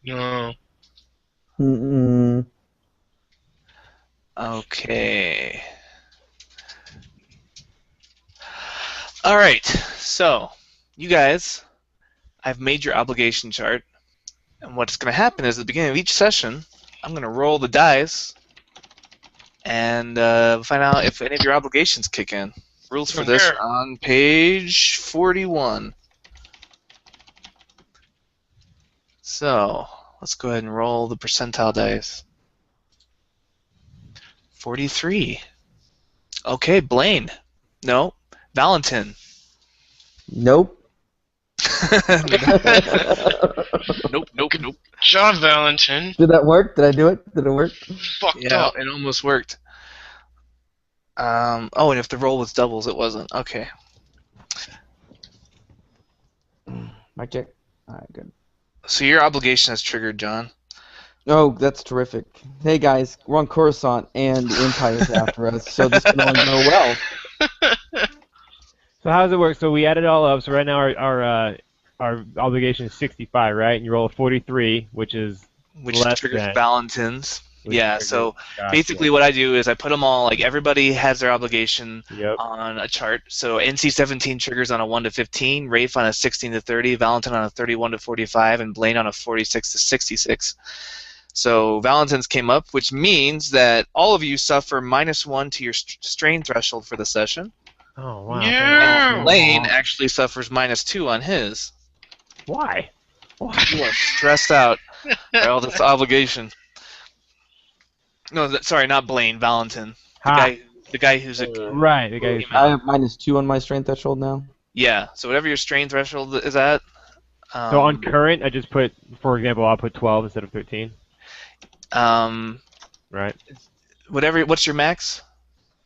No. Mm-mm. Okay. All right. So, you guys, I've made your obligation chart, and what's going to happen is at the beginning of each session, I'm going to roll the dice and find out if any of your obligations kick in. Rules for this Here. are on page 41. So, let's go ahead and roll the percentile dice. 43. Okay, Blaine. No. Valentin. Nope. Nope, nope, Good nope. job, Valentin. Did that work? Did I do it? Did it work? Fucked Yeah, up. it almost worked. Oh, and if the roll was doubles, it wasn't. Okay. Mic check. All right, good. So your obligation has triggered, John. Oh, that's terrific. Hey guys, we're on Coruscant, and the Empire's after us, so this can only go well. So how does it work? So we add it all up. So right now our obligation is 65, right? And you roll a 43, which is Which less triggers than. Valentin's. Which Yeah, triggers. so Gotcha. basically what I do is I put them all, like everybody has their obligation Yep. on a chart. So NC-17 triggers on a 1 to 15, Rafe on a 16 to 30, Valentin on a 31 to 45, and Blaine on a 46 to 66. So Valentin's came up, which means that all of you suffer -1 to your strain threshold for the session. Oh wow. Yeah. Blaine actually suffers -2 on his. Why? You are stressed out by all this obligation. No, sorry, not Blaine. Valentin, Ha. the guy who's a Right. The guy. I have -2 on my strength threshold now. yeah. So whatever your strain threshold is at. So on current, I just put, for example, I'll put 12 instead of 13. Right. Whatever. What's your max?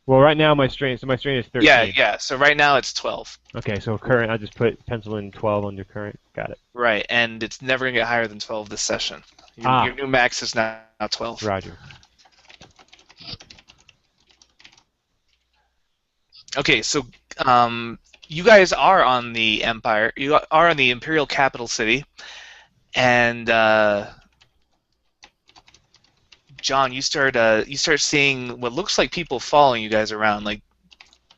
Well, right now my strain is 13. Yeah. So right now it's 12. Okay, so current, I just put pencil in 12 under current. Got it. Right, and it's never gonna get higher than 12 this session. Ah. Your new max is now 12. Roger. Okay, so you guys are on the Empire. You are on the Imperial Capital City, and John, you start seeing what looks like people following you guys around. Like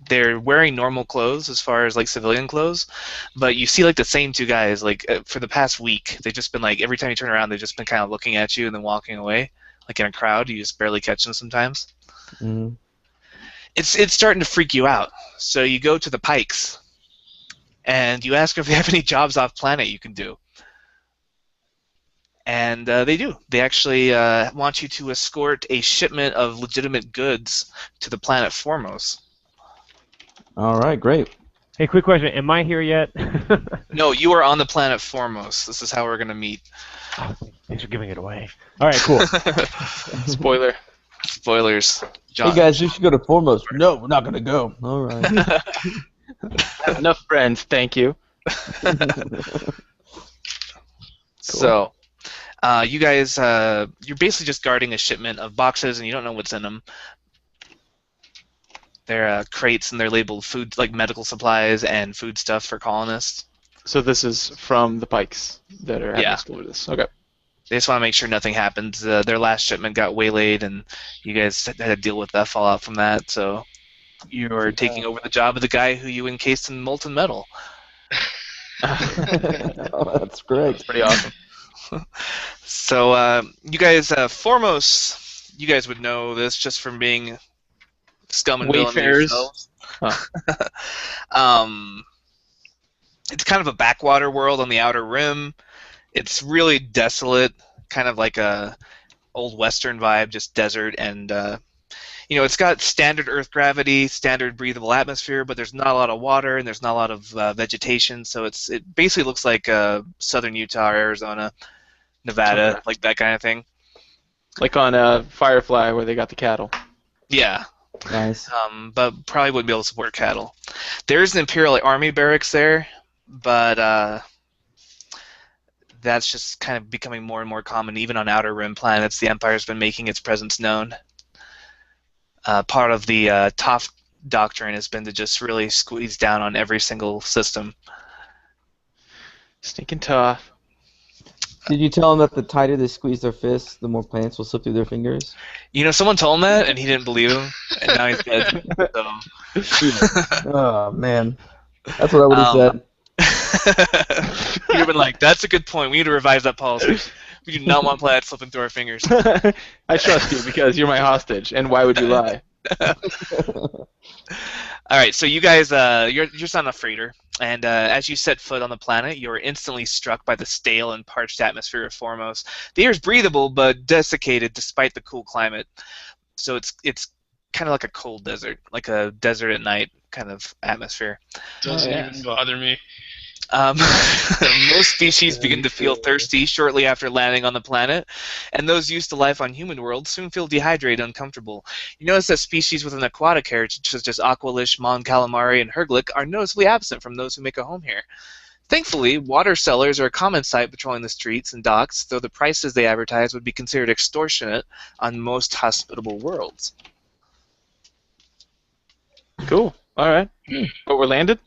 they're wearing normal clothes as far as like civilian clothes, but you see like the same two guys like for the past week. They've just been like every time you turn around, they've just been kind of looking at you and then walking away. Like in a crowd, you just barely catch them sometimes. Mm. It's starting to freak you out. So you go to the Pikes, and you ask if they have any jobs off planet you can do. And they do. They actually want you to escort a shipment of legitimate goods to the planet Formos. All right, great. Hey, quick question. Am I here yet? No, you are on the planet Formos. This is how we're going to meet. Oh, thanks for giving it away. All right, cool. Spoiler. Spoilers. John. Hey guys, you should go to Foremost. No, we're not gonna go. All right. Have enough friends, thank you. So, you guys, you're basically just guarding a shipment of boxes, and you don't know what's in them. They're crates, and they're labeled food, like medical supplies and food stuff for colonists. So this is from the Pikes that are having Yeah. us deliver this. Okay. They just want to make sure nothing happens. Their last shipment got waylaid, and you guys had to deal with that fallout from that. So you're taking over the job of the guy who you encased in molten metal. Oh, that's great. Pretty awesome. So you guys, foremost, you guys would know this just from being scum and villainy Wayfarers. yourselves. Oh. It's kind of a backwater world on the outer rim. It's really desolate, kind of like a old western vibe, just desert, and it's got standard Earth gravity, standard breathable atmosphere, but there's not a lot of water and there's not a lot of vegetation, so it basically looks like southern Utah, Arizona, Nevada, Okay. like that kind of thing. Like on Firefly where they got the cattle. Yeah, Nice. but probably wouldn't be able to support cattle. There's an Imperial Army barracks there, but that's just kind of becoming more and more common, even on outer rim planets. The Empire's been making its presence known. Part of the Toph doctrine has been to just really squeeze down on every single system. Stinking tough. Did you tell them that the tighter they squeeze their fists, the more plants will slip through their fingers? You know, someone told him that, and he didn't believe him, and now he's dead. So, Oh man, that's what I would have said. you'd have been like, "That's a good point. We need to revise that policy. We do not want plants slipping through our fingers." I trust you because you're my hostage, and why would you lie? All right, so you guys, you're just on a freighter, and as you set foot on the planet, you are instantly struck by the stale and parched atmosphere of Formos. The air is breathable, but desiccated despite the cool climate. So it's kind of like a cold desert, like a desert at night kind of atmosphere. Doesn't yes. even bother me. Most species begin to feel thirsty shortly after landing on the planet, and those used to life on human worlds soon feel dehydrated and uncomfortable. You notice that species with an aquatic heritage, such as aqualish, mon calamari, and herglick, are noticeably absent from those who make a home here. Thankfully, water sellers are a common sight patrolling the streets and docks, though the prices they advertise would be considered extortionate on most hospitable worlds. Cool. All right. But we're landed?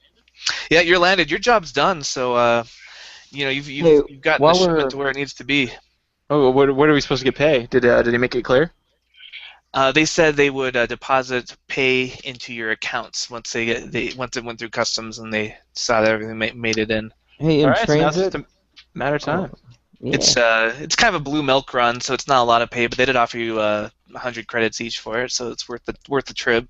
Yeah, you're landed. Your job's done, so you know you've gotten the while shipment we're- to where it needs to be. Oh, what are we supposed to get paid? Did he make it clear? They said they would deposit pay into your accounts once once it went through customs and they saw that everything made it in. Hey, in All right, so now it's transit. just a matter of time. Yeah. It's kind of a blue milk run, so it's not a lot of pay, but they did offer you 100 credits each for it, so it's worth the trip.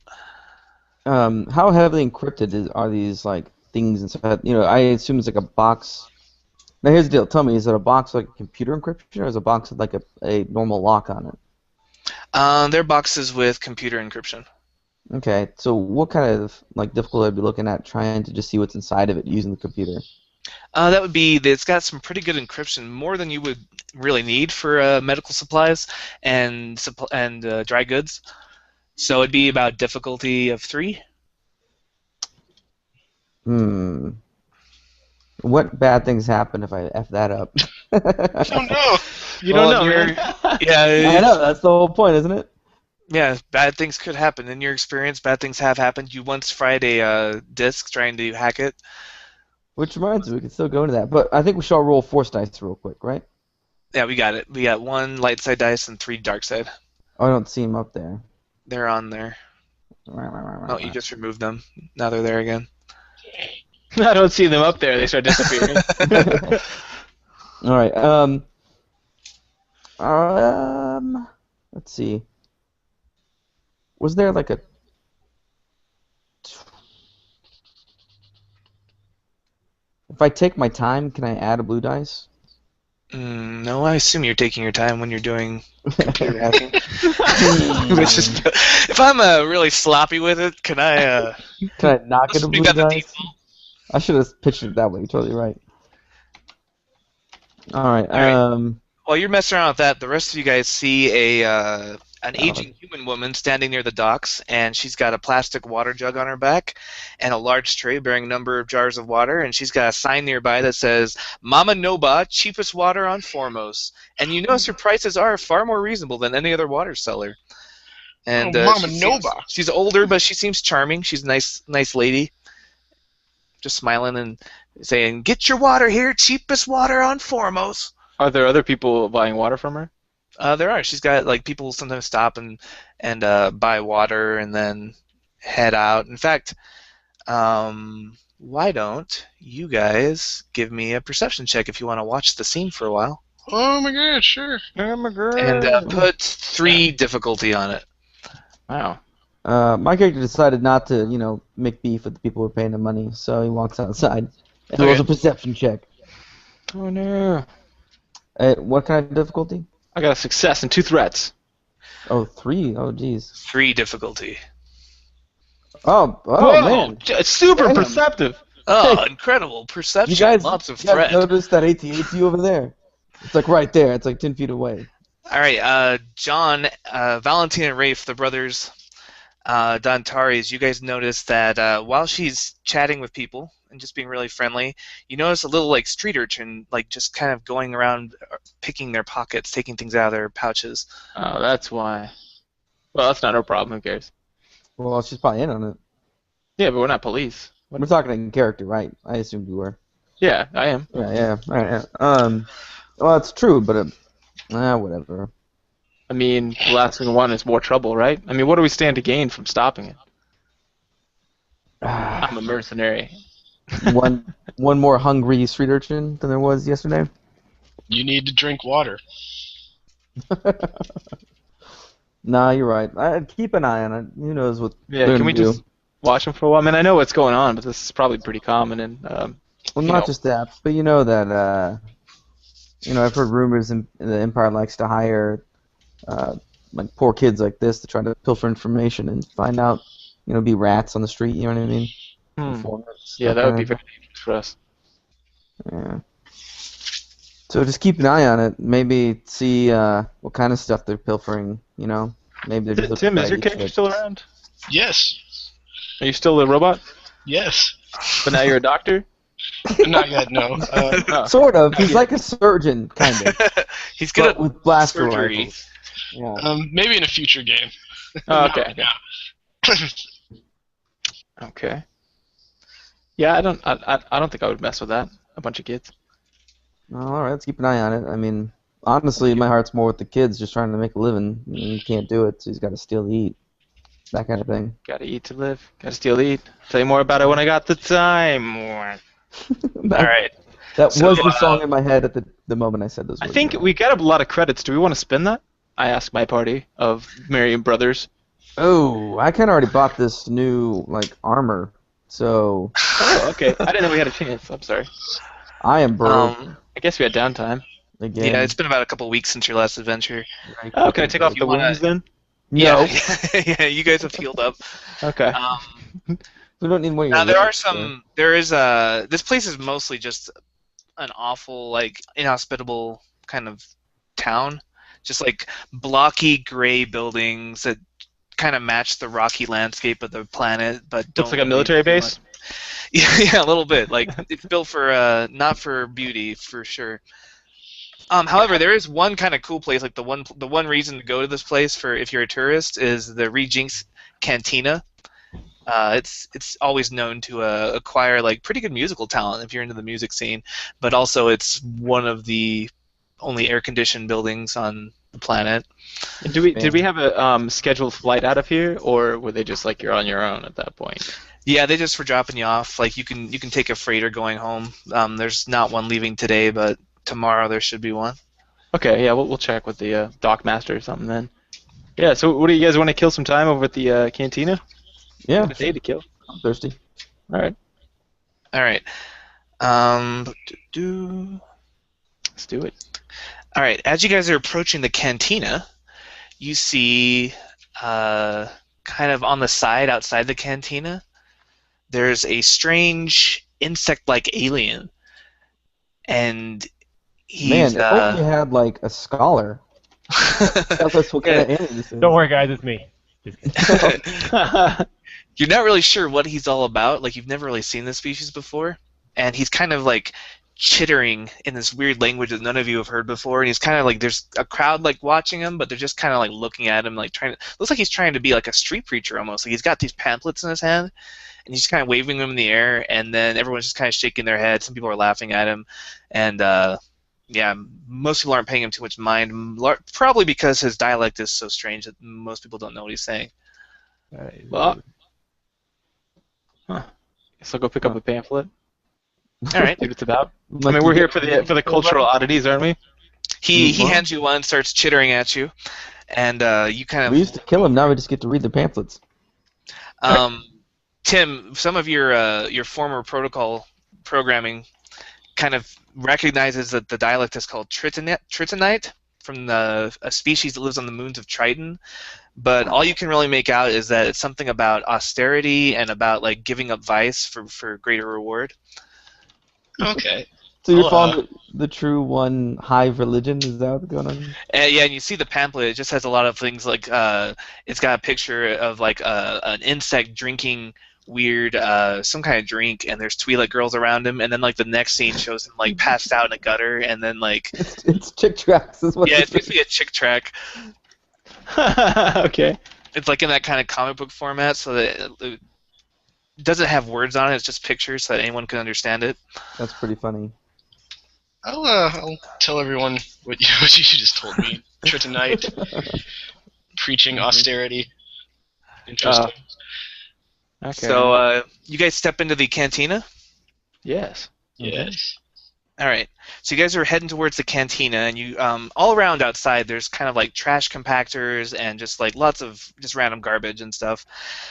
How heavily encrypted are these like things inside? You know, I assume it's like a box. Now here's the deal. Tell me, is it a box like computer encryption, or is it a box with like a normal lock on it? They're boxes with computer encryption. Okay, so what kind of like difficulty I'd be looking at trying to just see what's inside of it using the computer? That would be that it's got some pretty good encryption, more than you would really need for medical supplies and dry goods. So it'd be about difficulty of 3. What bad things happen if I F that up? Oh no! You Well, don't know, you're- man. Yeah, I know, that's the whole point, isn't it? yeah. Bad things could happen. In your experience, bad things have happened. You once fried a disk trying to hack it. Which reminds me, we can still go into that. But I think we should all roll force dice real quick, right? Yeah, we got it. We got 1 light side dice and 3 dark side. Oh, I don't see them up there. They're on there. Oh, you just removed them. Now they're there again. I don't see them up there. They start disappearing. All right. Let's see. Was there like a? If I take my time, can I add a blue dice? No, I assume you're taking your time when you're doing computer hacking. It's just, if I'm really sloppy with it, can I? Can I knock Let's it a make blue that the dice? default. I should have pictured it that way. You're totally right. All right. right. While you're messing around with that, the rest of you guys see an aging human woman standing near the docks, and she's got a plastic water jug on her back and a large tray bearing a number of jars of water, and she's got a sign nearby that says, Mama Noba, cheapest water on Formos. And you notice her prices are far more reasonable than any other water seller. And Mama Noba. She's older, but she seems charming. She's a nice lady. Just smiling and saying, get your water here, cheapest water on Formos. Are there other people buying water from her? There are. She's got like people sometimes stop and buy water and then head out. In fact, why don't you guys give me a perception check if you want to watch the scene for a while? Oh my god, sure. Oh my god. And put 3 difficulty on it. Wow. My character decided not to, make beef with the people who are paying him money, so he walks outside and rolls a perception check. Oh no. What kind of difficulty? I got a success and 2 threats. Oh, 3. Oh, jeez. 3 difficulty. Oh, Whoa, man. It's super Damn. perceptive. Oh, incredible perception! You guys, Lots of you guys threat. noticed that AT-AT over there? It's like right there. It's like 10 feet away. All right, John, Valentina and Rafe, the brothers, Dantares, you guys notice that while she's chatting with people and just being really friendly, you notice a little like street urchin like just kind of going around picking their pockets, taking things out of their pouches. Oh, that's why. Well, that's not our problem. Who cares? Well, she's probably in on it. Yeah, but we're not police. We're talking in character, right? I assumed you were. Yeah, I am. Yeah. All right. Well, it's true, but whatever. I mean, the last thing we want is more trouble, right? I mean, what do we stand to gain from stopping it? I'm a mercenary. one more hungry street urchin than there was yesterday. You need to drink water. Nah, you're right. I'd keep an eye on it. Who knows what Yeah, they're can gonna we do? just watch them for a while? I mean, I know what's going on, but this is probably pretty common, and Well, you not know. just that, but you know that I've heard rumors the Empire likes to hire like poor kids like this to try to pilfer information and find out, be rats on the street. You know what I mean? Informants. Yeah, that would be kind very dangerous for us. Yeah. So just keep an eye on it. Maybe see what kind of stuff they're pilfering. Maybe they're just looking Tim, for is your ID character checks. still around? Yes. Are you still a robot? Yes. But now you're a doctor? Not yet, no. Oh. Sort of. He's like a surgeon, kind of, He's good but at with blaster surgery. rifles. Yeah. Maybe in a future game. Oh, okay. Yeah. Okay. Yeah, I don't think I would mess with that. A bunch of kids. Well, all right, let's keep an eye on it. I mean, honestly, my heart's more with the kids just trying to make a living. He can't do it, so he's got to steal to eat. That kind of thing. Gotta eat to live. Gotta steal to eat. Tell you more about it when I got the time. That, All right. That So, was the song in my head at the moment I said those I words. think we got a lot of credits. Do we want to spin that? I asked my party of Merriam Brothers. Oh, I kind of already bought this new, armor, so Oh, okay. I didn't know we had a chance. I'm sorry. I am broke I guess we had downtime. again. Yeah, it's been about a couple weeks since your last adventure. Oh, can I take off the wanna- wounds then? No, Yeah, you guys have healed up. Okay. we don't need more. Now there are some. There is This place is mostly just an awful, inhospitable kind of town. Just blocky gray buildings that kind of match the rocky landscape of the planet, but don't Looks like a really military do base. much. Yeah, a little bit. It's built for not for beauty, for sure. However, there is one kind of cool place. The one reason to go to this place for if you're a tourist is the Rejinx Cantina. It's always known to acquire pretty good musical talent if you're into the music scene, but also it's one of the only air-conditioned buildings on the planet. Did we have a scheduled flight out of here, or were they just you're on your own at that point? Yeah, they just were dropping you off. You can take a freighter going home. There's not one leaving today, but tomorrow there should be one. Okay, yeah, we'll check with the dock master or something then. Yeah, so what do you guys want to kill some time over at the cantina? Yeah, A day to kill. I'm thirsty. All right, All right. let's do it. All right. As you guys are approaching the cantina, you see, kind of on the side outside the cantina, there's a strange insect-like alien, and he's. Man, if only you had a scholar. Tell us what kind of alien this is. Don't worry, guys, it's me. Just kidding. You're not really sure what he's all about. You've never really seen this species before, and he's kind of chittering in this weird language that none of you have heard before, and he's kind of there's a crowd watching him, but they're just kind of looking at him, trying to. Looks like he's trying to be a street preacher almost. He's got these pamphlets in his hand, and he's kind of waving them in the air, and then everyone's just kind of shaking their head. Some people are laughing at him, and yeah, most people aren't paying him too much mind, probably because his dialect is so strange that most people don't know what he's saying. Well, guess I'll go pick up a pamphlet. All right. See what it's about. I mean, we're here for the cultural oddities, aren't we? He hands you one, starts chittering at you, and you kind We of. used to kill him. Now we just get to read the pamphlets. Tim, some of your former protocol programming kind of recognizes that the dialect is called Tritonite from a species that lives on the moons of Triton, but all you can really make out is that it's something about austerity and about giving up vice for greater reward. Okay. So you're Well, following the true one hive religion? Is that what's going on? Yeah, and you see the pamphlet. It just has a lot of things it's got a picture of an insect drinking weird some kind of drink, and there's Twi'lek girls around him, and then the next scene shows him passed out in a gutter, and then It's chick tracks. Is what yeah, it it's basically a chick track. Okay. It's in that kind of comic book format, so that doesn't have words on it. It's just pictures so that anyone can understand it. That's pretty funny. I'll tell everyone what what you just told me. Tonight, preaching austerity. Interesting. Okay. So you guys step into the cantina. Yes. Yes. All right. So you guys are heading towards the cantina, and you all around outside there's kind of like trash compactors and just like lots of just random garbage and stuff.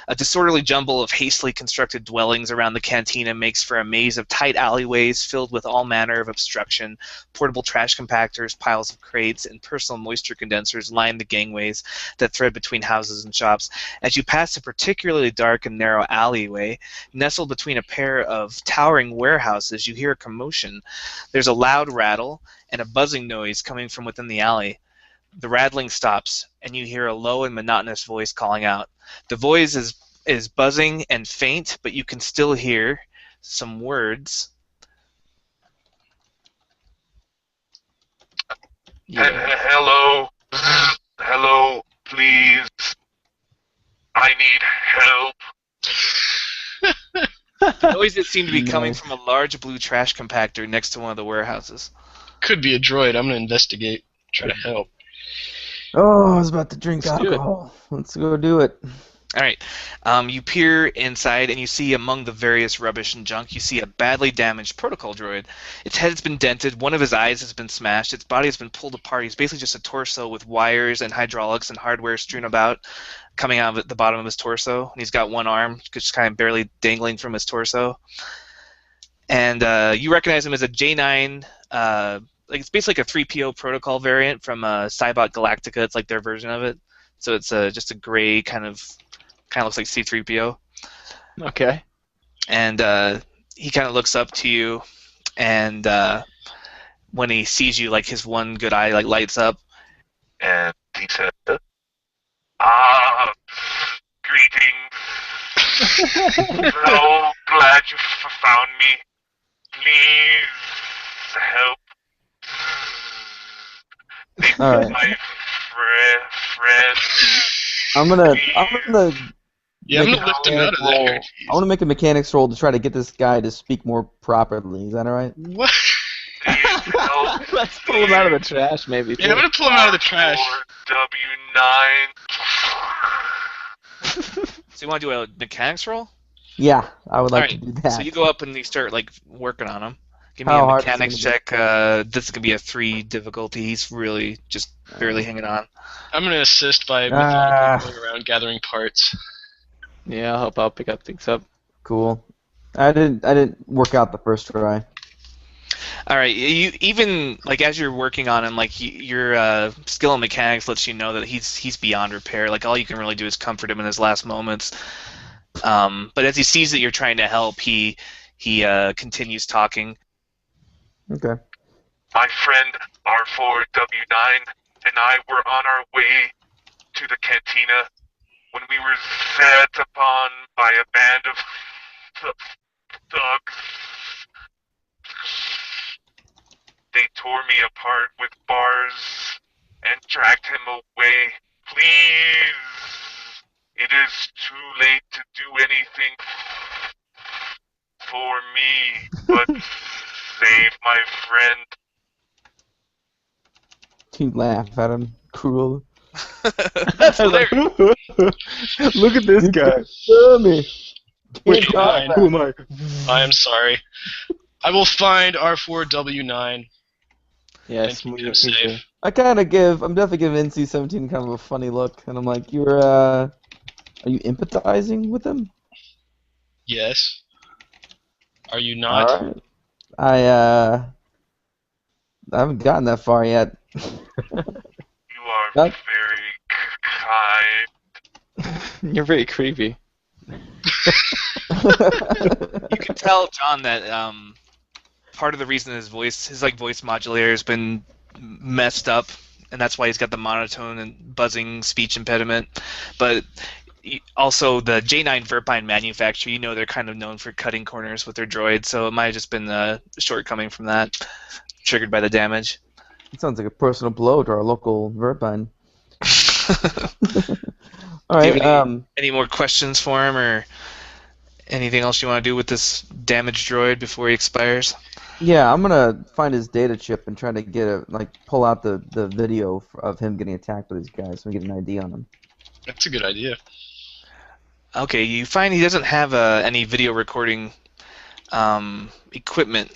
A disorderly jumble of hastily constructed dwellings around the cantina makes for a maze of tight alleyways filled with all manner of obstruction. Portable trash compactors, piles of crates, and personal moisture condensers line the gangways that thread between houses and shops. As you pass a particularly dark and narrow alleyway, nestled between a pair of towering warehouses, you hear a commotion. There's a loud rattle and a buzzing noise coming from within the alley. The rattling stops, and you hear a low and monotonous voice calling out. The voice is buzzing and faint, but you can still hear some words. Hello. Hello, please. I need help. The noise that seemed to be coming Nice. from a large blue trash compactor next to one of the warehouses. Could be a droid. I'm gonna investigate. Try to help. Oh, I was about to drink Let's do it. alcohol. Let's go do it. All right. You peer inside, and you see among the various rubbish and junk, you see a badly damaged protocol droid. Its head has been dented. One of his eyes has been smashed. Its body has been pulled apart. He's basically just a torso with wires and hydraulics and hardware strewn about, coming out of the bottom of his torso. And he's got one arm just kind of barely dangling from his torso. And you recognize him as a J9. Like it's basically like a 3PO protocol variant from Cybot Galactica. It's like their version of it. So it's just a gray kind of looks like C3PO. Okay. And he kind of looks up to you, and when he sees you, like his one good eye like lights up. And he said, greetings. So glad you found me. Please help. All right. My friend. I'm gonna Yeah, I'm Make gonna a lift him out of mechanic there. roll. I want to make a mechanics roll to try to get this guy to speak more properly. Is that all right? What? Please help. Let's pull him out of the trash, maybe. Yeah, I'm gonna pull him out of the trash. W9. So you want to do a mechanics roll? Yeah, I would like Alright, to do that. So you go up and you start like working on him. Give me How a hard is it mechanics gonna check. This is gonna be a 3 difficulty. He's really just barely hanging on. I'm gonna assist by Ah. methodically going around gathering parts. Yeah, I'll help out pick up things up. Cool. I didn't work out the first try. All right, you even like as you're working on him, like your skill in mechanics lets you know that he's beyond repair. Like all you can really do is comfort him in his last moments. But as he sees that you're trying to help, he continues talking. Okay. My friend R4W9 and I were on our way to the cantina when we were set upon by a band of thugs. They tore me apart with bars and dragged him away. Please, it is too late to do anything for me, but save my friend. You laugh at him. Cruel. That's hilarious. Look at this guy. Me. Wait, fine. Who am I? I am sorry. I will find R4W9 Yes, and keep him safe. I'm definitely giving NC-17 kind of a funny look, and I'm like, are you empathizing with him? Yes. Are you not? All right. I haven't gotten that far yet. You are That- very kind. You're very creepy. You can tell, John, that part of the reason his voice modulator has been messed up, and that's why he's got the monotone and buzzing speech impediment. But also the J9 Verpine manufacturer, you know, they're kind of known for cutting corners with their droids, so it might have just been a shortcoming from that, triggered by the damage. It sounds like a personal blow to our local Verpine. All Do you right. have any more questions for him, or Anything else you want to do with this damaged droid before he expires? Yeah, I'm gonna find his data chip and try to pull out the video of him getting attacked by these guys so we get an ID on him. That's a good idea. Okay, you find he doesn't have any video recording equipment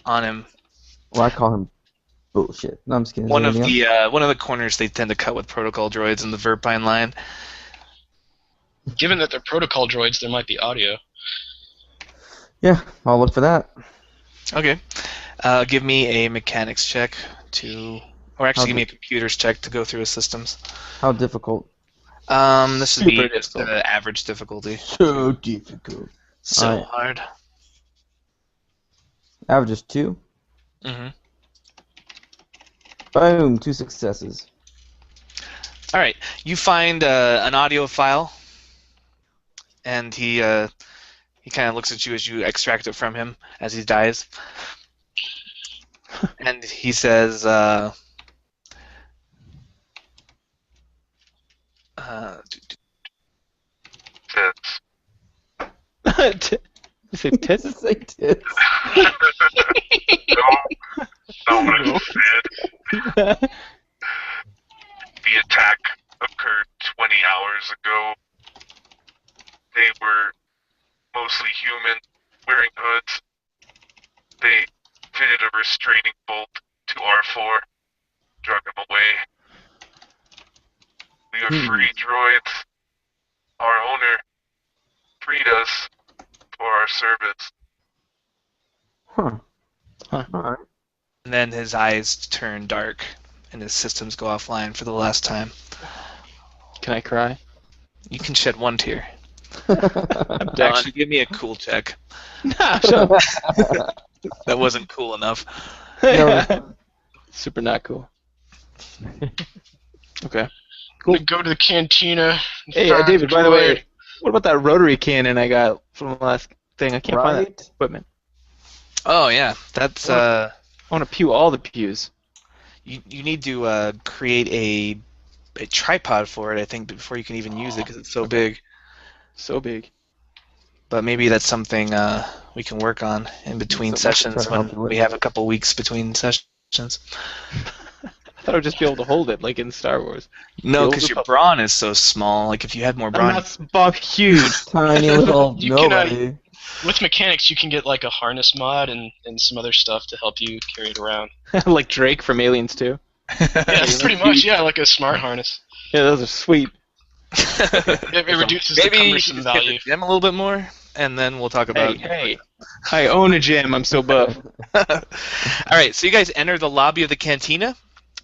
on him. Well, I call him bullshit. No, I'm just kidding. Is One there of anything else? the corners they tend to cut with protocol droids in the Verpine line. Given that they're protocol droids, there might be audio. Yeah, I'll look for that. Okay. Give me a mechanics check to, or actually give me a computers check to go through his systems. How difficult? This would be Super just difficult. average difficulty. So difficult. So Alright. hard. Average is 2. Mm-hmm. Boom, 2 successes. All right. You find an audio file, and he kind of looks at you as you extract it from him as he dies, and he says, Tits. You say tits? Say tits. No, not what I said. The attack occurred 20 hours ago. They were mostly human, wearing hoods. They fitted a restraining bolt to R4, drug him away. We are free droids. Our owner freed us for our service. Alright. and then his eyes turn dark, and his systems go offline for the last time. Can I cry? You can shed one tear. I'm done. Actually, give me a cool check. Nah, shut up. That wasn't cool enough. Super not cool. Okay. I'm gonna go to the cantina. and Hey, find David, by the droid. way, what about that rotary cannon I got from the last thing? I can't find that Right? equipment. Oh yeah, that's I want to pew all the pews. you need to create a tripod for it, I think, before you can even use it because it's so big. So big. But maybe that's something we can work on in between Something to try sessions to when help you with. we have a couple weeks between sessions. I thought I would just be able to hold it, like in Star Wars. No, Build because the your brawn is so small. Like if you had more I'm brawn, not Bob huge. Tiny little You can, nobody. With mechanics, you can get like a harness mod and some other stuff to help you carry it around. Like Drake from Aliens 2. Yeah, pretty much. Yeah, like a smart harness. Yeah, those are sweet. It reduces the maybe you cumbersome should just hit the value. gym a little bit more, and then we'll talk about. Hey, I own a gym. I'm so buff. All right, so you guys enter the lobby of the cantina,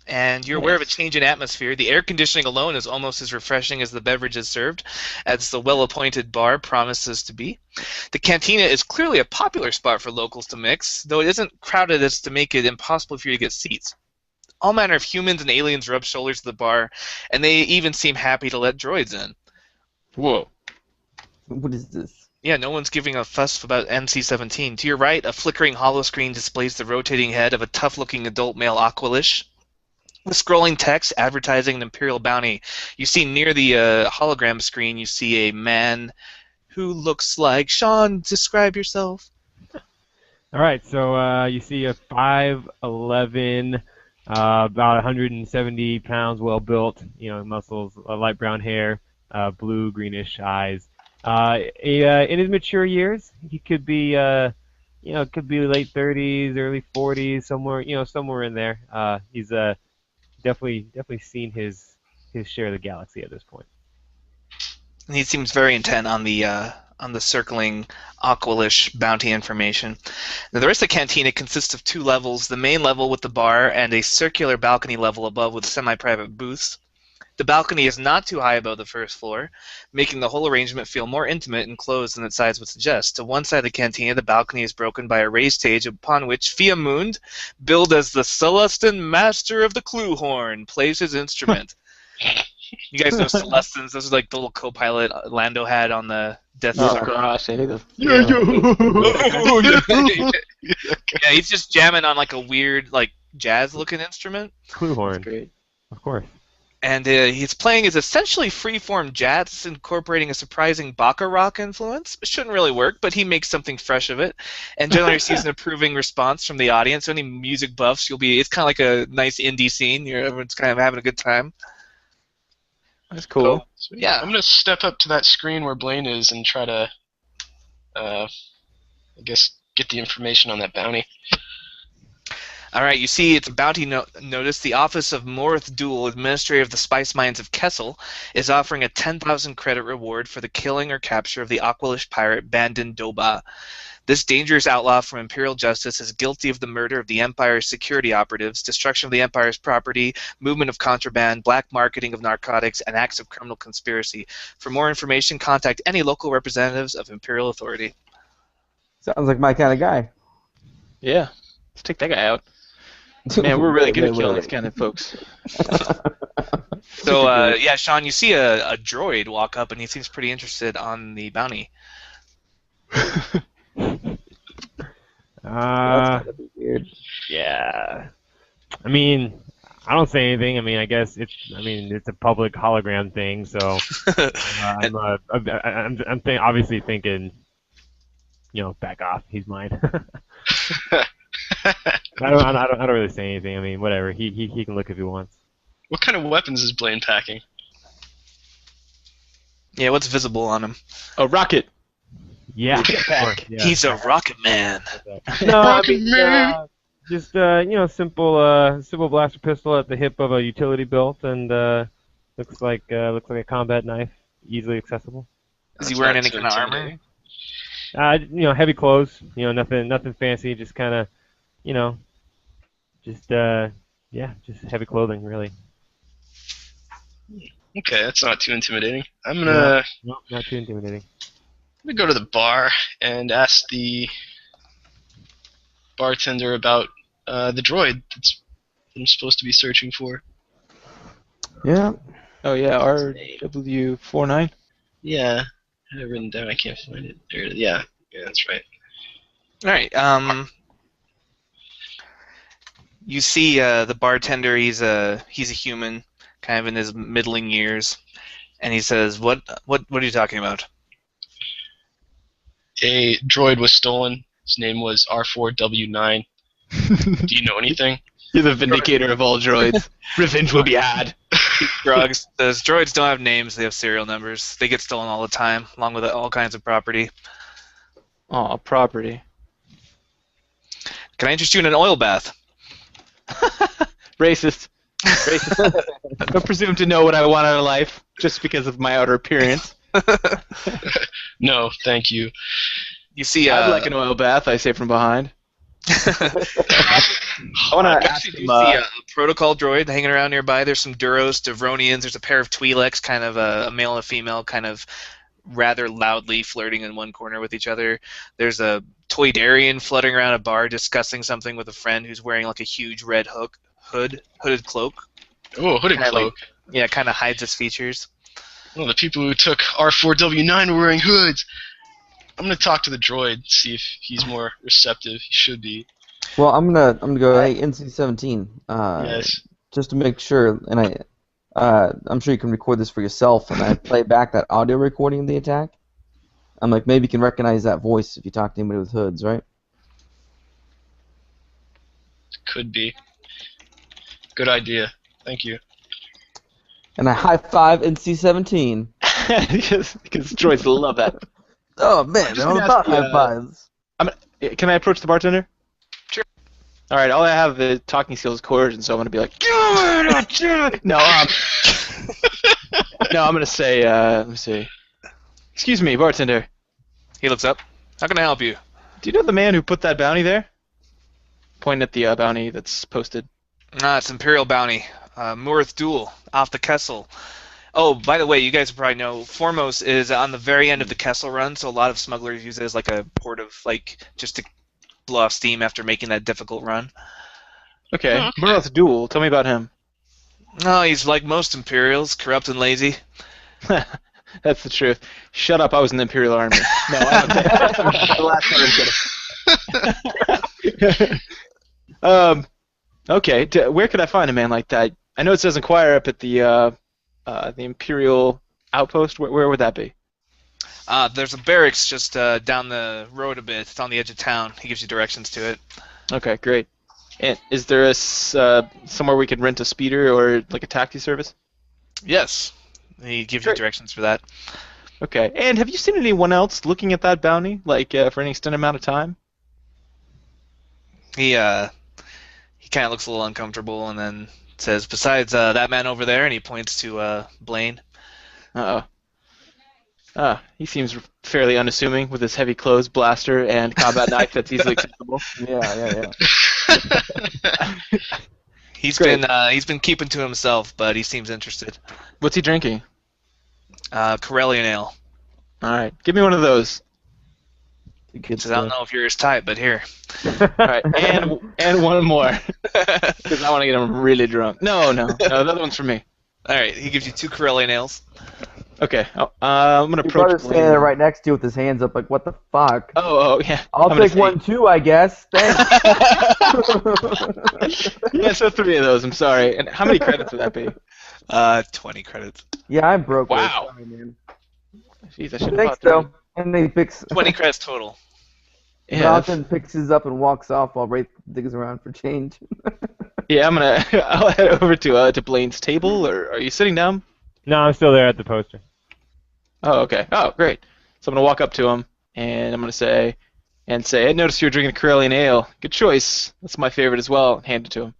and you're aware of a Yes. change in atmosphere. The air conditioning alone is almost as refreshing as the beverages served, as the well-appointed bar promises to be. The cantina is clearly a popular spot for locals to mix, though it isn't crowded as to make it impossible for you to get seats. All manner of humans and aliens rub shoulders to the bar, and they even seem happy to let droids in. Whoa. What is this? Yeah, no one's giving a fuss about NC-17. To your right, a flickering holoscreen displays the rotating head of a tough-looking adult male Aqualish, with scrolling text advertising an Imperial bounty. You see near the hologram screen, you see a man who looks like Sean. Describe yourself. All right, so you see a 5'11", about 170 pounds, well built, muscles, light brown hair, blue greenish eyes. In his mature years, he could be, could be late 30s, early 40s, somewhere in there. He's definitely seen his share of the galaxy at this point. And he seems very intent on the circling Aqualish bounty information. Now, the rest of the cantina consists of 2 levels, the main level with the bar and a circular balcony level above with semi-private booths. The balcony is not too high above the first floor, making the whole arrangement feel more intimate and closed than its size would suggest. To one side of the cantina, the balcony is broken by a raised stage upon which Fia Mund, billed as the Celestin Master of the Clue Horn, plays his instrument. You guys know Celestins? Those are like the little co-pilot Lando had on the Death Oh Star. gosh, I need to. Yeah, he's just jamming on like a weird, like jazz-looking instrument. Clue horn, Great. of course. And he's playing his essentially freeform jazz, incorporating a surprising baka rock influence. It shouldn't really work, but he makes something fresh of it, and generally receives an approving response from the audience. So any music buffs, it's kind of like a nice indie scene. Everyone's kind of having a good time. That's cool. So, Yeah. I'm gonna step up to that screen where Blaine is and try to, I guess, get the information on that bounty. All right, you see it's a bounty notice. The Office of Morith Duel, Administrator of the Spice Mines of Kessel, is offering a 10,000 credit reward for the killing or capture of the Aqualish pirate Bandin Doba. This dangerous outlaw from Imperial Justice is guilty of the murder of the Empire's security operatives, destruction of the Empire's property, movement of contraband, black marketing of narcotics, and acts of criminal conspiracy. For more information, contact any local representatives of Imperial Authority. Sounds like my kind of guy. Yeah. Let's take that guy out. Man, we're really good at killing these kind of folks. So, yeah, Sean, you see a droid walk up, and he seems pretty interested on the bounty. That's gotta be weird. Yeah. I mean, I don't say anything. I mean, I guess it's a public hologram thing, so I'm obviously thinking, back off. He's mine. I don't really say anything. I mean, whatever. He can look if he wants. What kind of weapons is Blaine packing? Yeah, what's visible on him? A rocket. Yeah. Jetpack. Yeah. He's a rocket man. No, I mean, just simple blaster pistol at the hip of a utility belt, and looks like a combat knife, easily accessible. Is he wearing any kind of armor? Heavy clothes. Nothing fancy. Just kind of, just heavy clothing, really. Okay, that's not too intimidating. I'm gonna No, not too intimidating. go to the bar and ask the bartender about the droid that I'm supposed to be searching for. Yeah. Oh yeah, RW49. Yeah, I have it written down. I can't find it. There it is. Yeah, that's right. All right. You see the bartender. He's a human, kind of in his middling years, and he says, "What are you talking about?" A droid was stolen. His name was R4W9. Do you know anything? You're the vindicator of all droids. Revenge will be had. Drugs. Those droids don't have names. They have serial numbers. They get stolen all the time, along with all kinds of property. Aw, property. Can I interest you in an oil bath? Racist. Racist. Don't presume to know what I want out of life just because of my outer appearance. No, thank you. You see, I'd like an oil bath, I say from behind. I want to actually ask do him, see a protocol droid hanging around nearby. There's some Duros, Devronians. There's a pair of Twi'leks, kind of a male and a female, kind of rather loudly flirting in one corner with each other. There's a Toydarian fluttering around a bar discussing something with a friend who's wearing like a huge red hooded cloak. Oh, hooded Kinda cloak. Kind of hides its features. Well, the people who took R4W9 were wearing hoods. I'm gonna talk to the droid, see if he's more receptive. He should be. Well, I'm gonna go. Hey, NC-17. Yes. Just to make sure, and I'm sure you can record this for yourself, and I play back that audio recording of the attack. I'm like, maybe you can recognize that voice if you talk to anybody with hoods, right? Could be. Good idea. Thank you. And I high five NC-17. because droids love that. Oh man, they're all about high fives. Can I approach the bartender? Sure. All right, all I have is talking skills coercion, so I'm gonna be like, no, no, I'm gonna say, let me see. Excuse me, bartender. He looks up. How can I help you? Do you know the man who put that bounty there? Pointing at the bounty that's posted. It's Imperial Bounty. Murith Duel, off the Kessel. Oh, by the way, you guys probably know, Foremost is on the very end of the Kessel run, so a lot of smugglers use it as like a port of, just to blow off steam after making that difficult run. Okay, Murith Duel, tell me about him. No, he's like most Imperials, corrupt and lazy. That's the truth. Shut up, I was in the Imperial Army. No, I don't. The last part is good. Okay, where could I find a man like that? I know it says inquire up at the Imperial outpost. Where would that be? There's a barracks just down the road a bit. It's on the edge of town. He gives you directions to it. Okay, great. And is there somewhere we could rent a speeder or like a taxi service? Yes. He gives you Great. directions for that. Okay. And have you seen anyone else looking at that bounty, like for any extended amount of time? He kind of looks a little uncomfortable and then says, besides that man over there, and he points to Blaine. Uh-oh. He seems fairly unassuming with his heavy clothes, blaster, and combat knife that's easily accessible. Yeah. He's Great. been keeping to himself, but he seems interested. What's he drinking? Corellian ale. All right, give me one of those. Good Says, I don't know if you're his type, but here. All right, and one more, because I want to get him really drunk. No, the other one's for me. All right, he gives you 2 Corellian ales. Okay, I'm gonna Your approach. brother's standing there right next to you with his hands up, like, what the fuck? Oh, yeah. I'll I'm gonna take say- one too, I guess. Thanks. Yeah, so 3 of those. I'm sorry. And how many credits would that be? 20 credits. Yeah, I'm broke. Wow. Sorry, man. Jeez, I should have Thanks, bought 3. though. And then he picks. 20 credits total. Yeah, Jonathan picks his up and walks off while Wraith digs around for change. yeah. I'll head over to Blaine's table. Or are you sitting down? No, I'm still there at the poster. Oh, okay. Oh, great. So I'm gonna walk up to him and I'm gonna say, I noticed you were drinking a Corellian ale. Good choice. That's my favorite as well. Hand it to him.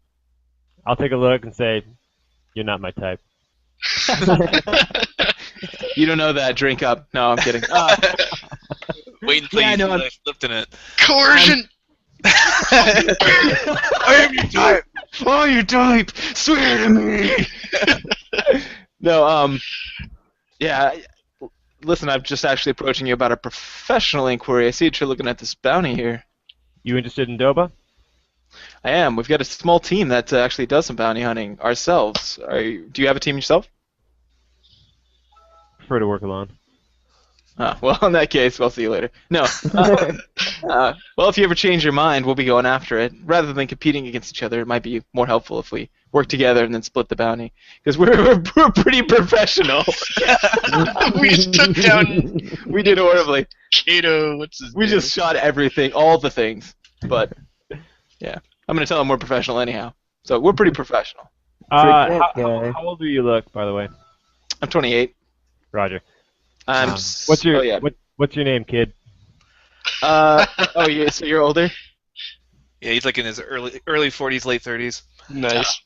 I'll take a look and say, "You're not my type." You don't know that. Drink up. No, I'm kidding. Wait until Yeah, I you know, feel I'm- like flipped in it. Coercion! I am your type. Oh, your type. Swear to me. No, yeah. Listen, I'm just actually approaching you about a professional inquiry. I see that you're looking at this bounty here. You interested in Doba? I am. We've got a small team that actually does some bounty hunting ourselves. Do you have a team yourself? Prefer to work alone. Well, in that case, we'll see you later. No. Well, if you ever change your mind, we'll be going after it. Rather than competing against each other, it might be more helpful if we work together and then split the bounty. Because we're pretty professional. We just took down We did horribly. Kato. What's his We name? just shot everything, all the things. But, yeah. I'm going to tell them we're professional anyhow. So we're pretty professional. that How, guy. how old do you look, by the way? I'm 28. Roger. What's What's your name, kid? Oh, so you're older? Yeah, he's like in his early 40s, late 30s. Nice.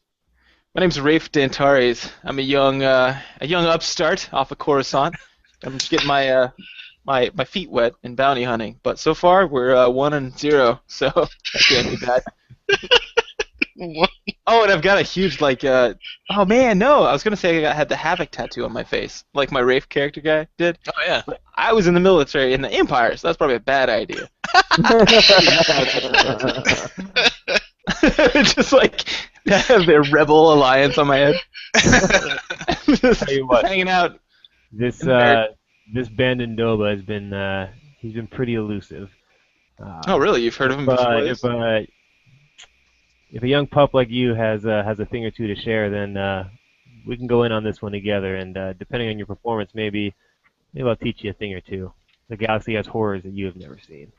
My name's Rafe Dantares. I'm a young upstart off of Coruscant. I'm just getting my my feet wet in bounty hunting. But so far we're 1-0, so that can't be bad. What? Oh, and I've got a huge oh man, no, I was gonna say I had the Havoc tattoo on my face, like my Rafe character guy did. Oh yeah. But I was in the military in the Empire, so that's probably a bad idea. Just like have their rebel alliance on my head. Just Tell you what. hanging out. This Nerd. this Bandon Doba has been he's been pretty elusive. Oh, really? You've heard of him before? If a young pup like you has a thing or two to share, then we can go in on this one together. And depending on your performance, maybe I'll teach you a thing or two. The galaxy has horrors that you have never seen.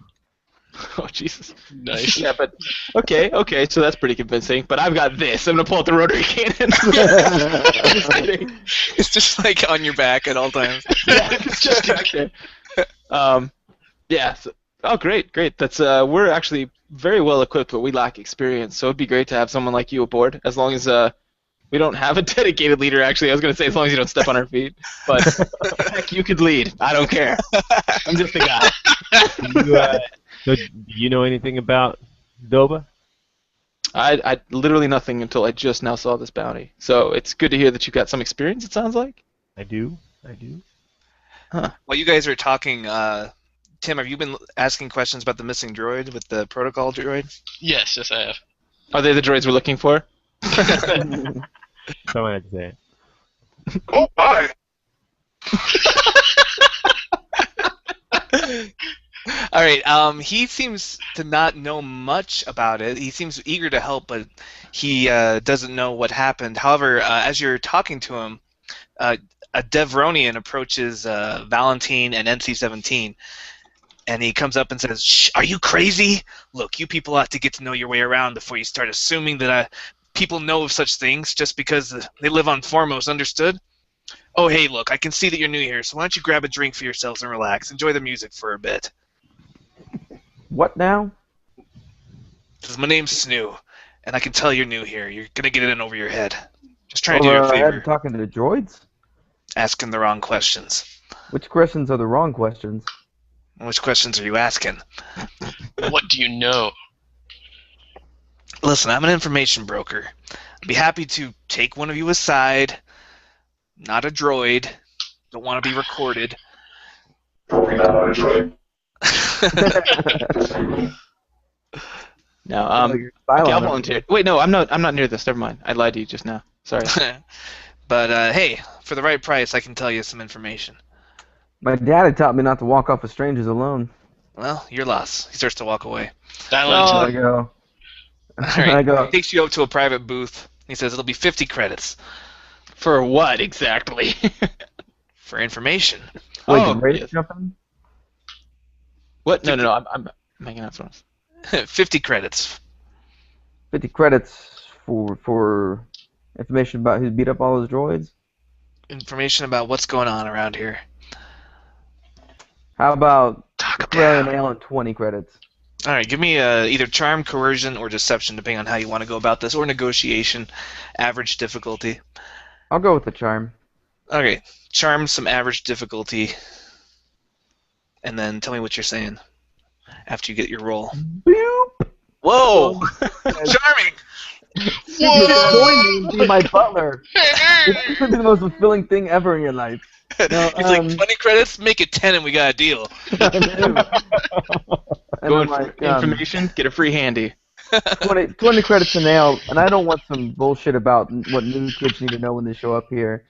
Oh, Jesus. Nice. Yeah, but okay, so that's pretty convincing. But I've got this. I'm gonna pull out the rotary cannon. Just kidding. It's just like on your back at all times. Yeah, it's just back there. Yeah. So, oh, great. That's we're actually very well equipped, but we lack experience. So it'd be great to have someone like you aboard. As long as we don't have a dedicated leader. Actually, I was gonna say as long as you don't step on our feet. But heck, you could lead. I don't care. I'm just a guy. So do you know anything about Doba? I literally nothing until I just now saw this bounty. So it's good to hear that you got some experience. It sounds like. I do. Huh. While you guys are talking, Tim, have you been asking questions about the missing droid with the protocol droid? Yes, I have. Are they the droids we're looking for? Someone had to say it. Oh my! All right. He seems to not know much about it. He seems eager to help, but he doesn't know what happened. However, as you're talking to him, uh, a Devronian approaches Valentine and NC-17, and he comes up and says, "Shh, are you crazy? Look, you people ought to get to know your way around before you start assuming that people know of such things just because they live on Foremost, understood? Oh, hey, look, I can see that you're new here, so why don't you grab a drink for yourselves and relax. Enjoy the music for a bit." What now? Says, "My name's Snoo, and I can tell you're new here. You're going to get it in over your head. Just trying to do you a Over favor, talking to the droids? asking the wrong questions." Which questions are the wrong questions? "Which questions are you asking?" What do you know? "Listen, I'm an information broker. I'd be happy to take one of you aside. Not a droid. Don't want to be recorded." No, Oh, you're okay, silent. I'll volunteer. Wait, no, I'm not near this. Never mind. I lied to you just now. Sorry. But hey, for the right price, I can tell you some information. My daddy taught me not to walk off with strangers alone. Well, your loss. He starts to walk away. Silent. There I go. All There I right. go. He takes you up to a private booth. He says it'll be 50 credits For what exactly? for information. Wait, Oh, did Ray yes. jump in? What? No. I'm hanging out for us. 50 credits. 50 credits for information about who beat up all those droids? Information about what's going on around here. How about Talk Australian down. Ale and 20 credits? All right, give me either charm, coercion, or deception, depending on how you want to go about this, or negotiation, average difficulty. I'll go with the charm. Okay, charm, some average difficulty, and then tell me what you're saying after you get your roll. Boop! Whoa! Charming! Join me and be my butler. It's gonna be the most fulfilling thing ever in your life. No, He's like, 20 credits? Make it 10 and we got a deal. And Going I'm for like, information, get a free handy. 20 credits an ale, and I don't want some bullshit about what new kids need to know when they show up here.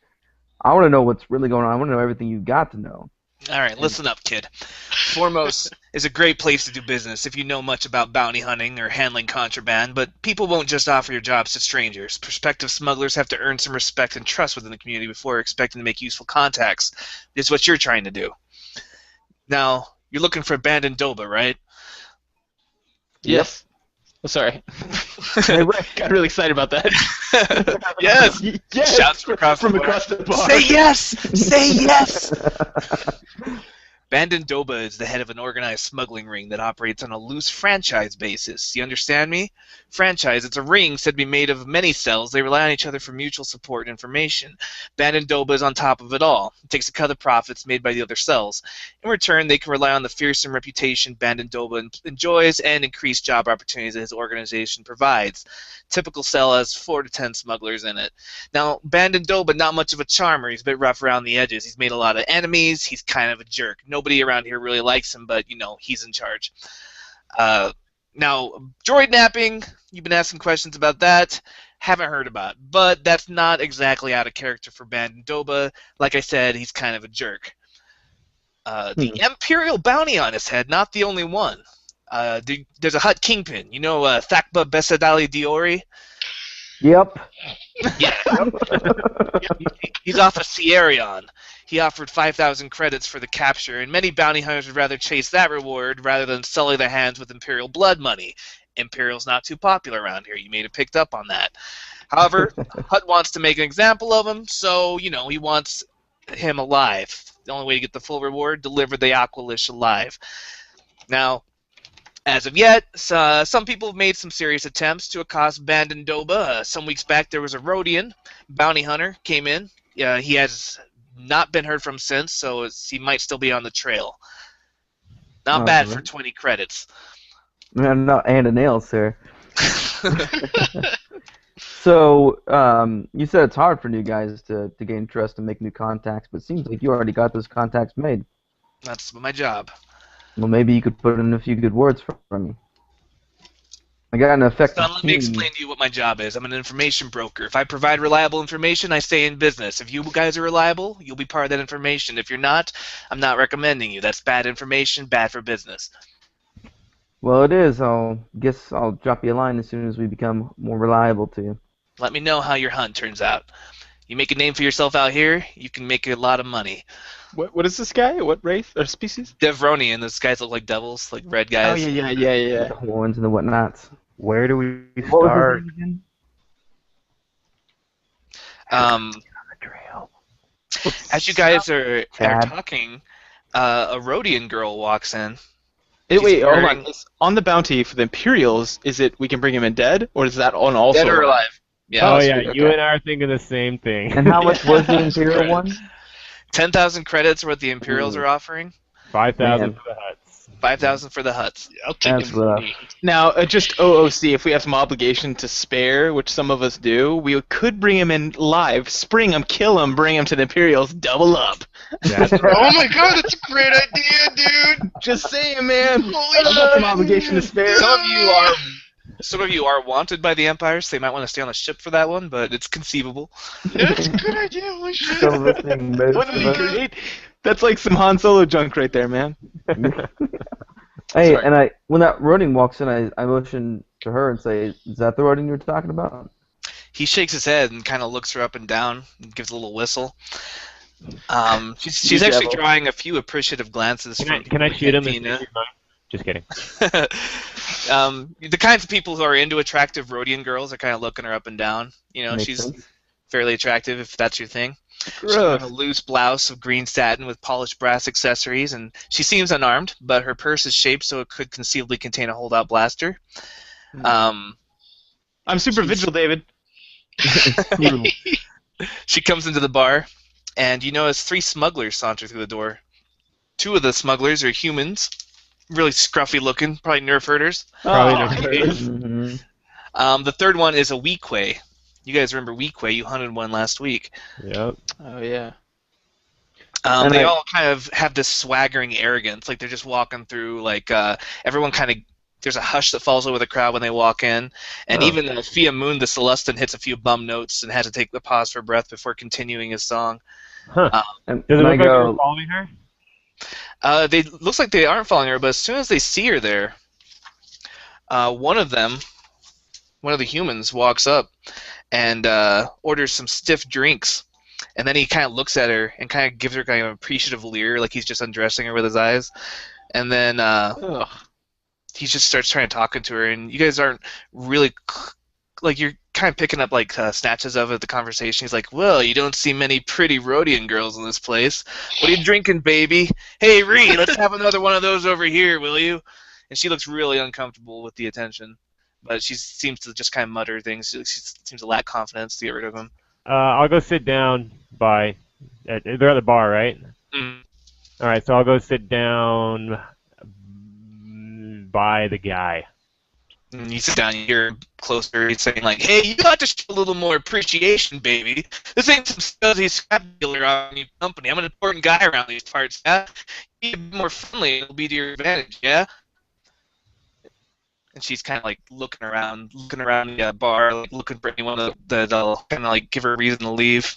I want to know what's really going on. I want to know everything you've got to know. All right, listen up, kid. Foremost is a great place to do business if you know much about bounty hunting or handling contraband, but people won't just offer your jobs to strangers. Prospective smugglers have to earn some respect and trust within the community before expecting to make useful contacts. It's what you're trying to do. Now, you're looking for abandoned Doba, right? Yes. Oh, sorry. Hey, Rick, Got really excited about that. Yes! Yes. Shouts from across the bar. across the bar. Say yes! Say yes! Bandon Doba is the head of an organized smuggling ring that operates on a loose franchise basis. You understand me? Franchise, it's a ring said to be made of many cells. They rely on each other for mutual support and information. Bandon Doba is on top of it all. It takes a cut of the profits made by the other cells. In return, they can rely on the fearsome reputation Bandon Doba enjoys and increased job opportunities that his organization provides. Typical cell has 4 to 10 smugglers in it. Now, Bandon Doba, not much of a charmer. He's a bit rough around the edges. He's made a lot of enemies. He's kind of a jerk. Nobody around here really likes him, but, he's in charge. Now, droid napping, you've been asking questions about that. Haven't heard about. But that's not exactly out of character for Bandon Doba. Like I said, he's kind of a jerk. The Imperial bounty on his head, not the only one. There's a Hutt kingpin. Thakba Besadali Diori? Yep. Yeah. He's off of Sierrion. He offered 5,000 credits for the capture, and many bounty hunters would rather chase that reward rather than sully their hands with Imperial blood money. Imperial's not too popular around here. You may have picked up on that. However, Hutt wants to make an example of him, so, he wants him alive. The only way to get the full reward, deliver the Aqualish alive. Now, as of yet, some people have made some serious attempts to accost Bandon Doba. Some weeks back, there was a Rhodian bounty hunter came in. He has not been heard from since, so he might still be on the trail. Not bad for 20 credits. I'm not and a nail, sir. So, you said it's hard for new guys to gain trust and make new contacts, but it seems like you already got those contacts made. That's my job. Well, maybe you could put in a few good words for me. I got an effective Son, let me team. explain to you what my job is. I'm an information broker. If I provide reliable information, I stay in business. If you guys are reliable, you'll be part of that information. If you're not, I'm not recommending you. That's bad information, bad for business. Well, it is. Guess I'll drop you a line as soon as we become more reliable to you. Let me know how your hunt turns out. You make a name for yourself out here, you can make a lot of money. What is this guy? What race or species? Devronian, those guys look like devils, like red Oh guys. yeah. With the horns and the whatnots. Where do we What was start? his name again? Um, Trail. as you guys are Chad. talking, a Rhodian girl walks in. Wait, hold wearing- on. On the bounty for the Imperials, is it we can bring him in dead, or is that on also? Dead or alive? Yeah. Oh sweet, yeah, okay. you and I are thinking the same thing. And how much was the Imperial credits. one? 10,000 credits are what the Imperials Ooh. are offering. 5,000 Man. for the huts. 5,000 for the huts. Yeah, I'll take That's it. rough. Now, just OOC, if we have some obligation to spare, which some of us do, we could bring him in live, spring him, kill him, bring him to the Imperials, double up. That's Oh my god, that's a great idea, dude! Just saying, man. Holy I've got some shit. obligation to spare. Some of you are wanted by the Empire, so they might want to stay on the ship for that one, but it's conceivable. Yeah, that's a good idea, holy shit. Still listening, most Wouldn't of it us. be great? That's like some Han Solo junk right there, man. Hey, Sorry. and when that Roding walks in, I motion to her and say, "Is that the Roding you were talking about?" He shakes his head and kind of looks her up and down and gives a little whistle. She's You actually devil. drawing a few appreciative glances from Can I shoot him? and Athena. save your mind? Just kidding. The kinds of people who are into attractive Rhodian girls are kind of looking her up and down. You know, Makes she's sense. fairly attractive if that's your thing. She's wearing a loose blouse of green satin with polished brass accessories, and she seems unarmed, but her purse is shaped so it could conceivably contain a holdout blaster. I'm super vigil, David. She comes into the bar, and you notice 3 smugglers saunter through the door. 2 of the smugglers are humans, really scruffy looking, probably nerf herders. Probably Oh, not. Mhm. The third one is a Weequay. You guys remember Weequay? You hunted one last week. Yep. Oh, yeah. And They I- all kind of have this swaggering arrogance, like they're just walking through. Like everyone kind of, there's a hush that falls over the crowd when they walk in, and Oh. even Fia Moon, the Celestin, hits a few bum notes and has to take the pause for breath before continuing his song. Huh. And, Does it and I look like they were go, following her? They looks like they aren't following her, but as soon as they see her there, one of the humans, walks up and orders some stiff drinks. And then he kind of looks at her and kind of gives her kind of an appreciative leer, like he's just undressing her with his eyes. And then Ugh. he just starts trying to talking to her, and you guys aren't really like you're kind of picking up like snatches of it, the conversation. He's like, "Well, you don't see many pretty Rhodian girls in this place. What are you drinking, baby? Hey, Ree, let's have another one of those over here, will you?" And she looks really uncomfortable with the attention, but she seems to just kind of mutter things. She seems to lack confidence to get rid of him. I'll go sit down by. They're at the bar, right? Mm. All right, so I'll go sit down by the guy. And you sit down, you hear him closer. He's saying like, "Hey, you got to show a little more appreciation, baby. This ain't some scuzzy scrap dealer on your company. I'm an important guy around these parts. Yeah, be a bit more friendly. It'll be to your advantage. Yeah." And she's kind of like looking around the bar, like looking for anyone that'll kind of like give her a reason to leave.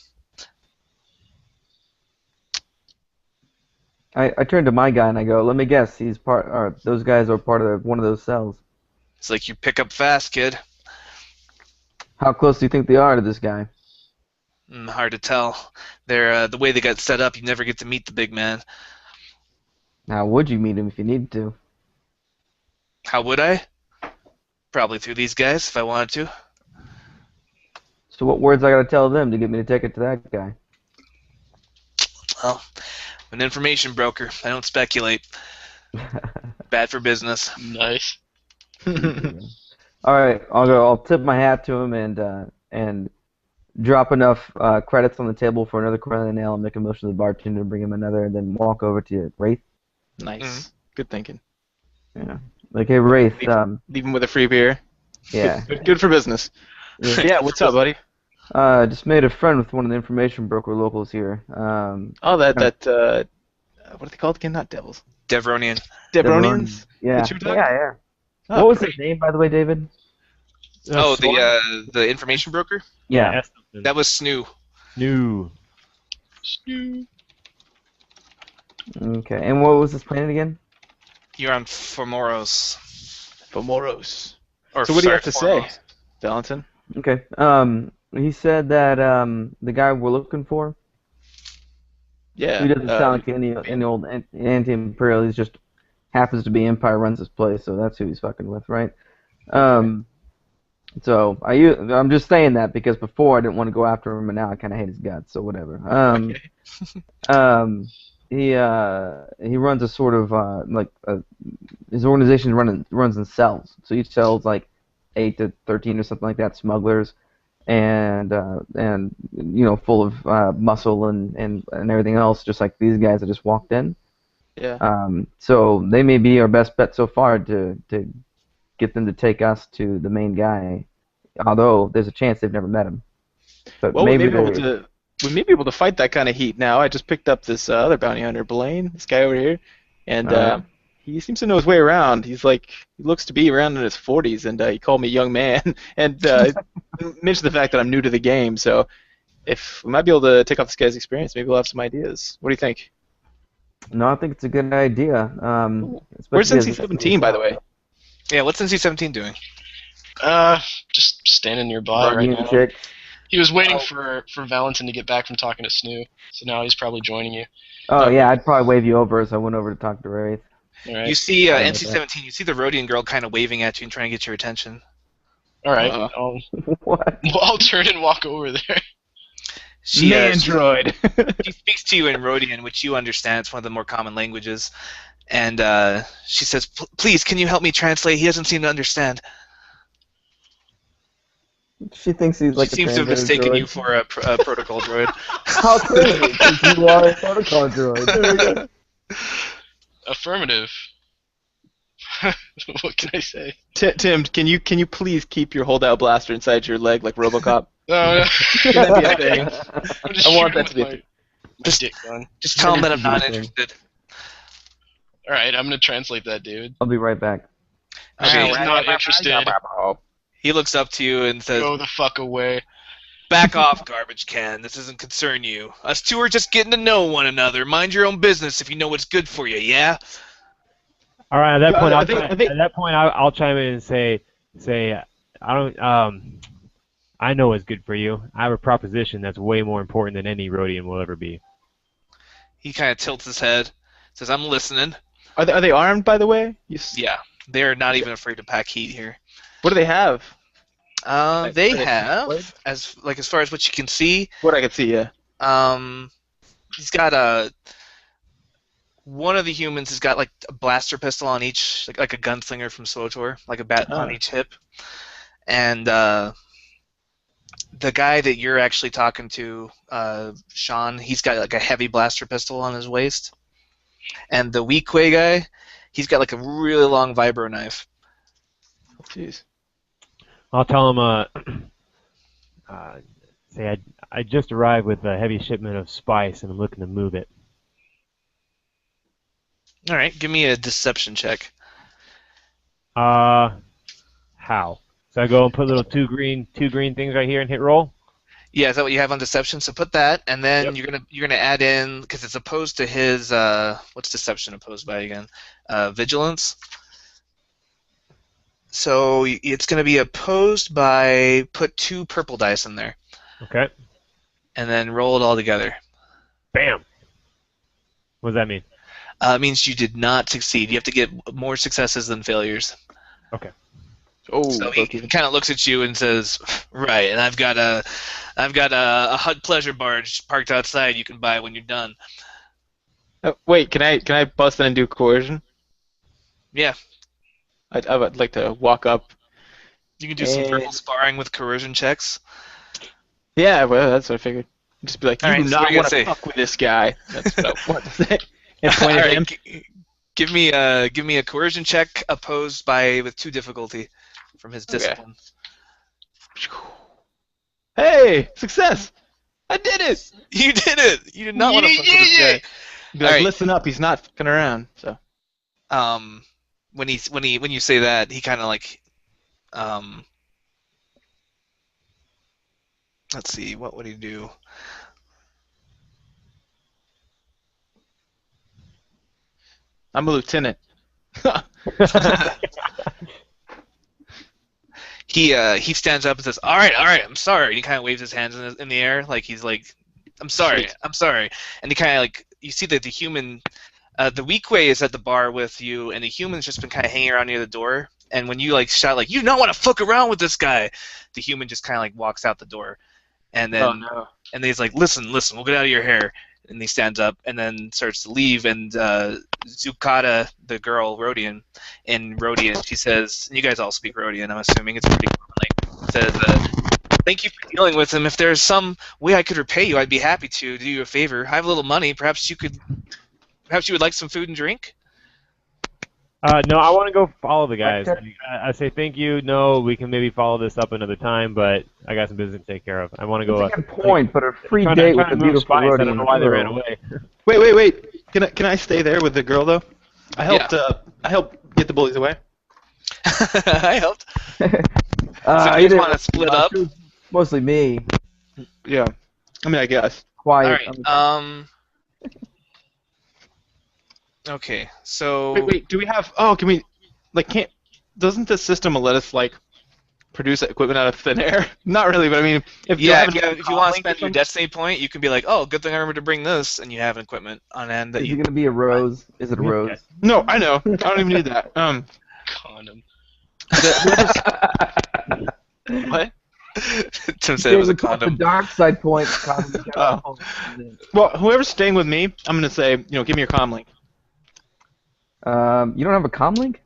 I turn to my guy and I go, "Let me guess, those guys are part of one of those cells. It's like you pick up fast, kid. How close do you think they are to this guy?" Hard to tell. They're the way they got set up. You never get to meet the big man. How would you meet him if you needed to? How would I? Probably through these guys if I wanted to. So what words I gotta tell them to get me to take it to that guy? Well, I'm an information broker. I don't speculate. Bad for business. Nice. All right, I'll tip my hat to him and drop enough credits on the table for another corner of the nail and make a motion to the bartender to bring him another, and then walk over to you, Wraith. Nice. Mhm. Good thinking. Yeah. Like, hey, Wraith. Leave him with a free beer. Yeah. Good for business. Yeah, what's up, buddy? Just made a friend with one of the information broker locals here. Oh, that what are they called again? Not devils. Devronian. Devronians? Yeah. That you were talking- Yeah. Oh, What was great. his name, by the way, David? Oh, Storm? the information broker? Yeah. S something. That was Snoo. New. Okay. And what was this planet again? You're on Fomoros. Fomoros. Or So what do you sorry, have to say, Formos. Valentin? Okay. He said that the guy we're looking for, Yeah. he doesn't sound like any old anti-imperial. He's just happens to be Empire runs this place, so that's who he's fucking with, right? So I'm just saying that because before I didn't want to go after him, and now I kind of hate his guts, so whatever. Okay. He runs a sort of his organization runs in cells. So each cell's like 8 to 13 or something like that, smugglers, and full of muscle and everything else, just like these guys that just walked in. Yeah. So they may be our best bet so far to get them to take us to the main guy, although there's a chance they've never met him. But Well, maybe we may be able to fight that kind of heat now. I just picked up this other bounty hunter, Blaine, this guy over here, and he seems to know his way around. He looks to be around in his 40s, and he called me young man, and mentioned the fact that I'm new to the game. So if we might be able to take off this guy's experience, maybe we'll have some ideas. What do you think? No, I think it's a good idea. Where's especially NC-17, by the way? Yeah, what's NC-17 doing? Just standing nearby right Guardian now. chick. He was waiting for Valentin to get back from talking to Snoo, so now he's probably joining you. Oh yeah, I'd probably wave you over as I went over to talk to Wraith. All right. You see Sorry about NC-17, you see the Rhodian girl kind of waving at you and trying to get your attention. All right. Uh-oh. What? I'll turn and walk over there. She Mandroid. she speaks to you in Rhodian, which you understand. It's one of the more common languages. And she says, please, can you help me translate? He doesn't seem to understand. She thinks he's like She a seems to have translator mistaken droid. you for a protocol droid. How crazy! Because you are a protocol droid. Affirmative. What can I say? Tim, can you please keep your holdout blaster inside your leg like RoboCop? No, Can that be a thing? I'm just I want shooting that to be a with thing. my dick gun. Just tell him that I'm not Interesting. interested. All right, I'm gonna translate that dude. I'll be right back. Okay, He's not interested. he looks up to you and says, Go the fuck away. back off, garbage can. This doesn't concern you. Us two are just getting to know one another. Mind your own business if you know what's good for you, yeah? All right. At that point, I think- I'll chime in and say, I don't. I know what's good for you. I have a proposition that's way more important than any Rhodian will ever be. He kind of tilts his head, says, I'm listening. Are they armed, by the way? Yeah, they're not even afraid to pack heat here. What do they have? They are they have, as far as what you can see, What I can see, yeah. he's got one of the humans has got like a blaster pistol on each, like a gunslinger from SWTOR, like a bat on each hip, and the guy that you're actually talking to, Sean, he's got like a heavy blaster pistol on his waist, and the Weequay guy, he's got like a really long vibro knife. Jeez. I'll tell him. Say I just arrived with a heavy shipment of spice, and I'm looking to move it. All right, give me a deception check. How? So I go and put little two green things right here and hit roll. Yeah, is that what you have on deception? So put that, and then Yep. you're gonna add in, because it's opposed to his what's deception opposed by again? Vigilance. So it's gonna be opposed by, put 2 purple dice in there, Okay. and then roll it all together. Bam. What does that mean? It means you did not succeed. You have to get more successes than failures. Oh, So he kind of looks at you and says, "Right, and I've got a Hut pleasure barge parked outside. You can buy when you're done." wait, can I bust in and do coercion? Yeah, I would like to walk up. you can do some verbal sparring with coercion checks. Yeah, well, that's what I figured. Just be like, you All right, do so what not are you want to gonna say? fuck with this guy. That's what I want to say. And point All at right, him. give me a coercion check opposed with 2 difficulty from his Okay. discipline. Hey, success! I did it! You did it. You did not want to fuck with this guy. Be like, Alright. listen up, he's not fucking around. So When you say that, he kind of like Let's see, what would he do? I'm a lieutenant. He stands up and says, all right, I'm sorry. And he kind of waves his hands in the air like he's like, I'm sorry, I'm sorry. And he kind of like, you see that the human, the weak way is at the bar with you, and the human's just been kind of hanging around near the door. And when you like shout like, you don't want to fuck around with this guy, the human just kind of like walks out the door. And then Oh no. and then he's like, listen, we'll get out of your hair. And he stands up and then starts to leave. And Zukata, the girl, Rodian, she says, and you guys all speak Rodian, I'm assuming it's pretty common, like, says, thank you for dealing with him. If there's some way I could repay you, I'd be happy to do you a favor. I have a little money. Perhaps you would like some food and drink? No, I want to go follow the guys. I say thank you. No, we can maybe follow this up another time, but I got some business to take care of. I want to go. That's a good point, but a free trying date to with a move beautiful spice. I don't Rhodian know why they ran girl. away. Wait. Can I stay there with the girl though? I helped get the bullies away. I helped. So you just want to split up? Mostly me. Yeah. I mean, I guess. Quiet. All right. Okay, so Wait. Do we have? Oh, can we? Like, can't? Doesn't the system let us like produce equipment out of thin air? Not really, but I mean, if if you want to spend your destiny point, you can be like, oh, good thing I remembered to bring this, and you have an equipment on hand that Is you. it gonna be a rose? Is it a rose? No, I know. I don't even need that. Condom. What? Tim said it was a The condom. dark side point. Oh. Well, whoever's staying with me, I'm gonna say, give me your comm link. You don't have a comm link?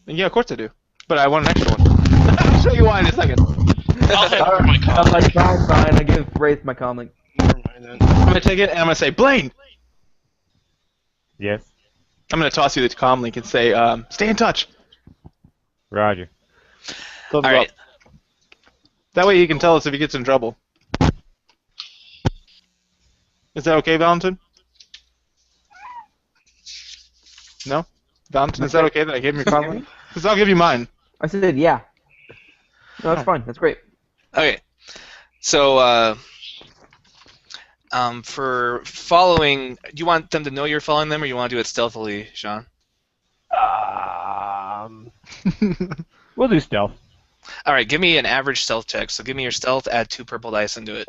Yeah, of course I do. But I want an extra one. I'll show you why in a second. I'll have my I'm condom. like, fine. I give Wraith my comm link. Never mind then. I'm gonna take it and I'm gonna say, Blaine. Yes, I'm gonna toss you the comm link and say, stay in touch. Roger. Thumbs All right. up. That way he can tell us if he gets in trouble. Is that okay, Valentin? No? Valentin, is that okay that I gave him your comm link? Because I'll give you mine. I said, yeah. No, that's fine. That's great. Okay, so for following, do you want them to know you're following them, or you want to do it stealthily, Sean? We'll do stealth. All right, give me an average stealth check. So give me your stealth, add 2 purple dice, and do it.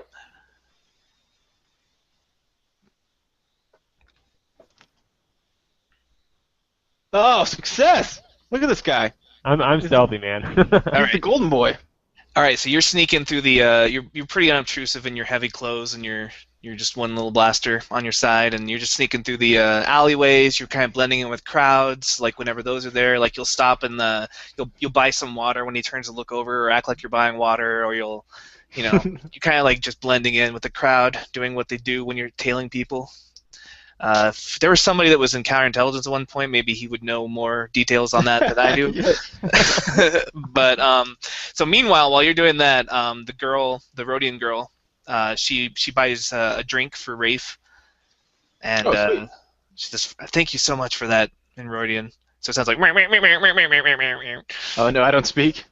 Oh, success! Look at this guy. I'm stealthy, man. He's the golden boy. All right, so you're sneaking through the. You're pretty unobtrusive in your heavy clothes, and you're just one little blaster on your side, and you're just sneaking through the alleyways. You're kind of blending in with crowds. Like whenever those are there, like you'll stop and you'll buy some water when he turns to look over, or act like you're buying water, or you're kind of like just blending in with the crowd, doing what they do when you're tailing people. If there was somebody that was in counterintelligence at one point, maybe he would know more details on that than I do. But so meanwhile, while you're doing that, the Rhodian girl, she buys a drink for Rafe, and sweet. she says, "Thank you so much for that," in Rhodian. So it sounds like. Oh, no, I don't speak.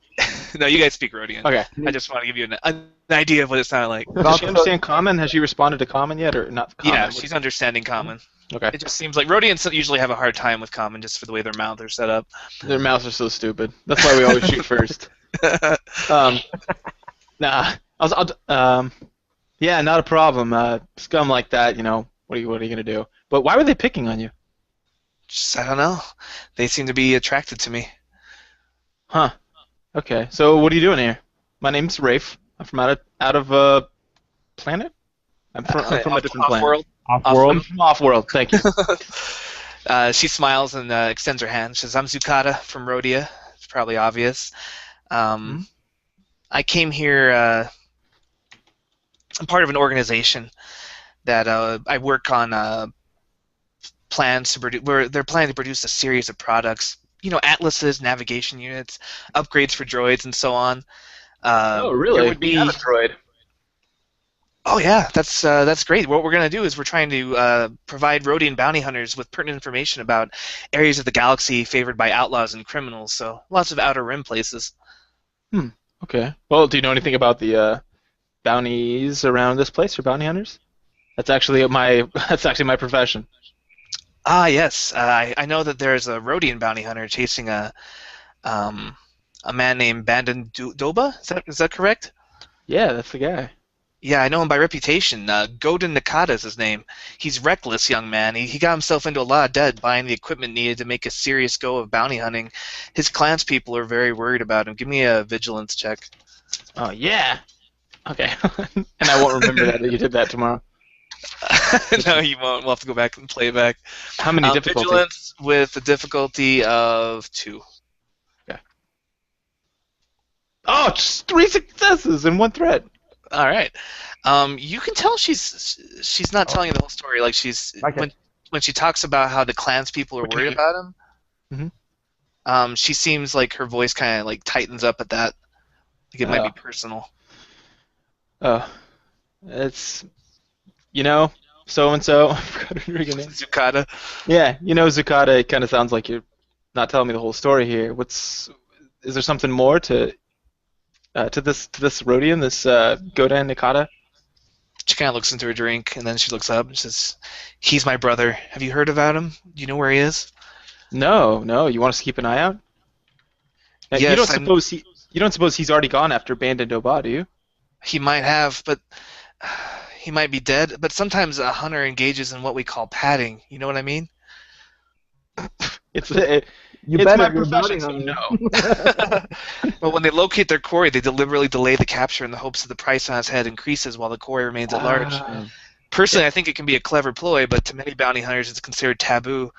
No, you guys speak Rhodian. Okay. I just want to give you an idea of what it sounded like. Does she understand common? Has she responded to common yet, or not common? Yeah, she's understanding common. Okay. It just seems like Rhodians usually have a hard time with common just for the way their mouths are set up. Their mouths are so stupid. That's why we always shoot first. Nah. Yeah, not a problem. Scum like that, what are you gonna do? But why were they picking on you? Just, I don't know. They seem to be attracted to me. Huh. Okay. So what are you doing here? My name's Rafe. I'm from out of planet. I'm from a different planet. Off-world. Off-world. I'm from off-world. Thank you. She smiles and extends her hand. She says, "I'm Zukata from Rhodia." It's probably obvious. I came here. I'm part of an organization that I work on plans to produce. They're planning to produce a series of products. Atlases, navigation units, upgrades for droids, and so on. Oh, really? There would be. We have a droid. Oh yeah, that's great. What we're gonna do is we're trying to provide Rhodian bounty hunters with pertinent information about areas of the galaxy favored by outlaws and criminals. So lots of outer rim places. Okay. Well, do you know anything about the bounties around this place or bounty hunters? That's actually my profession. Ah, yes. I know that there's a Rhodian bounty hunter chasing um, a man named Bandon Doba. Is that correct? Yeah, that's the guy. Yeah, I know him by reputation. Godin Nakata is his name. He's reckless, young man. He got himself into a lot of debt buying the equipment needed to make a serious go of bounty hunting. His clanspeople are very worried about him. Give me a vigilance check. Oh yeah. Okay. And I won't remember that you did that tomorrow. No, you won't. We'll have to go back and play it back. How many difficulties? Vigilance with a difficulty of 2. Oh, just 3 successes and 1 threat. All right. You can tell she's not telling you the whole story. Like Okay. when she talks about how the clans people are worried about him. She seems like her voice kind of like tightens up at that. Like it might be personal. Oh, it's so and so. I forgot her name. Zucata. Yeah, Zucata. It kind of sounds like you're not telling me the whole story here. Is there something more to this Rhodian, this Godan Nikata? She kind of looks into her drink and then she looks up and says, "He's my brother. Have you heard about him? Do you know where he is?" No. You want us to keep an eye out? Yes, you don't suppose he's already gone after Bandon Doba, do you? He might have, but he might be dead. But sometimes a hunter engages in what we call padding. You know what I mean? It's bet my if you're profession, bounty so hunter. no. Well, when they locate their quarry, they deliberately delay the capture in the hopes that the price on his head increases while the quarry remains at large. Personally, I think it can be a clever ploy, but to many bounty hunters, it's considered taboo.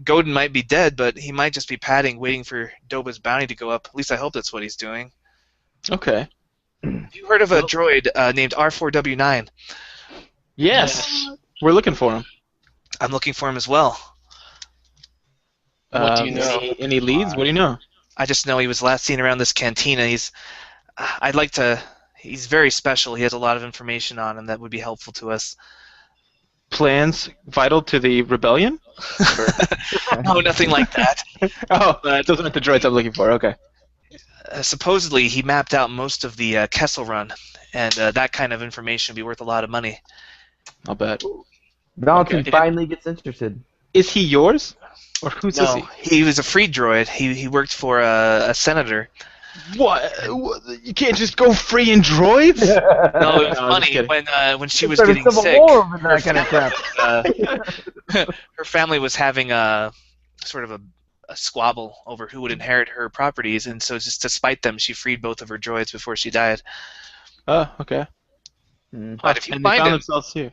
Godin might be dead, but he might just be padding, waiting for Doba's bounty to go up. At least I hope that's what he's doing. Okay. Have you heard of a droid named R4W9? Yes. We're looking for him. I'm looking for him as well. What do you know? Any leads? What do you know? I just know he was last seen around this cantina. He's very special. He has a lot of information on him that would be helpful to us. Plans vital to the rebellion? No, nothing like that. Those aren't the droids I'm looking for. Okay. Supposedly, he mapped out most of the Kessel Run, and that kind of information would be worth a lot of money. I'll bet. Valentin Okay. finally gets interested. Is he yours? Or who's No, he was a free droid. He worked for a senator. What? You can't just go free in droids? No, it was No, I'm just funny kidding. when she was Start a getting civil sick. war over that kind of crap. Her family was having a sort of a squabble over who would inherit her properties, and so just to spite them, she freed both of her droids before she died. Oh, okay. But if you And they find found him, themselves here.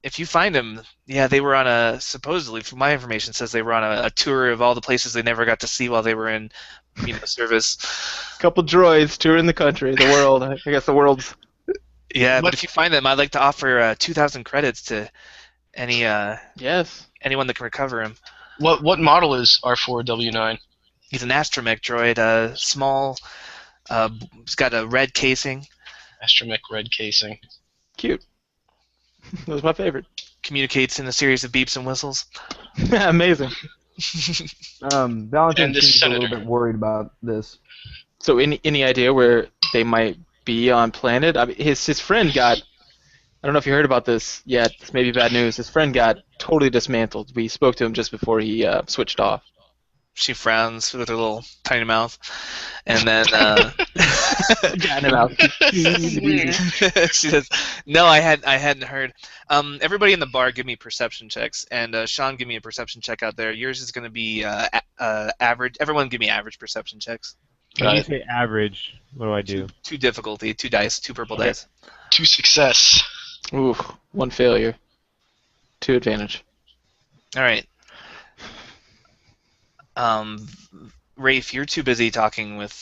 if you find him, yeah, they were supposedly, from my information, says they were on a tour of all the places they never got to see while they were in, service. Couple droids touring the country, the world. I guess the world's. Yeah, but if you find them, I'd like to offer 2,000 credits to anyone that can recover him. What model is R4W9? He's an astromech droid, small. He's got a red casing. Astromech red casing. Cute. That was my favorite. Communicates in a series of beeps and whistles. Amazing. Valentin And this seems a little senator. bit worried about this. So any idea where they might be on planet? I mean, his friend got. I don't know if you heard about this yet. This may be bad news. His friend got totally dismantled. We spoke to him just before he switched off. She frowns with her little tiny mouth, and then she says, "No, I hadn't heard." Everybody in the bar, give me perception checks, and Sean, give me a perception check out there. Yours is going to be average. Everyone, give me average perception checks. When you say average, what do I do? Two difficulty, 2 dice, 2 purple dice. 2 success. Ooh, 1 failure. 2 advantage. All right. Rafe, you're too busy talking with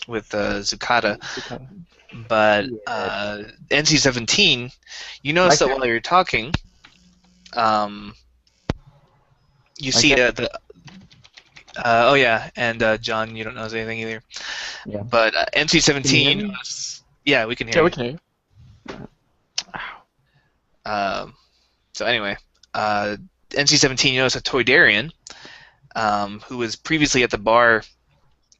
Zucata, but NC-17, you notice that while you're talking, you see oh yeah, and John, you don't notice anything either. Yeah. But NC-17, Can you hear me? yeah, we can hear Yeah, you. we can hear you. So anyway, NC-17, you notice a Toydarian, who was previously at the bar.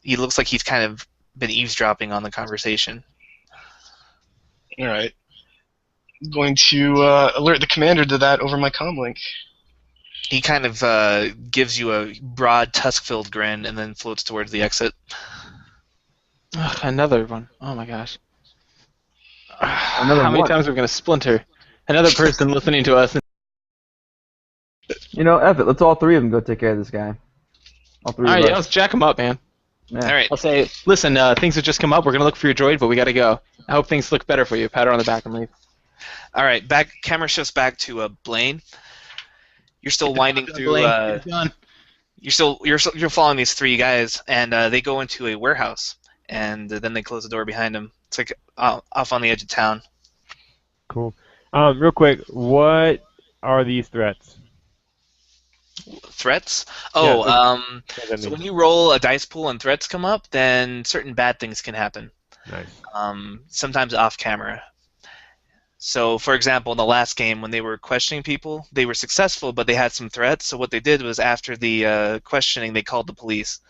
He looks like he's kind of been eavesdropping on the conversation. All right. I'm going to alert the commander to that over my comm link. He kind of gives you a broad, tusk-filled grin and then floats towards the exit. Ugh, another one. Oh my gosh. Another How many what? times are we gonna splinter? Another person listening to us. You know, F it. Let's all three of them go take care of this guy. All three All of right, yeah, us. let's jack him up, man. Yeah. All right. I'll say, listen, things have just come up. We're gonna look for your droid, but we gotta go. I hope things look better for you. Pat her on the back and leave. All right. Back. Camera shifts back to Blaine. You're still winding through. You're following these three guys, and they go into a warehouse, and then they close the door behind them. It's like off on the edge of town. Cool. Real quick, what are these threats? Threats? Yeah, Oh, what does that so mean? when you roll a dice pool and threats come up, then certain bad things can happen. Nice. Sometimes off camera. So, for example, in the last game, when they were questioning people, they were successful, but they had some threats. So what they did was, after the questioning, they called the police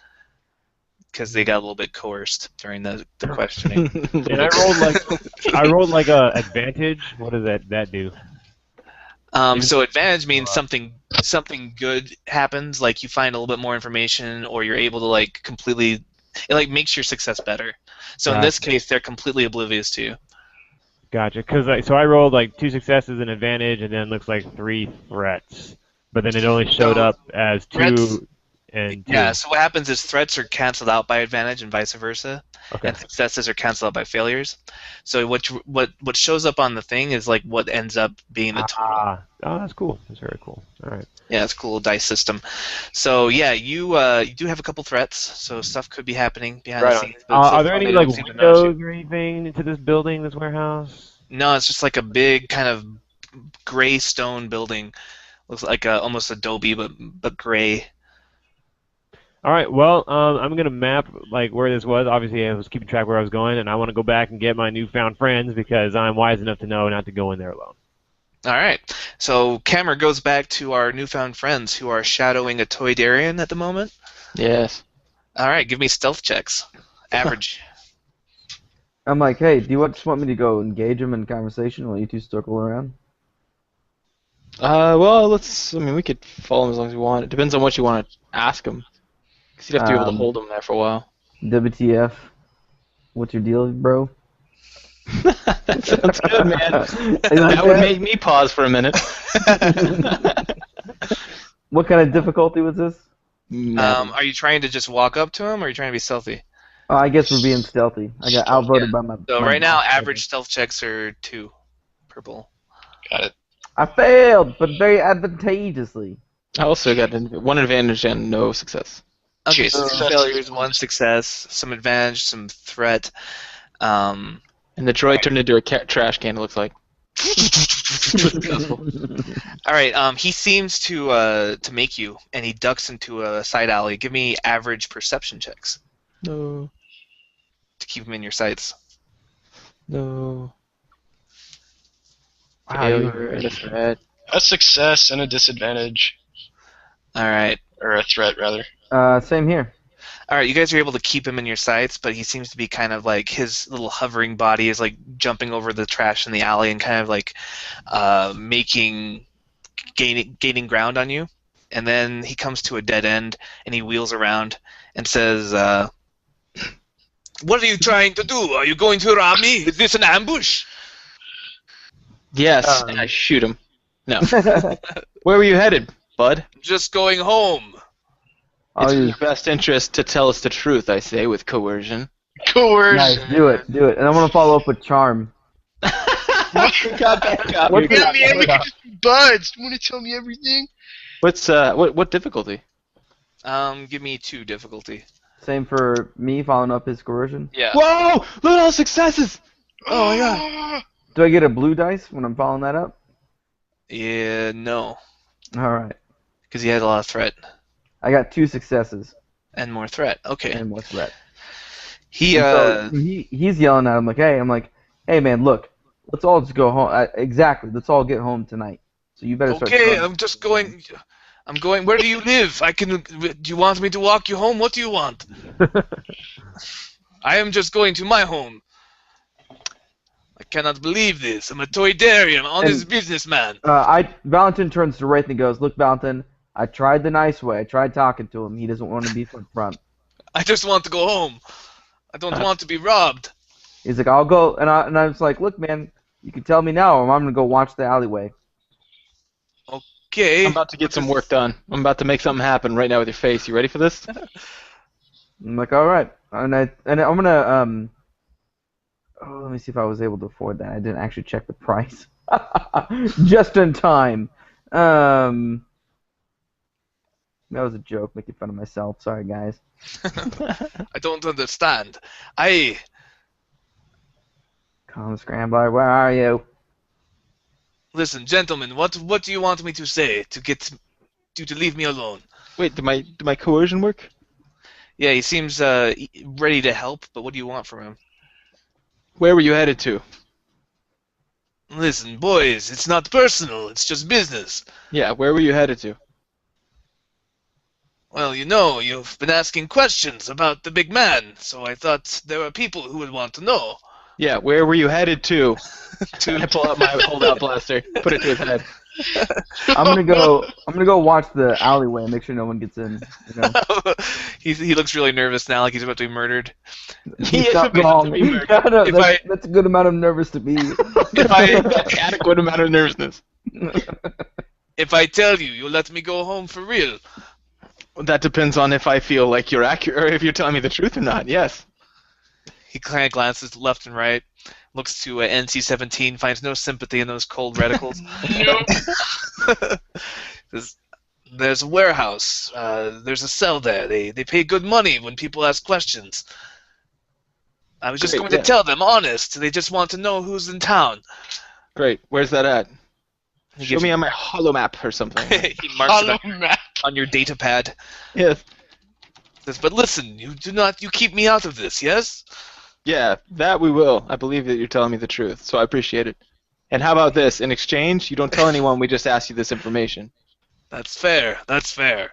because they got a little bit coerced during the questioning. And I rolled like a advantage. What does that do? So advantage means something good happens, like you find a little bit more information, or you're able to like completely, it like makes your success better. So in this case, they're completely oblivious to you. Gotcha. So I rolled like 2 successes and advantage, and then looks like 3 threats. But then it only showed up as 2 threats- and 2. Yeah. So what happens is threats are canceled out by advantage, and vice versa. Okay. And successes are canceled out by failures. So what shows up on the thing is like what ends up being the total. Oh, that's cool. That's very cool. All right. Yeah, it's a cool dice system. So yeah, you do have a couple threats. So stuff could be happening behind the scenes. But so Are there far any they like don't seem to notice you. windows or anything to this building, this warehouse? No, it's just like a big kind of gray stone building. Looks like almost Adobe, but gray. All right. Well, I'm gonna map like where this was. Obviously, I was keeping track where I was going, and I want to go back and get my newfound friends because I'm wise enough to know not to go in there alone. All right. So camera goes back to our newfound friends who are shadowing a Toydarian at the moment. Yes. All right, give me stealth checks. Average. I'm like, hey, do you just want me to go engage him in conversation while you two circle around? Well, I mean, we could follow him as long as we want. It depends on what you want to ask him. Because you'd have to be able to hold him there for a while. WTF? What's your deal, bro? That sounds good, man. You like That would that? make me pause for a minute. What kind of difficulty was this? Are you trying to just walk up to him, or are you trying to be stealthy? Oh, I guess we're being stealthy. I got outvoted by my. So my right now, boss. average stealth checks are 2. Purple. Got it. I failed, but very advantageously. I also got one advantage and no success. Okay, Jesus. so 2 failures, 1 success, some advantage, some threat. And the droid turned into a trash can, it looks like. All right. He seems to make you, and he ducks into a side alley. Give me average perception checks No. to keep him in your sights. No. Wow, you Failure and a threat. A success and a disadvantage. All right. Or a threat, rather. Same here. All right. You guys are able to keep him in your sights, but he seems to be kind of like his little hovering body is like jumping over the trash in the alley and kind of like gaining ground on you. And then he comes to a dead end and he wheels around and says, "What are you trying to do? Are you going to rob me? Is this an ambush?" Yes, and I shoot him. No. Where were you headed, bud? Just going home. It's in you your best interest to tell us the truth, I say, with coercion. Coercion. nice. Do it. And I'm gonna follow up with charm. You got that. What's Yeah, that? man, we could just be buds. You want to tell me everything? What's what difficulty? Give me 2 difficulty. Same for me following up his coercion. Yeah. Whoa! Look at all the successes! Oh my god. Do I get a blue dice when I'm following that up? Yeah, no, All right. because he has a lot of threat I got 2 successes and more threat. Okay. and more threat. He And so he's yelling at him like, hey man, look, let's all just go home. Exactly, let's all get home tonight. So you better start. Okay, throwing- I'm just going. I'm going. Where do you live? Do you want me to walk you home? What do you want? I am just going to my home. I cannot believe this. I'm a toydarian, I'm an honest businessman. Valentin turns to Wraith and goes, "Look, Valentin, I tried the nice way. I tried talking to him. He doesn't want to be front. I just want to go home. I don't want to be robbed." He's like, "I'll go," and I was like, "Look, man, you can tell me now, or I'm gonna go watch the alleyway." Okay. I'm about to get some work done. I'm about to make something happen right now with your face. You ready for this? I'm like, "All right," and I'm gonna let me see if I was able to afford that. I didn't actually check the price. Just in time. That was a joke, making fun of myself. Sorry, guys. I don't understand. Calm Scrambler, where are you? Listen, gentlemen, what do you want me to say to get you to leave me alone? Wait, did my coercion work? Yeah, he seems ready to help, but what do you want from him? Where were you headed to? Listen, boys, it's not personal, it's just business. Yeah, where were you headed to? Well, you know, you've been asking questions about the big man, so I thought there were people who would want to know. Yeah, where were you headed to? I pull out my holdout blaster, put it to his head. I'm gonna go watch the alleyway and make sure no one gets in. You know? He looks really nervous now, like he's about to be murdered. He's is not about to wrong. be murdered. Yeah, no, If that's a good amount of nervous to be. If I adequate amount of nervousness. If I tell you, you'll let me go home for real. That depends on if I feel like you're accurate, or if you're telling me the truth or not. Yes. He kind of glances left and right, looks to NC-17, finds no sympathy in those cold reticles. There's a warehouse. There's a cell there. They pay good money when people ask questions. I was just Great, going to yeah. tell them, honest. They just want to know who's in town. Great. Where's that at? He Show gives me you- on my holo map or something. he marks it Hollow map. on your data pad. Yes. Says, but listen, you keep me out of this, yes? Yeah, that we will. I believe that you're telling me the truth, so I appreciate it. And how about this? In exchange, you don't tell anyone we just asked you this information. That's fair. That's fair.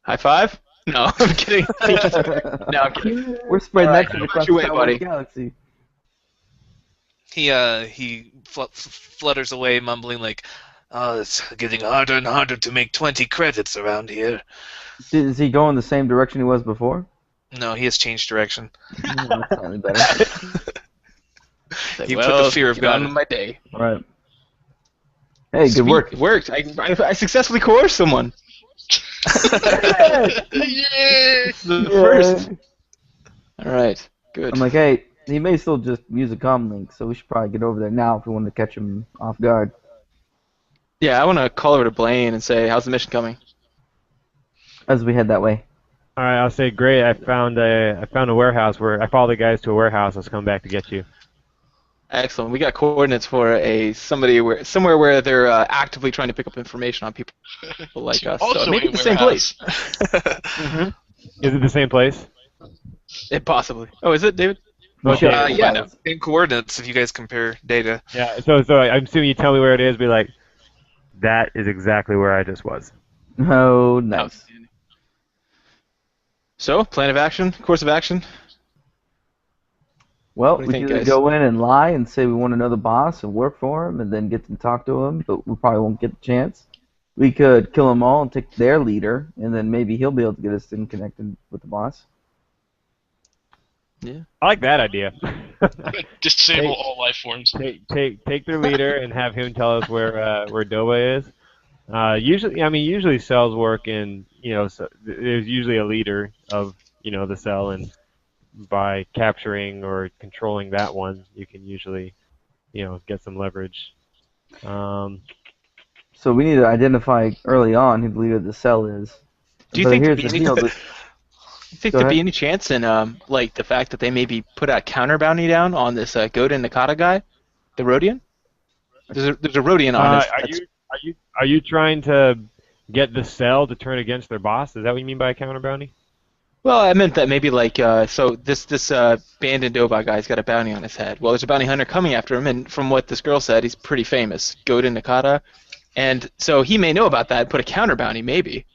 High five? No, I'm kidding. No, I'm kidding. We're spreading All right, that shit watch across your the way, Star Wars buddy. galaxy. He flutters away, mumbling like, "Oh, it's getting harder and harder to make 20 credits around here." Is he going the same direction he was before? No, he has changed direction. That's slightly better. You put the fear of get on God with my day. All right. Hey, good Sweet, work. It worked. I successfully coerced someone. Yeah. The Yeah. first. All right. Good. I'm like, hey, he may still just use a comm link, so we should probably get over there now if we want to catch him off guard. Yeah, I want to call over to Blaine and say, "How's the mission coming?" As we head that way. All right, I'll say, great. I found a warehouse where I followed the guys to a warehouse. I was coming back to get you. Excellent. We got coordinates for somewhere where they're actively trying to pick up information on people like us. Also So maybe a the same warehouse. place. Is it the same place? It possibly. Oh, is it, David? Okay. We'll find out. Same coordinates if you guys compare data. Yeah. So I'm assuming you tell me where it is. Be like, that is exactly where I just was. Oh, nice. Outstanding. So, plan of action, course of action. Well, What do you we think, can either guys? go in and lie and say we want to know the boss and work for him and then get to talk to him, but we probably won't get the chance. We could kill them all and take their leader, and then maybe he'll be able to get us in connected with the boss. I like that idea. Disable Hey. all life forms. take their leader and have him tell us where Doba is. Usually cells work in, so there's usually a leader of, the cell, and by capturing or controlling that one, you can usually, get some leverage. So we need to identify early on who the leader of the cell is. Do you But think here's there'd the be deal, any, that- you think Go there'd be ahead. any chance in like the fact that they maybe put a counter bounty down on this Goda Nakata guy, the Rhodian? There's a Rhodian on his. Are you trying to get the cell to turn against their boss? Is that what you mean by a counter bounty? Well, I meant that maybe like so this Bandit Dova guy's got a bounty on his head. Well, there's a bounty hunter coming after him, and from what this girl said, he's pretty famous, Goda Nakata, and so he may know about that and put a counter bounty. Maybe.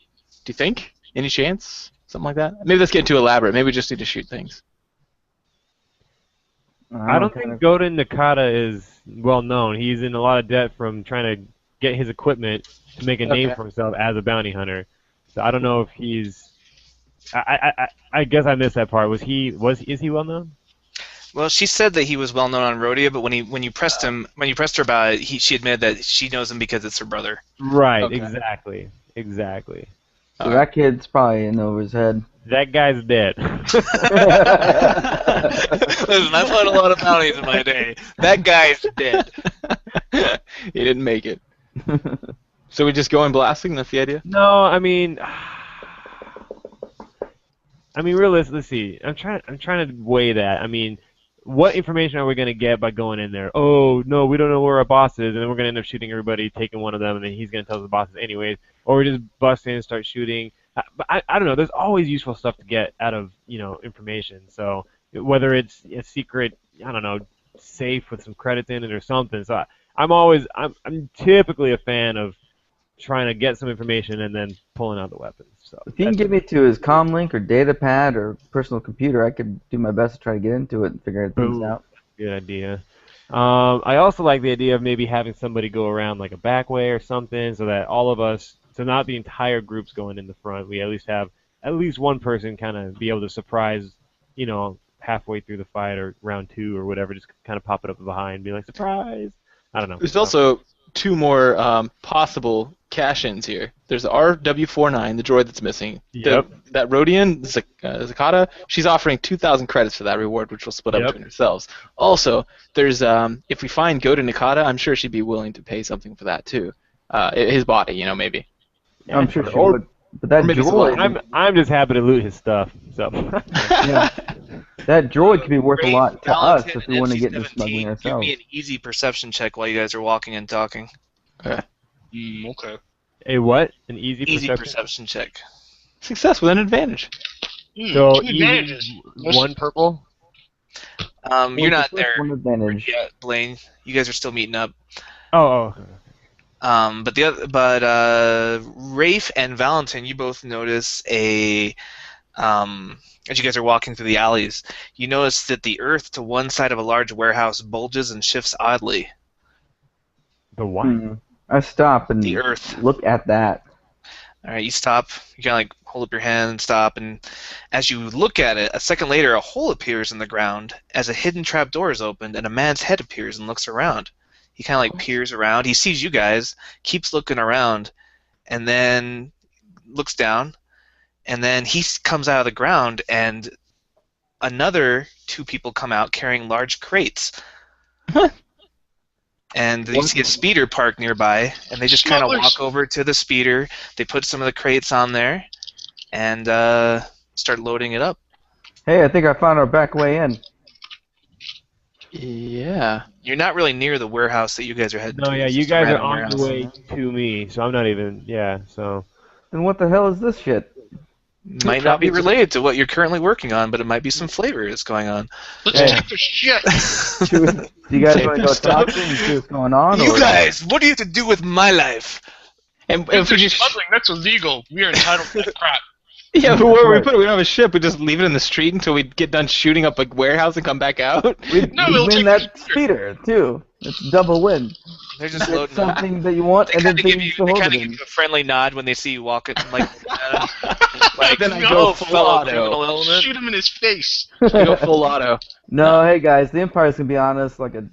Do you think? Any chance? Something like that? Maybe let's get too elaborate. Maybe we just need to shoot things. I don't think Gordon Nakata is well known. He's in a lot of debt from trying to get his equipment to make a name Okay. for himself as a bounty hunter. So I don't know if he's. I guess I missed that part. Is he well known? Well, she said that he was well known on Rodeo, but when you pressed her about it, she admitted that she knows him because it's her brother. Right. Okay. Exactly. So that kid's probably in over his head. That guy's dead. Listen, I've had a lot of bounties in my day. That guy's dead. He didn't make it. So we just go in blasting? That's the idea? No, I mean, realistically, let's see. I'm trying to weigh that. I mean, what information are we gonna get by going in there? Oh no, we don't know where our boss is, and then we're gonna end up shooting everybody, taking one of them, and then he's gonna tell the bosses anyways. Or we just bust in and start shooting. But I don't know. There's always useful stuff to get out of information. So whether it's a secret, I don't know, safe with some credits in it or something. So I'm typically a fan of trying to get some information and then pulling out the weapons. So If he can get me to his comm link or data pad or personal computer, I could do my best to try to get into it and figure things out. Good idea. I also like the idea of maybe having somebody go around like a back way or something, so that all of us, so not the entire group's going in the front. We at least have one person kind of be able to surprise, halfway through the fight or round 2 or whatever, just kind of pop it up behind and be like, surprise. I don't know. There's also 2 more possible cash-ins here. There's RW49, the droid that's missing. Yep. That Rodian, Zakata, she's offering 2,000 credits for that reward, which we'll split up between ourselves. Also, there's if we find Goda Nakata, I'm sure she'd be willing to pay something for that too. His body, maybe. I'm sure she would. But that droid, I'm just happy to loot his stuff. So. Yeah. That droid could be worth a lot to us if we want to get into 17. smuggling ourselves. Give me an easy perception check while you guys are walking and talking. Okay. Okay. A what? An easy perception check. Success with an advantage. So Two advantages. one purple. You're not there One advantage. yet, Blaine. You guys are still meeting up. Oh. Okay. But Rafe and Valentin, you both notice as you guys are walking through the alleys, you notice that the earth to one side of a large warehouse bulges and shifts oddly. The what? I stop and The earth. look at that. All right, you stop. You kind of like hold up your hand and stop, and as you look at it, a second later, a hole appears in the ground as a hidden trap door is opened, and a man's head appears and looks around. He kind of like peers around. He sees you guys, keeps looking around, and then looks down, and then he comes out of the ground, and another 2 people come out carrying large crates. And you see a speeder parked nearby, and they just kind of walk over to the speeder. They put some of the crates on there, and start loading it up. Hey, I think I found our back way in. Yeah. You're not really near the warehouse that you guys are heading to. No, yeah, It's you just a guys are random on warehouse. the way to me, so I'm not even. Yeah, so. Then what the hell is this shit? Might not be related to what you're currently working on, but it might be some flavor that's going on. Let's take the shit. Do you guys want to go talk to him and see what's going on? You or? guys, what do you have to do with my life? And if we just Smuggling, that's illegal. We are entitled to that crap. yeah, but where we put it, we don't have a ship. We just leave it in the street until we get done shooting up a warehouse and come back out. We'd we'll win take that the speeder too. It's double win. They're just Get loading up. something that you want, They and then kind of give things you, to they hold kind it of give in. you a friendly nod when they see you walking, like Then I no, go full fellow auto. criminal element. Shoot him in his face. We go full auto. No, hey guys, the Empire's gonna be on us like a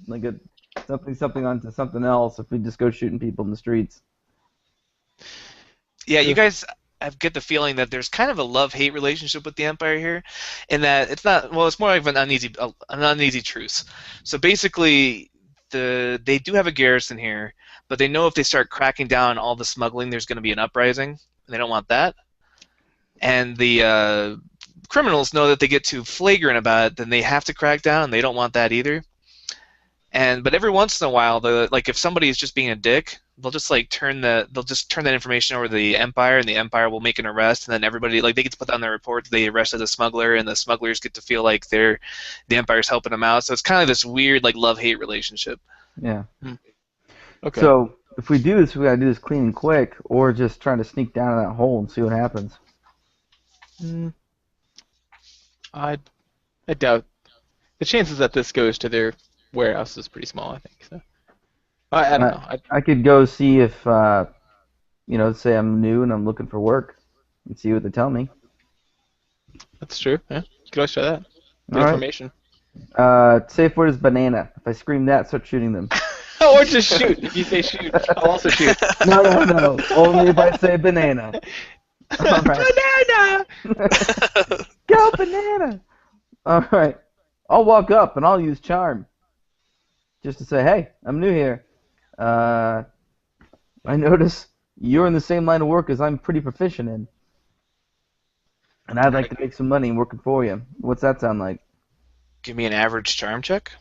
something onto something else if we just go shooting people in the streets. Yeah, you guys. I get the feeling that there's kind of a love-hate relationship with the Empire here, in that it's not. Well, it's more of an uneasy truce. So basically, they do have a garrison here, but they know if they start cracking down on all the smuggling, there's going to be an uprising, and they don't want that. And the criminals know that they get too flagrant about it, then they have to crack down, and they don't want that either. But every once in a while, if somebody is just being a dick, they'll just turn that information over to the Empire, and the Empire will make an arrest, and then everybody they get to put down their report that they arrested a smuggler, and the smugglers get to feel like the Empire's helping them out. So it's kind of this weird love-hate relationship. Yeah. Okay. So if we do this, we gotta do this clean and quick, or just try to sneak down that hole and see what happens. I doubt the chances that this goes to their warehouse is pretty small, I think. So I don't know. I could go see if say I'm new and I'm looking for work, and see what they tell me. That's true. Yeah, you could always try that. Get All right. information. Safe word is banana. If I scream that, start shooting them. Or just shoot. If you say shoot, I'll also shoot. No. Only if I say banana. All right. Banana! Go banana! All right. I'll walk up and I'll use charm. Just to say, hey, I'm new here. I notice you're in the same line of work as I'm pretty proficient in. And I'd like to make some money working for you. What's that sound like? Give me an average charm check.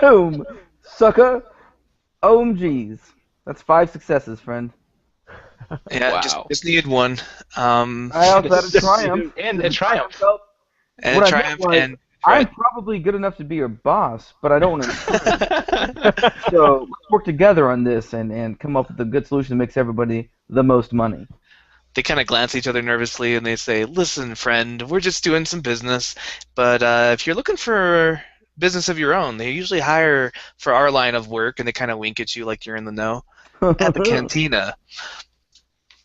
Boom! Sucker! OMGs. That's 5 successes, friend. Yeah, Wow. just needed one. I also had a triumph. And a triumph. And What a I triumph meant was, and I'm probably good enough to be your boss, but I don't want to. So let's work together on this and come up with a good solution that makes everybody the most money. they kind of glance at each other nervously and they say, "Listen, friend, we're just doing some business, but if you're looking for business of your own, they usually hire for our line of work," and they kind of wink at you like you're in the know. At the cantina.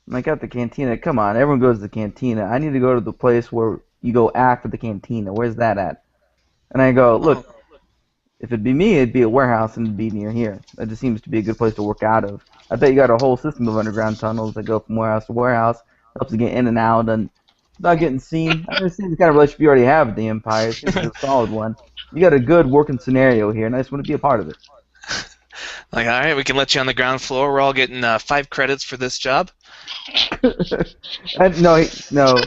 Like at the cantina. Come on, everyone goes to the cantina. I need to go to the place where you go after the cantina. Where's that at? And I go, look, if it'd be me, it'd be a warehouse and it'd be near here. That just seems to be a good place to work out of. I bet you got a whole system of underground tunnels that go from warehouse to warehouse. Helps you get in and out and not getting seen. I understand the kind of relationship you already have with the Empire. It seems like a solid one. You got a good working scenario here, and I just want to be a part of it. Like, all right, we can let you on the ground floor. We're all getting 5 credits for this job. No.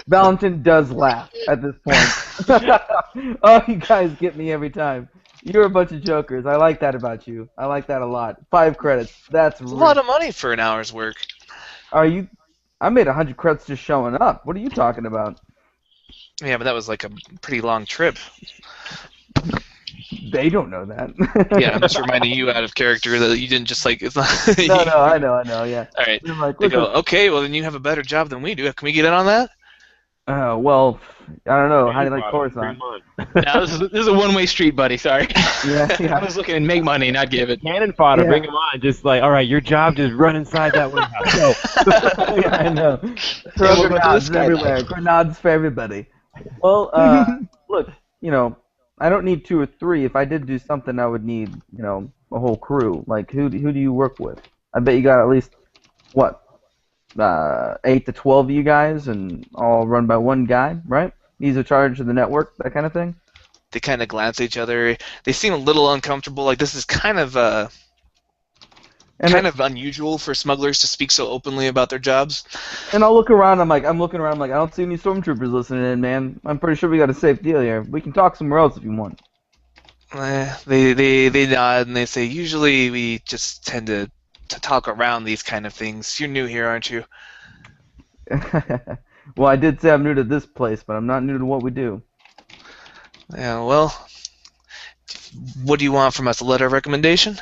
Valentin does laugh at this point. Oh, you guys get me every time. You're a bunch of jokers. I like that about you. I like that a lot. 5 credits. That's It's a lot of money for an hour's work. Are you? I made 100 credits just showing up. What are you talking about? Yeah, but that was like a pretty long trip. They don't know that. Yeah, I'm just reminding you out of character that you didn't just like. It's not, No, I know, yeah. All right. They're like, They listen, go, okay, well then you have a better job than we do. Can we get in on that? well, I don't know. How do you like Brought it. Coruscant? No, this is a one-way street, buddy. Sorry. Yeah. I was looking to make money, not give it. Cannon fodder, Yeah. bring him on. Just like, all right, your job, just run inside that warehouse. Go. Yeah, I know. we'll Throw go to the grenades sky everywhere. Grenades for everybody. Well, look, I don't need 2 or 3. If I did do something, I would need, a whole crew. Like, who do you work with? I bet you got at least, 8 to 12 of you guys, and all run by one guy, right? He's in charge of the network, that kind of thing. They kind of glance at each other. They seem a little uncomfortable. Like this is kind of unusual for smugglers to speak so openly about their jobs. And I'll look around. I'm looking around. I'm like, I don't see any stormtroopers listening in, man. I'm pretty sure we got a safe deal here. We can talk somewhere else if you want. They nod and they say, usually we just tend to talk around these kind of things. You're new here, aren't you? Well, I did say I'm new to this place, but I'm not new to what we do. Yeah, well, what do you want from us? A letter of recommendation?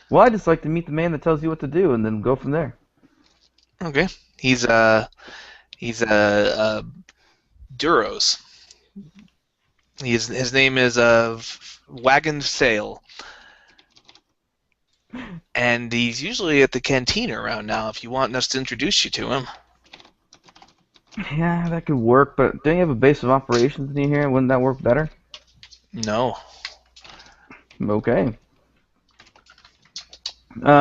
Well, I just like to meet the man that tells you what to do, and then go from there. Okay. He's Duros. His name is Wagon Sail. And he's usually at the cantina around now if you want us to introduce you to him. Yeah, that could work, but don't you have a base of operations near here? Wouldn't that work better? No. Okay. What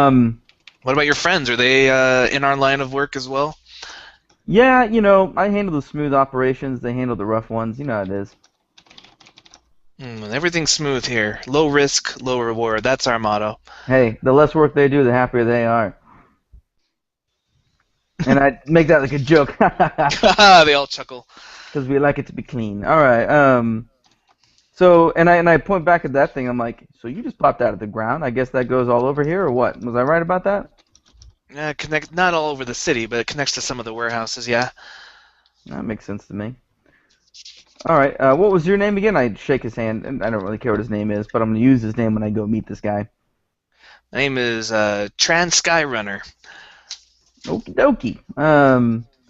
about your friends? Are they in our line of work as well? Yeah, I handle the smooth operations. They handle the rough ones. You know how it is. Everything's smooth here. Low risk, low reward. That's our motto. Hey, the less work they do, the happier they are. And I make that like a joke. They all chuckle. Because we like it to be clean. All right. So, and I point back at that thing. I'm like, so you just popped out of the ground. I guess that goes all over here, or what? Was I right about that? Connect not all over the city, but it connects to some of the warehouses. Yeah. That makes sense to me. All right. What was your name again? I shake his hand, and I don't really care what his name is, but I'm gonna use his name when I go meet this guy. My name is Trans Skyrunner. Okie dokie.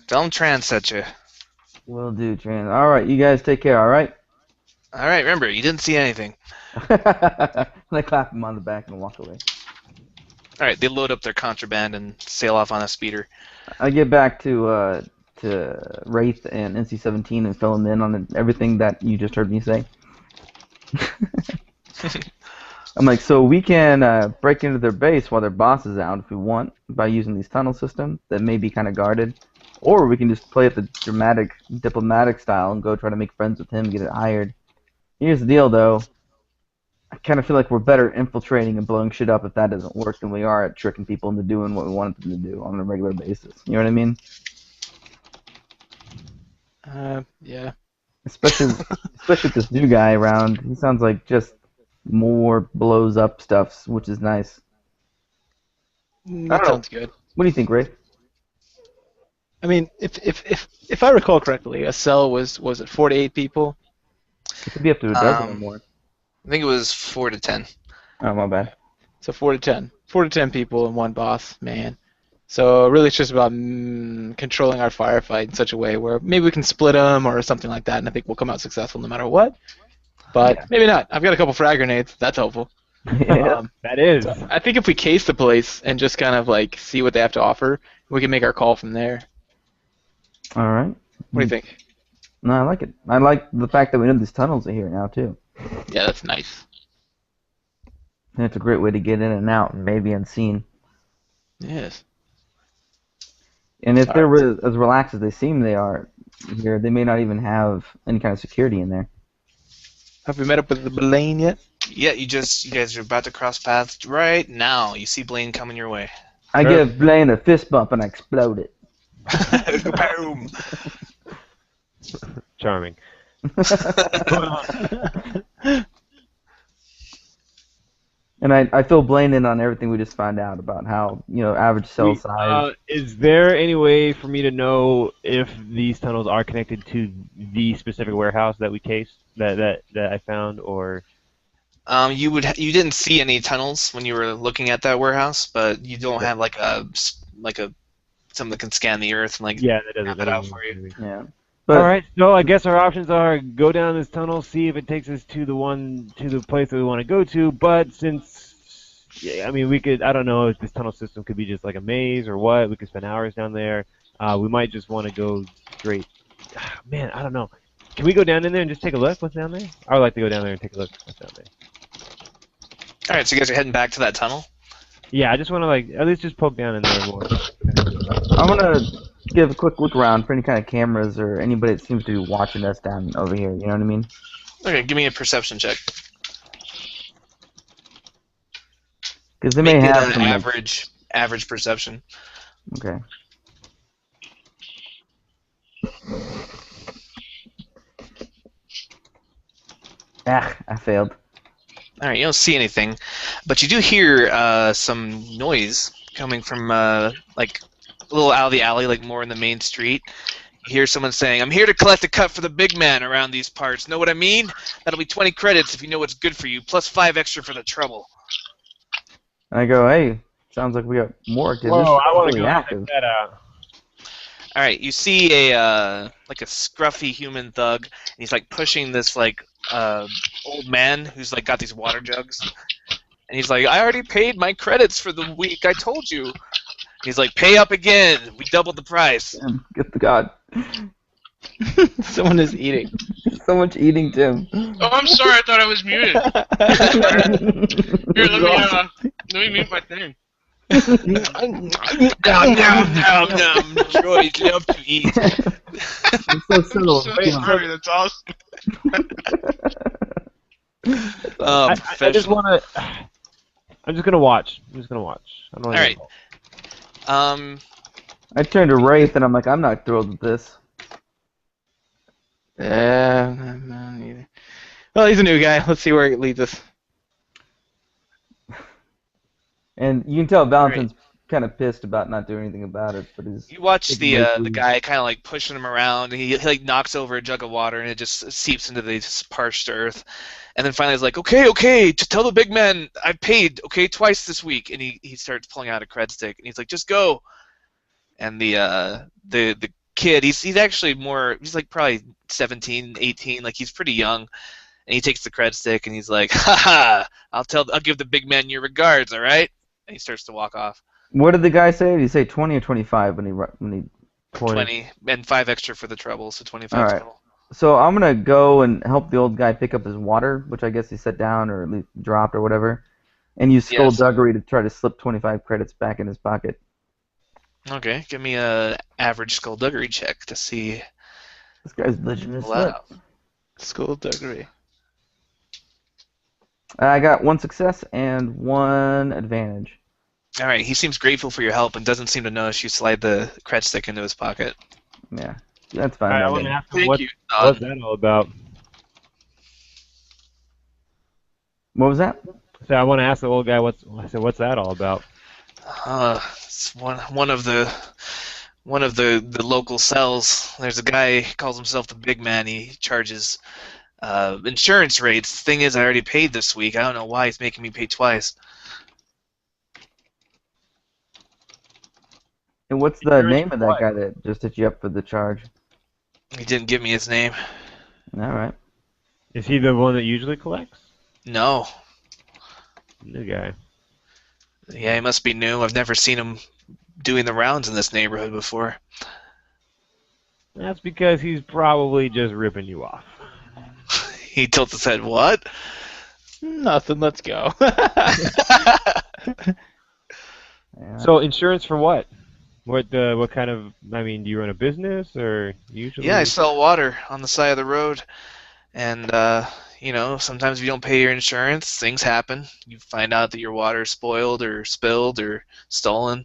Tell him Trans sent you. Will do, Tran. All right, you guys take care. All right. All right, remember, you didn't see anything. And I clap him on the back and walk away. All right, they load up their contraband and sail off on a speeder. I get back to Wraith and NC-17 and fill them in on everything that you just heard me say. I'm like, so we can break into their base while their boss is out if we want by using these tunnel systems that may be kind of guarded, or we can just play it the dramatic, diplomatic style and go try to make friends with him, get it hired. Here's the deal, though. I kind of feel like we're better infiltrating and blowing shit up if that doesn't work than we are at tricking people into doing what we want them to do on a regular basis. You know what I mean? Yeah. Especially with this new guy around. He sounds like just more blows up stuff, which is nice. That sounds good. What do you think, Ray? I mean, if I recall correctly, a cell was it 4 to 8 people? It could be up to a dozen or more. I think it was 4 to 10. Oh, my bad. So 4 to 10. 4 to 10 people and one boss, man. So really it's just about controlling our firefight in such a way where maybe we can split them or something like that, and I think we'll come out successful no matter what. But maybe not. I've got a couple frag grenades. That's helpful. Yeah. That is. So I think if we case the place and just kind of like see what they have to offer, we can make our call from there. All right. What do you think? No, I like it. I like the fact that we know these tunnels are here now, too. Yeah, that's nice. And it's a great way to get in and out and maybe unseen. Yes. And if they're as relaxed as they seem they are here, they may not even have any kind of security in there. Have we met up with the Blaine yet? Yeah, you guys are about to cross paths right now. You see Blaine coming your way. I give Blaine a fist bump and I explode it. Boom. Charming. And I fill Blaine in on everything we just found out about how, average cell size. Is there any way for me to know if these tunnels are connected to the specific warehouse that we cased, that I found, or? You didn't see any tunnels when you were looking at that warehouse, but you don't have like a something that can scan the earth and that doesn't map it out for you. Yeah. But, all right, so I guess our options are go down this tunnel, see if it takes us to the place that we want to go to. But since, we could, I don't know if this tunnel system could be just like a maze or what. We could spend hours down there. We might just want to go straight. Man, I don't know. Can we go down in there and just take a look? What's down there? I would like to go down there and take a look. What's down there? All right, so you guys are heading back to that tunnel. Yeah, I just want to at least just poke down in there more. I'm gonna give a quick look around for any kind of cameras or anybody that seems to be watching us down over here. You know what I mean? Okay, give me a perception check. Because they may Make it have an some average perception. Okay. I failed. All right, you don't see anything, but you do hear some noise coming from like a little out of the alley, like more in the main street. You hear someone saying, "I'm here to collect a cut for the big man around these parts. Know what I mean? That'll be 20 credits if you know what's good for you, plus 5 extra for the trouble." And I go, hey, sounds like we got more active. Whoa, I want to really go active. check that out. All right, you see a scruffy human thug, and he's like pushing this old man who's got these water jugs, and he's like, "I already paid my credits for the week. I told you." And he's like, "Pay up again. We doubled the price." Good to God. Someone is eating. So much eating, Tim. Oh, I'm sorry. I thought I was muted. Here, let me mute my thing. Nom. Droids love to eat. I'm so subtle. So sorry. That's awesome. I just want to. I'm just gonna watch. I don't All wanna right. I turned to Wraith and I'm like, I'm not thrilled with this. Yeah, not either. Well, he's a new guy. Let's see where it leads us. And you can tell Valentin's kind of pissed about not doing anything about it, but he's... You watch the guy kind of pushing him around, and he knocks over a jug of water, and it just seeps into this parched earth. And then finally he's like, okay, just tell the big man I paid, twice this week. And he starts pulling out a cred stick, and he's like, just go. And the kid. He's actually more. He's like probably 17, 18. Like he's pretty young. And he takes the cred stick and he's like, "Ha ha! I'll give the big man your regards. All right." And he starts to walk off. What did the guy say? Did he say 20 or 25 when he 20 and 5 extra for the trouble, so 25 All right. total. So I'm gonna go and help the old guy pick up his water, which I guess he set down or at least dropped or whatever, and use skullduggery to try to slip 25 credits back in his pocket. Okay, give me a average skullduggery check to see. This guy's legit as Wow. fuck. Skullduggery. I got 1 success and 1 advantage. All right, he seems grateful for your help and doesn't seem to notice you slide the cred stick into his pocket. Yeah, that's fine. I by want me. to ask him Thank what's you. that all about. What was that? So I want to ask the old guy what's that all about. It's one of the local cells. There's a guy he calls himself the big man. He charges insurance rates. The thing is, I already paid this week. I don't know why he's making me pay twice. And what's the Insurance name for of that what? guy that just hit you up for the charge? He didn't give me his name. All right. Is he the one that usually collects? No. New guy. Yeah, he must be new. I've never seen him doing the rounds in this neighborhood before. That's because he's probably just ripping you off. He tilts his head. What? Nothing. Let's go. Yeah. So insurance for what? What kind of? I mean, do you run a business or usually? Yeah, I sell water on the side of the road, and sometimes if you don't pay your insurance, things happen. You find out that your water's spoiled or spilled or stolen,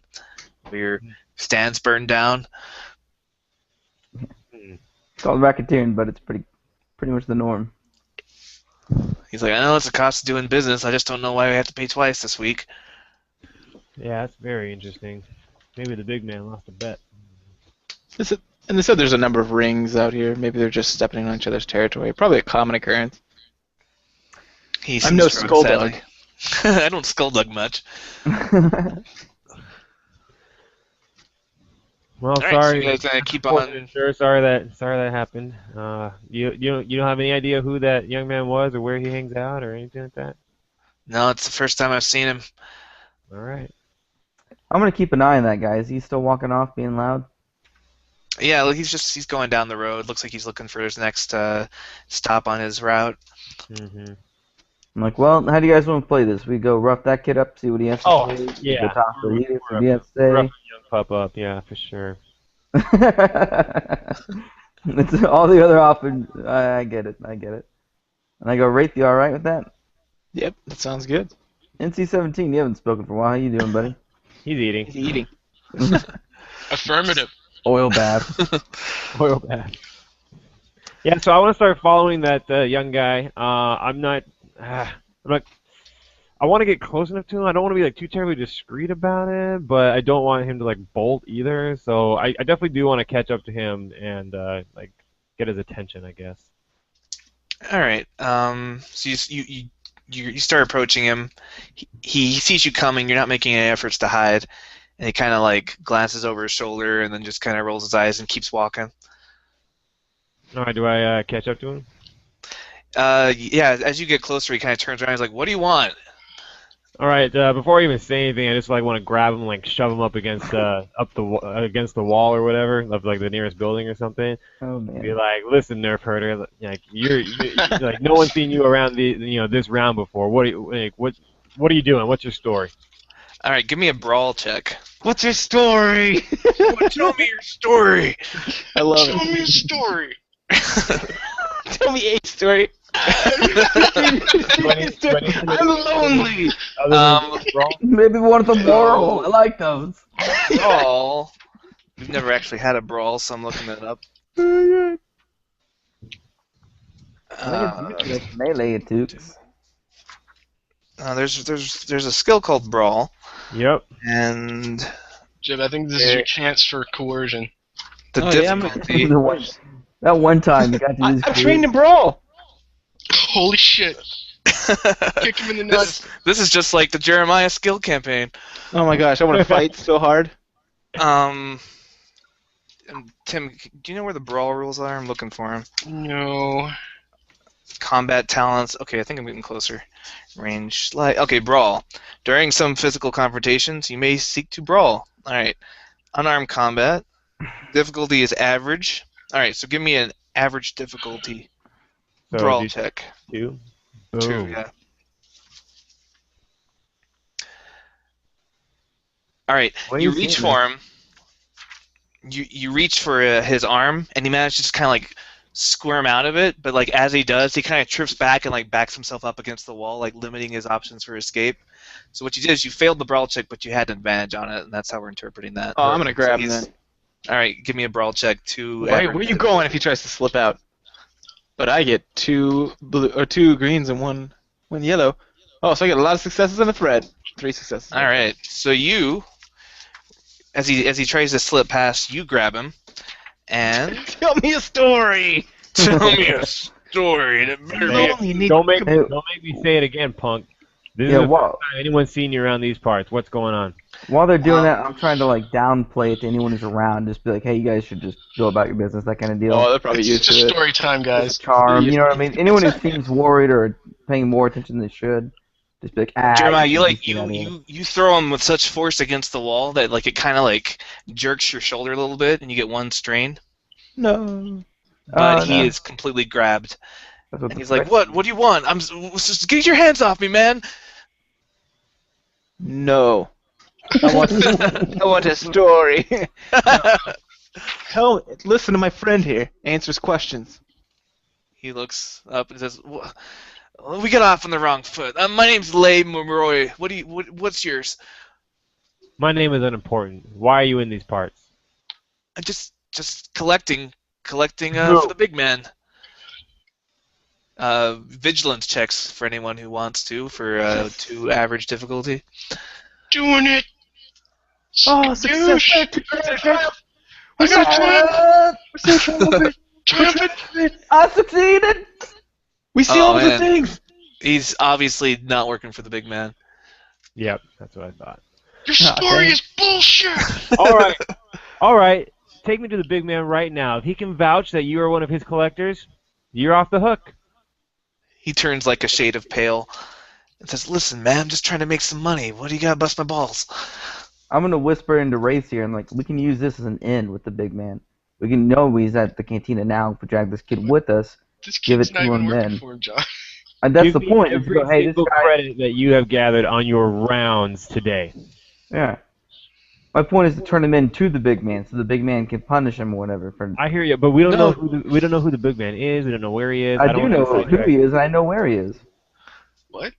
or your stand's burned down. It's called racketeering, but it's pretty much the norm. He's like, I know it's the cost of doing business. I just don't know why we have to pay twice this week. Yeah, that's very interesting. Maybe the big man lost a bet. And they said there's a number of rings out here. Maybe they're just stepping on each other's territory. Probably a common occurrence. I'm no skulldug. I don't skulldug much. Well, All right, sorry. so you guys keep Well, on. Sure, sorry that happened. You don't have any idea who that young man was or where he hangs out or anything like that? No, it's the first time I've seen him. All right. I'm gonna keep an eye on that guy. Is he still walking off, being loud? Yeah, look, he's going down the road. Looks like he's looking for his next stop on his route. Mm-hmm. I'm like, well, how do you guys want to play this? We go rough that kid up, see what he has to Oh, say. yeah. We go talk to leader, see what he has to Rough say. young pup up, yeah, for sure. It's all the other options. I get it. And I go, Wraith, you all right with that? Yep, that sounds good. NC-17, you haven't spoken for a while. How you doing, buddy? He's eating. He's eating. Affirmative. Oil bath. Oil bath. Yeah, so I want to start following that young guy. I'm not. I want to get close enough to him. I don't want to be like too terribly discreet about it, but I don't want him to like bolt either. So I definitely do want to catch up to him and like get his attention, I guess. All right. So you start approaching him. He sees you coming. You're not making any efforts to hide, and he kind of like glances over his shoulder and then just kind of rolls his eyes and keeps walking. All right, do I catch up to him? Yeah. As you get closer, he kind of turns around. He's like, "What do you want?" All right. Before I even say anything, I just like want to grab him, like shove him up against against the wall or whatever of like the nearest building or something. Oh, Be man. like, listen, nerf herder, like you're like no one's seen you around this round before. What are you doing? What's your story? All right. Give me a brawl check. What's your story? Tell me your story. I love Show me a story. Tell me a story. I'm lonely. Maybe one of the moral. I like those. Brawl. We've never actually had a brawl, so I'm looking that up. Melee toots. There's a skill called brawl, Yep. and Jib, I think this is your chance for coercion. the Oh, yeah, I'm- difficulty. That one time you got to use I'm trained in brawl. Holy shit. Kick him in the nuts. This is just like the Jeremiah skill campaign. Oh my gosh, I want to fight so hard. Tim, do you know where the brawl rules are? I'm looking for them. No. Combat talents. Okay, I think I'm getting closer. Range. Okay, brawl. During some physical confrontations, you may seek to brawl. All right. Unarmed combat. Difficulty is average. All right, so give me an average difficulty So brawl do check. 2. 2, Boom. yeah. All right, What are you you reach seeing for him. You reach for his arm, and he manages to just kind of like squirm out of it. But like as he does, he kind of trips back and like backs himself up against the wall, like limiting his options for escape. So what you did is you failed the brawl check, but you had an advantage on it, and that's how we're interpreting that. Oh, I'm gonna grab him he's- then. All right, give me a brawl check. 2. Wait, average where you going if he tries to slip out? But I get 2 blue or 2 greens and one yellow. Oh, so I get a lot of successes in the thread. 3 successes. All right, so you, as he tries to slip past, you grab him, and Tell me a story. tell me a story. That better be- Don't make me say it again, punk. This Yeah, is the well- first time anyone's seen you around these parts. What's going on? While they're doing that, I'm trying to like downplay it to anyone who's around. Just be like, hey, you guys should just go about your business, that kind of deal. Oh, they're probably It's used just to it. story time, guys. Charm, you know what I mean? Anyone who seems worried or paying more attention than they should, just be like, Jeremiah, you shouldn't like be seeing that here. you throw him with such force against the wall that like it kind of like jerks your shoulder a little bit, and you get 1 strain. No. But he no. is completely grabbed, That's what and the he's like, threat- "What? What do you want? Just get your hands off me, man!" No. I want a story. Listen to my friend here. Answers questions. He looks up and says, "We got off on the wrong foot. My name's Leigh Monroy. What's yours?" My name is unimportant. Why are you in these parts? I'm just collecting Who? for the big man. Vigilance checks for anyone who wants to for 2 average difficulty. Doing it. Oh, success. success! I got a triumph. I succeeded! We see Oh, all the man. things. He's obviously not working for the big man. Yep, that's what I thought. Your story is bullshit. All right. Take me to the big man right now. If he can vouch that you are one of his collectors, you're off the hook. He turns like a shade of pale and says, "Listen, man, I'm just trying to make some money. What do you got to bust my balls?" I'm gonna whisper into Race here and like, we can use this as an end with the big man. We can know he's at the cantina now. If we drag this kid with us, This Give kid's it not to even him working then. for him, John. and that's Give the me point. is every go, hey, this single guy, credit that you have gathered on your rounds today. yeah. My point is to turn him into the big man, so the big man can punish him or whatever. For I hear you, but we don't No. know who the big man is. We don't know where he is. I don't do wanna know get who sidetracked. he is, and I know where he is. What?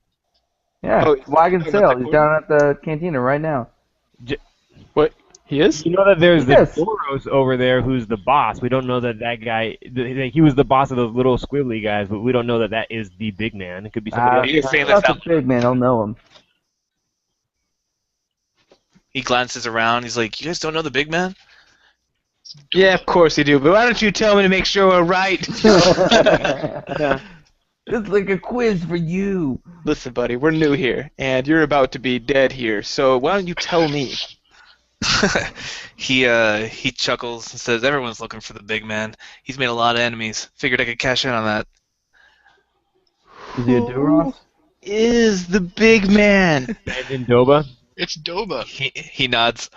Yeah, Oh, wagon about sale. that He's quote? down at the cantina right now. What? He is? You know that there's Yes. the Doros over there who's the boss. We don't know that guy. He was the boss of those little squiggly guys, but we don't know that is the big man. It could be somebody else. You're saying that's this the big man. I'll know him. He glances around. He's like, "You guys don't know the big man?" Yeah, of course you do. But why don't you tell me to make sure we're right? It's like a quiz for you. Listen, buddy, we're new here, and you're about to be dead here. So why don't you tell me? He chuckles and says, "Everyone's looking for the big man. He's made a lot of enemies. Figured I could cash in on that." Is he a Duros? Is the big man? In Doba. It's Doba. He nods.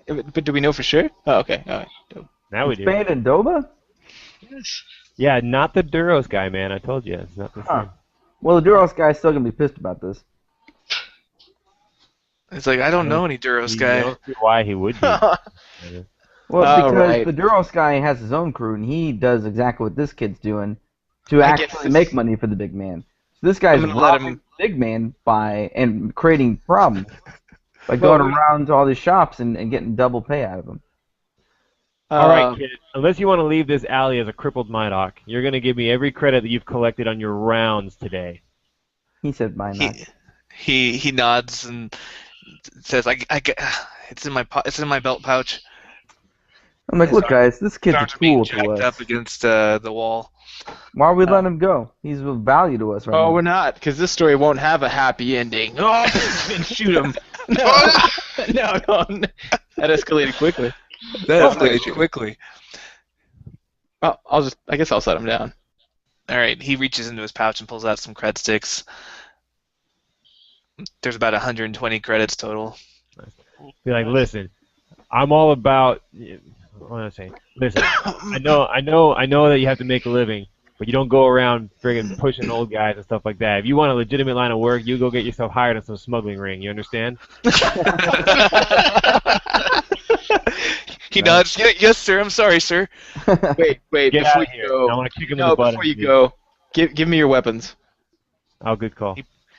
But do we know for sure? Oh, okay. All right. Dope. Now we do. Spain and Doba? Yes. Yeah, not the Duros guy, man. I told you, it's not the Huh. same. Well, the Duros guy's still gonna be pissed about this. It's like, I don't know any Duros You guy. don't see why he would be. Well, All because right. the Duros guy has his own crew, and he does exactly what this kid's doing to I guess actually this- make money for the big man. So this guy's I'm gonna let robbing him- the big man and creating problems by going around to all these shops and getting double pay out of them. All right, kid. Unless you want to leave this alley as a crippled Minoc, you're going to give me every credit that you've collected on your rounds today. He said, "Mine not." He nods and says, it's in my belt pouch." I'm like, his look, guys, this kid's a Arms are being tool jacked to us. up against the wall. Why are we letting him go? He's of value to us right Oh, now. we're not, because this story won't have a happy ending. Oh, and shoot him. No, no. That escalated quickly. That escalated quickly. Well, I guess I'll set him down. All right, he reaches into his pouch and pulls out some cred sticks. There's about 120 credits total. Be like, listen, I'm all about. What am I saying? Listen, I know that you have to make a living, but you don't go around friggin' pushing old guys and stuff like that. If you want a legitimate line of work, you go get yourself hired on some smuggling ring. You understand? He nods. Yes, sir. I'm sorry, sir. Wait, Get before out of you here. go. I want to kick him in No, the butt. before you go, give me your weapons. Oh, good call.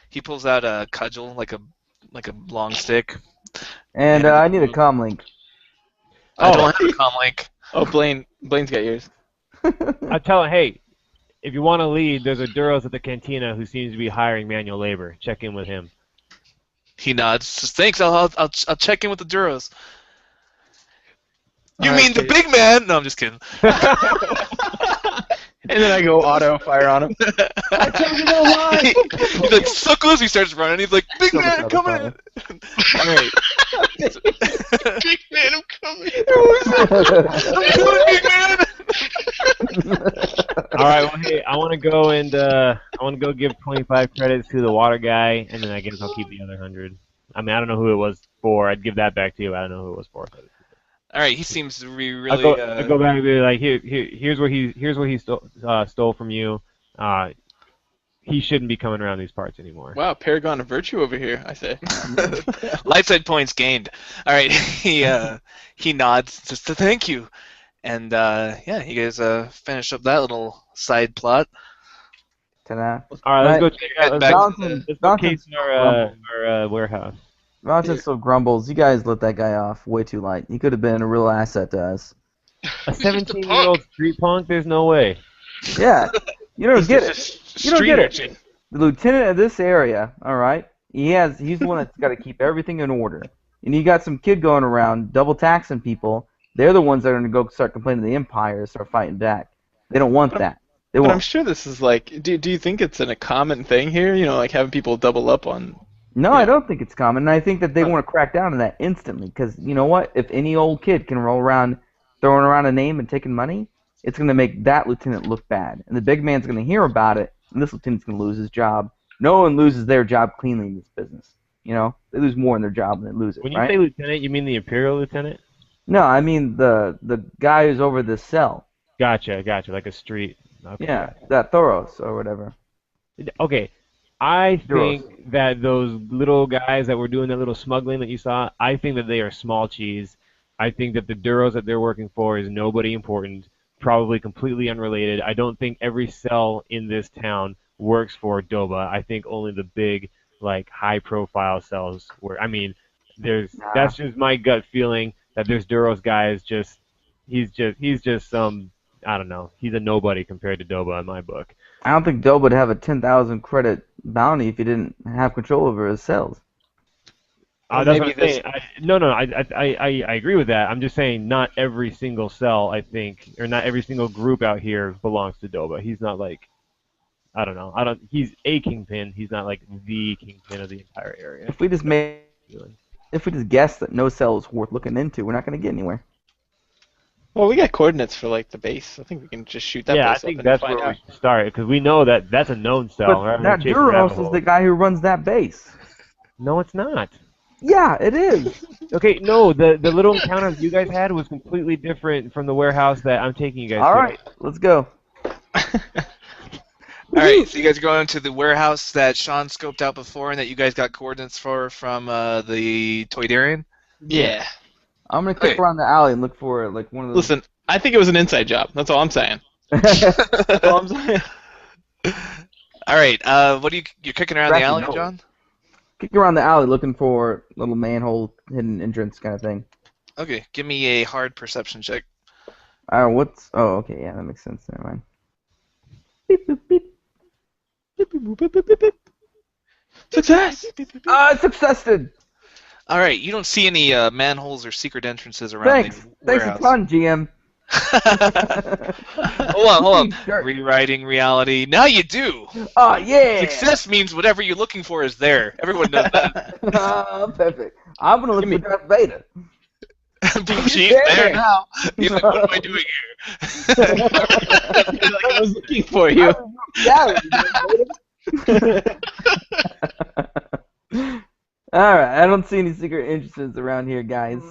He pulls out a cudgel, like a long stick. And I need a comm link. I don't have a comm link. Oh, Blaine's got yours. I tell him, hey, if you want to lead, there's a Duros at the cantina who seems to be hiring manual labor. Check in with him. He nods. Says, thanks. I'll check in with the Duros. You All mean right, the big man? No, I'm just kidding. And then I go auto fire on him. I told you no lie. He's like, suckles. He starts running. He's like, big Double man, shot coming of in. All right. Big man, I'm coming. I'm coming, big man. All right, well, hey, I want to go give 25 credits to the water guy, and then I guess I'll keep the other 100. I mean, I don't know who it was for. I'd give that back to you. I don't know who it was for. All right, he seems to be really. I go back and be like, here's what he stole from you. He shouldn't be coming around these parts anymore. Wow, Paragon of Virtue over here, I say. Light side points gained. All right, he nods, says thank you, and yeah, you guys finish up that little side plot. Ta-da. All right, let's go check out. Back- Let's go case our warehouse. Valentin still grumbles. You guys let that guy off way too light. He could have been a real asset to us. A 17-year-old street punk? There's no way. Yeah. You don't get it. You don't get it. Urchin. The lieutenant of this area, all right, he's the one that's got to keep everything in order. And you got some kid going around double taxing people. They're the ones that are going to go start complaining to the Empire and start fighting back. They don't want that. They But I'm won't. sure this is like, do you think it's a common thing here? You know, like having people double up on. No, Yeah. I don't think it's common. And I think that they want to crack down on that instantly. Because you know what? If any old kid can roll around throwing around a name and taking money, it's going to make that lieutenant look bad. And the big man's going to hear about it, and this lieutenant's going to lose his job. No one loses their job cleanly in this business. You know? They lose more in their job than they lose it, When you right? say lieutenant, you mean the Imperial lieutenant? No, I mean the guy who's over the cell. Gotcha, like a street. Okay. Yeah, that Thoros or whatever. Okay, I Duros. think that those little guys that were doing that little smuggling that you saw, I think that they are small cheese. I think that the Duros that they're working for is nobody important, probably completely unrelated. I don't think every cell in this town works for Doba. I think only the big, like, high-profile cells work. I mean, that's just my gut feeling that there's Duros guys he's just some, I don't know, he's a nobody compared to Doba in my book. I don't think Dob would have a 10,000 credit bounty if he didn't have control over his cells. Or That's maybe what I'm saying. I agree with that. I'm just saying not every single cell, I think, or not every single group out here belongs to Doba. He's not like, I don't know. He's a kingpin. He's not like the kingpin of the entire area. If we just guess that no cell is worth looking into, we're not going to get anywhere. Well, we got coordinates for like the base. I think we can just shoot that Yeah, I base think up that's and find where we out. should start because we know that that's a known cell. But rather than that chasing Duros rabbit is holes. the guy who runs that base. No, it's not. Yeah, it is. Okay, no, the little encounters you guys had was completely different from the warehouse that I'm taking you guys All to. right, let's go. All right, so you guys are going to the warehouse that Sean scoped out before, and that you guys got coordinates for from the Toydarian. Yeah. I'm going to click Okay. around the alley and look for like one of those. Listen, I think it was an inside job. That's all I'm saying. That's all I'm saying. All right, what are you're kicking around the Scratchy alley, nose. John? Kick around the alley looking for little manhole hidden entrance kind of thing. Okay, give me a hard perception check. What's? Oh, okay, yeah, that makes sense. Never mind. Beep boop beep. Beep, beep, boop, beep, beep, beep, beep. Success! Successed. All right, you don't see any manholes or secret entrances around Thanks. the Thanks a warehouse. ton, GM. hold on. Jerk. Rewriting reality. Now you do. Oh yeah. Success means whatever you're looking for is there. Everyone knows that. Perfect. I'm gonna look for Darth Vader. Bougie, there. there now. He's like, what am I doing here? I was looking for you. Yeah. All right. I don't see any secret entrances around here, guys.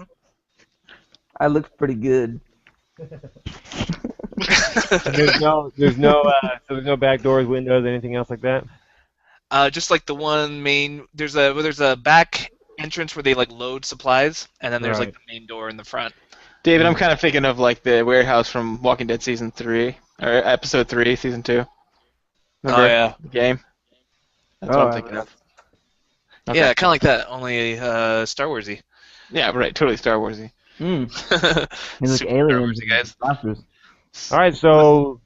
I look pretty good. There's no back doors, windows, anything else like that. Just like the one main, there's a back entrance where they like load supplies, and then there's like Right. the main door in the front. David, I'm kind of thinking of like the warehouse from Walking Dead season 3 or episode 3, season 2. Remember Oh yeah, the game? That's Oh, what I'm thinking of. Okay. yeah, kind of like that, only Star Warsy. Yeah, right. Totally Star Warsy. He's Super like Star aliens, Warsy, guys. monsters. All right, so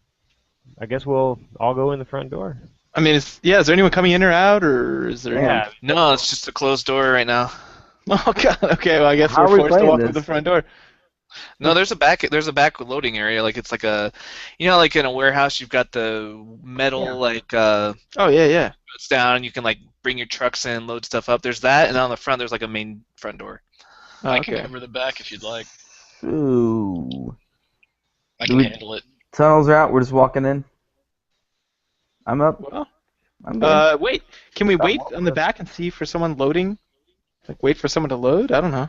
I guess we'll all go in the front door. I mean, is there anyone coming in or out, or is there? Yeah. No, it's just a closed door right now. Anyone? Oh God. Okay. Well, I guess How are we're we forced to playing walk this? through the front door. No, there's a back loading area. Like it's like a, like in a warehouse, you've got the metal Oh yeah. it's down. You can like bring your trucks in, load stuff up. There's that, and on the front there's like a main front door. Oh, I can okay. cover the back if you'd like. Ooh. I Do can we- handle it. Tunnels are out. We're just walking in. I'm up. Well, I'm good. wait. Can we wait on the back and see for someone loading? Like wait for someone to load? I don't know.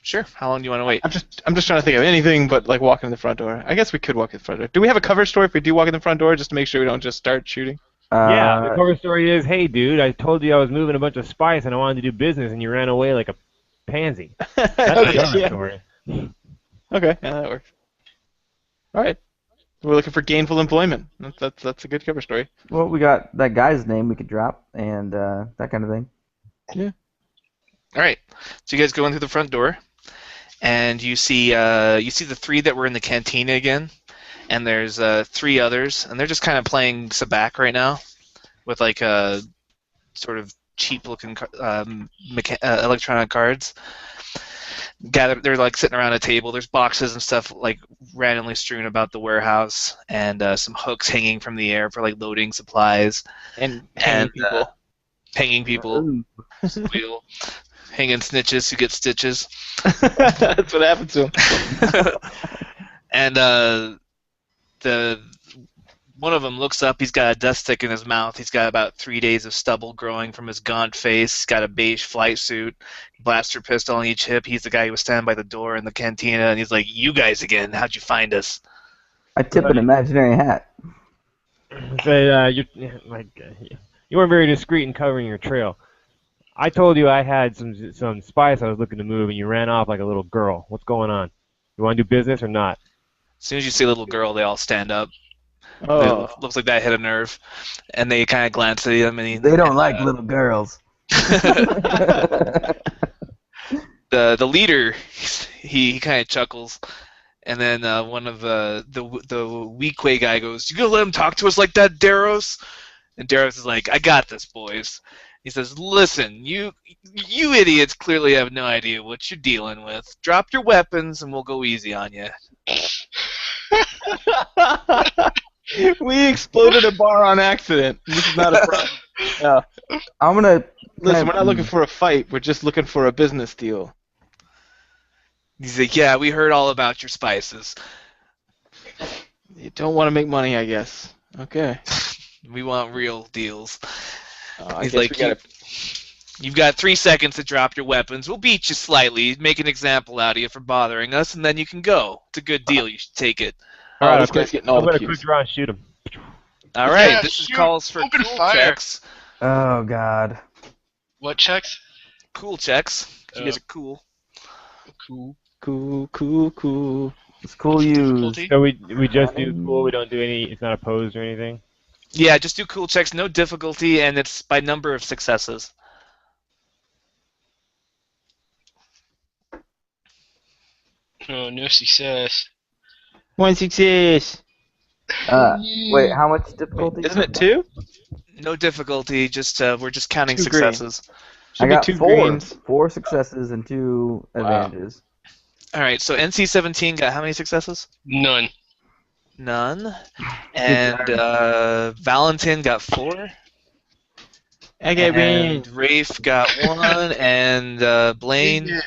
Sure. How long do you want to wait? I'm just trying to think of anything but like walking in the front door. I guess we could walk in the front door. Do we have a cover story if we do walk in the front door just to make sure we don't just start shooting? Yeah, the cover story is, hey, dude, I told you I was moving a bunch of spice and I wanted to do business, and you ran away like a pansy. That's the cover yeah. story. Okay, yeah, that works. All right. We're looking for gainful employment. That's a good cover story. Well, we got that guy's name we could drop and that kind of thing. All right. So you guys go in through the front door, and you see the three that were in the cantina again, and there's three others, and they're just kind of playing sabacc right now, with like a sort of cheap-looking electronic cards. They're like sitting around a table. There's boxes and stuff like randomly strewn about the warehouse, and some hooks hanging from the air for like loading supplies And and people. hanging people, squeal, hanging snitches who get stitches. That's what happened to him. And the one of them looks up. He's got a death stick in his mouth. He's got about 3 days of stubble growing from his gaunt face. He's got a beige flight suit, blaster pistol on each hip. He's the guy who was standing by the door in the cantina, and he's like, "You guys again? How'd you find us?" I tip an imaginary hat. Say, you weren't very discreet in covering your trail. I told you I had some spice I was looking to move, and you ran off like a little girl. What's going on? You want to do business or not? As soon as you say "little girl," they all stand up. Oh. Looks like that hit a nerve, and they kind of glance at him. And They don't like little girls. the leader, he kind of chuckles, and then one of the weak-way guy goes, "You gonna let him talk to us like that, Daros?" And Daros is like, "I got this, boys." He says, "Listen, you idiots clearly have no idea what you're dealing with. Drop your weapons, and we'll go easy on you." We exploded a bar on accident. This is not a problem. Yeah. I'm gonna Listen, we're not looking for a fight. We're just looking for a business deal. He's like, "Yeah, we heard all about your spices. You don't want to make money, I guess. Okay. We want real deals." I He's guess like, we gotta... "You've got 3 seconds to drop your weapons. We'll beat you slightly, make an example out of you for bothering us, and then you can go. It's a good deal. You should take it." Oh, Alright, this guy's getting all I'm the gonna quick cues. draw and shoot him. All right, Yeah, this shoot. calls for Open cool fire. checks. Oh God. What checks? Cool checks. You guys are cool. Cool. Cool. It's cool use. Difficulty? So we just do cool. We don't do any. It's not opposed or anything. Yeah, just do cool checks. No difficulty, and it's by number of successes. Oh, no success. One success. Wait, how much difficulty? Isn't it 2? No difficulty. Just we're just counting 2 green. successes. I Should be got 2 four. greens. 4 successes and 2 advantages. All right. So NC-17 got how many successes? None. None. And Valentin got 4. I got green. And Rafe got 1, and Blaine.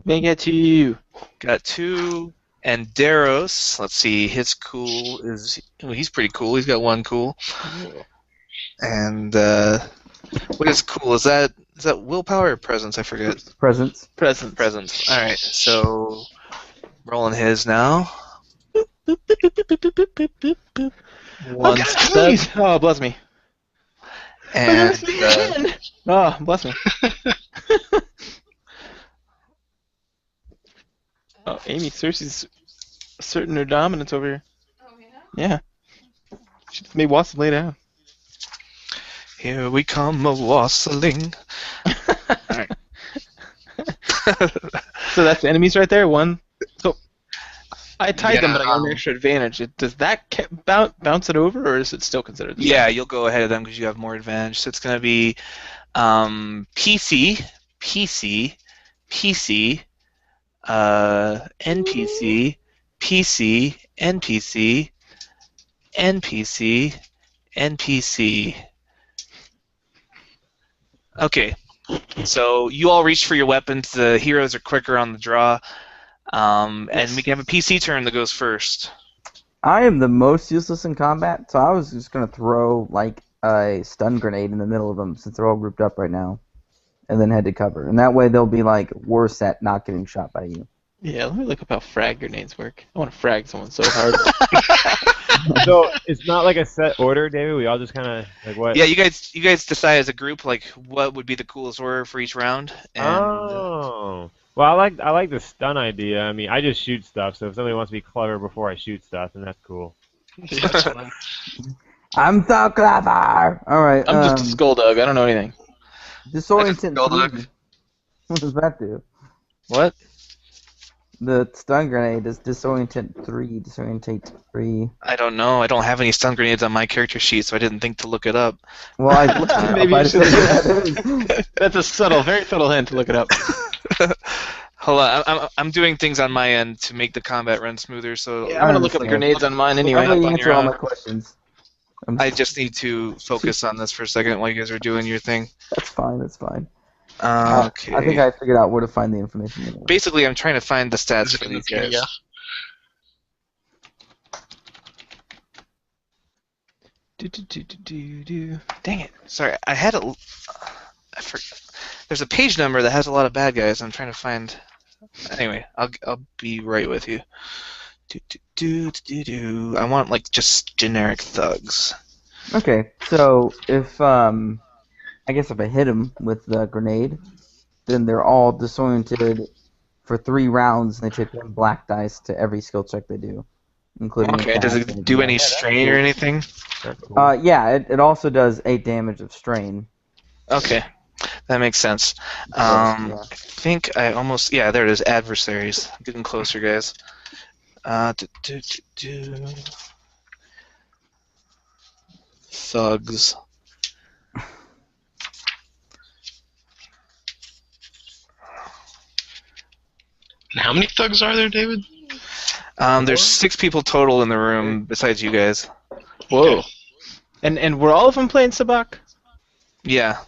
I got 2. Got 2. And Daros, let's see, his cool is... Well, he's pretty cool. He's got 1 cool. And what is cool? Is that willpower or presence? I forget. Presents. Presence. All right, so rolling his now. One I'm success. sneeze. Oh, bless me. And Oh, bless me. Oh, Amy, Cersei's asserting her dominance over here. Oh, yeah? Yeah. She just made Watson lay down. here we come a wassailing. Alright. So that's the enemies right there. 1. So I tied them, Yeah, but I got an extra advantage. Does that bounce it over, or is it still considered the Yeah, you'll go ahead of them because you have more advantage. So it's going to be PC, PC, PC, NPC, PC, NPC, NPC, NPC. Okay, so you all reach for your weapons. The heroes are quicker on the draw, and we can have a PC turn that goes first. I am the most useless in combat, so I was just gonna throw like a stun grenade in the middle of them since they're all grouped up right now, and then head to cover. And that way they'll be like worse at not getting shot by you. Yeah, let me look up how frag grenades work. I want to frag someone so hard. So it's not like a set order, David. We all just kind of like what? Yeah, you guys decide as a group like what would be the coolest order for each round. And, Oh. Well, I like the stun idea. I mean, I just shoot stuff. So if somebody wants to be clever before I shoot stuff, then that's cool. That's fine. I'm so clever. All right. I'm just a skulldug. I don't know anything. Disorient Golduck. 3. What does that do? What? The stun grenade is disorientate 3. Disorientate 3. I don't know. I don't have any stun grenades on my character sheet, so I didn't think to look it up. Well, I looked it up. Maybe I you just should said that is. That's a subtle, very subtle hint to look it up. Hold on, I'm doing things on my end to make the combat run smoother. So Yeah, I'm gonna look up understand. grenades on mine I'm anyway. gonna on answer your all own. my questions. I just need to focus on this for a second while you guys are doing your thing. That's fine. That's fine. Okay. I think I figured out where to find the information. Anyway. Basically, I'm trying to find the stats Is it for in the these guys. PDF? Dang it! Sorry, I had a. I forgot. There's a page number that has a lot of bad guys. I'm trying to find. Anyway, I'll be right with you. I want like just generic thugs. Okay, so if I guess if I hit them with the grenade, then they're all disoriented for 3 rounds, and they take 1 black dice to every skill check they do, including. Okay. Does attack it and- do any strain or anything? That's cool. Yeah, it also does 8 damage of strain. Okay, that makes sense. Yeah. I think I almost there it is. Adversaries. Getting closer, guys. Thugs. And how many thugs are there, David? There's 6 people total in the room besides you guys. Whoa. And were all of them playing Sabak? Yeah.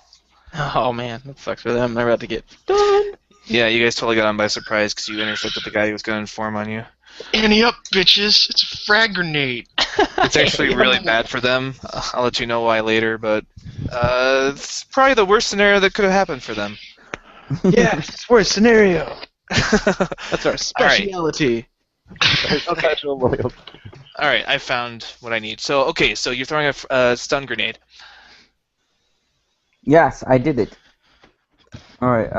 Oh man, that sucks for them. They're about to get done. Yeah, you guys totally got on by surprise because you intercepted the guy who was going to inform on you. Ante up, bitches! It's a frag grenade. It's actually really bad for them. I'll let you know why later, but it's probably the worst scenario that could have happened for them. Yes, worst scenario. That's our All right. speciality. Special loyalty. All right, I found what I need. So, okay, so you're throwing a stun grenade. Yes, I did it. Alright,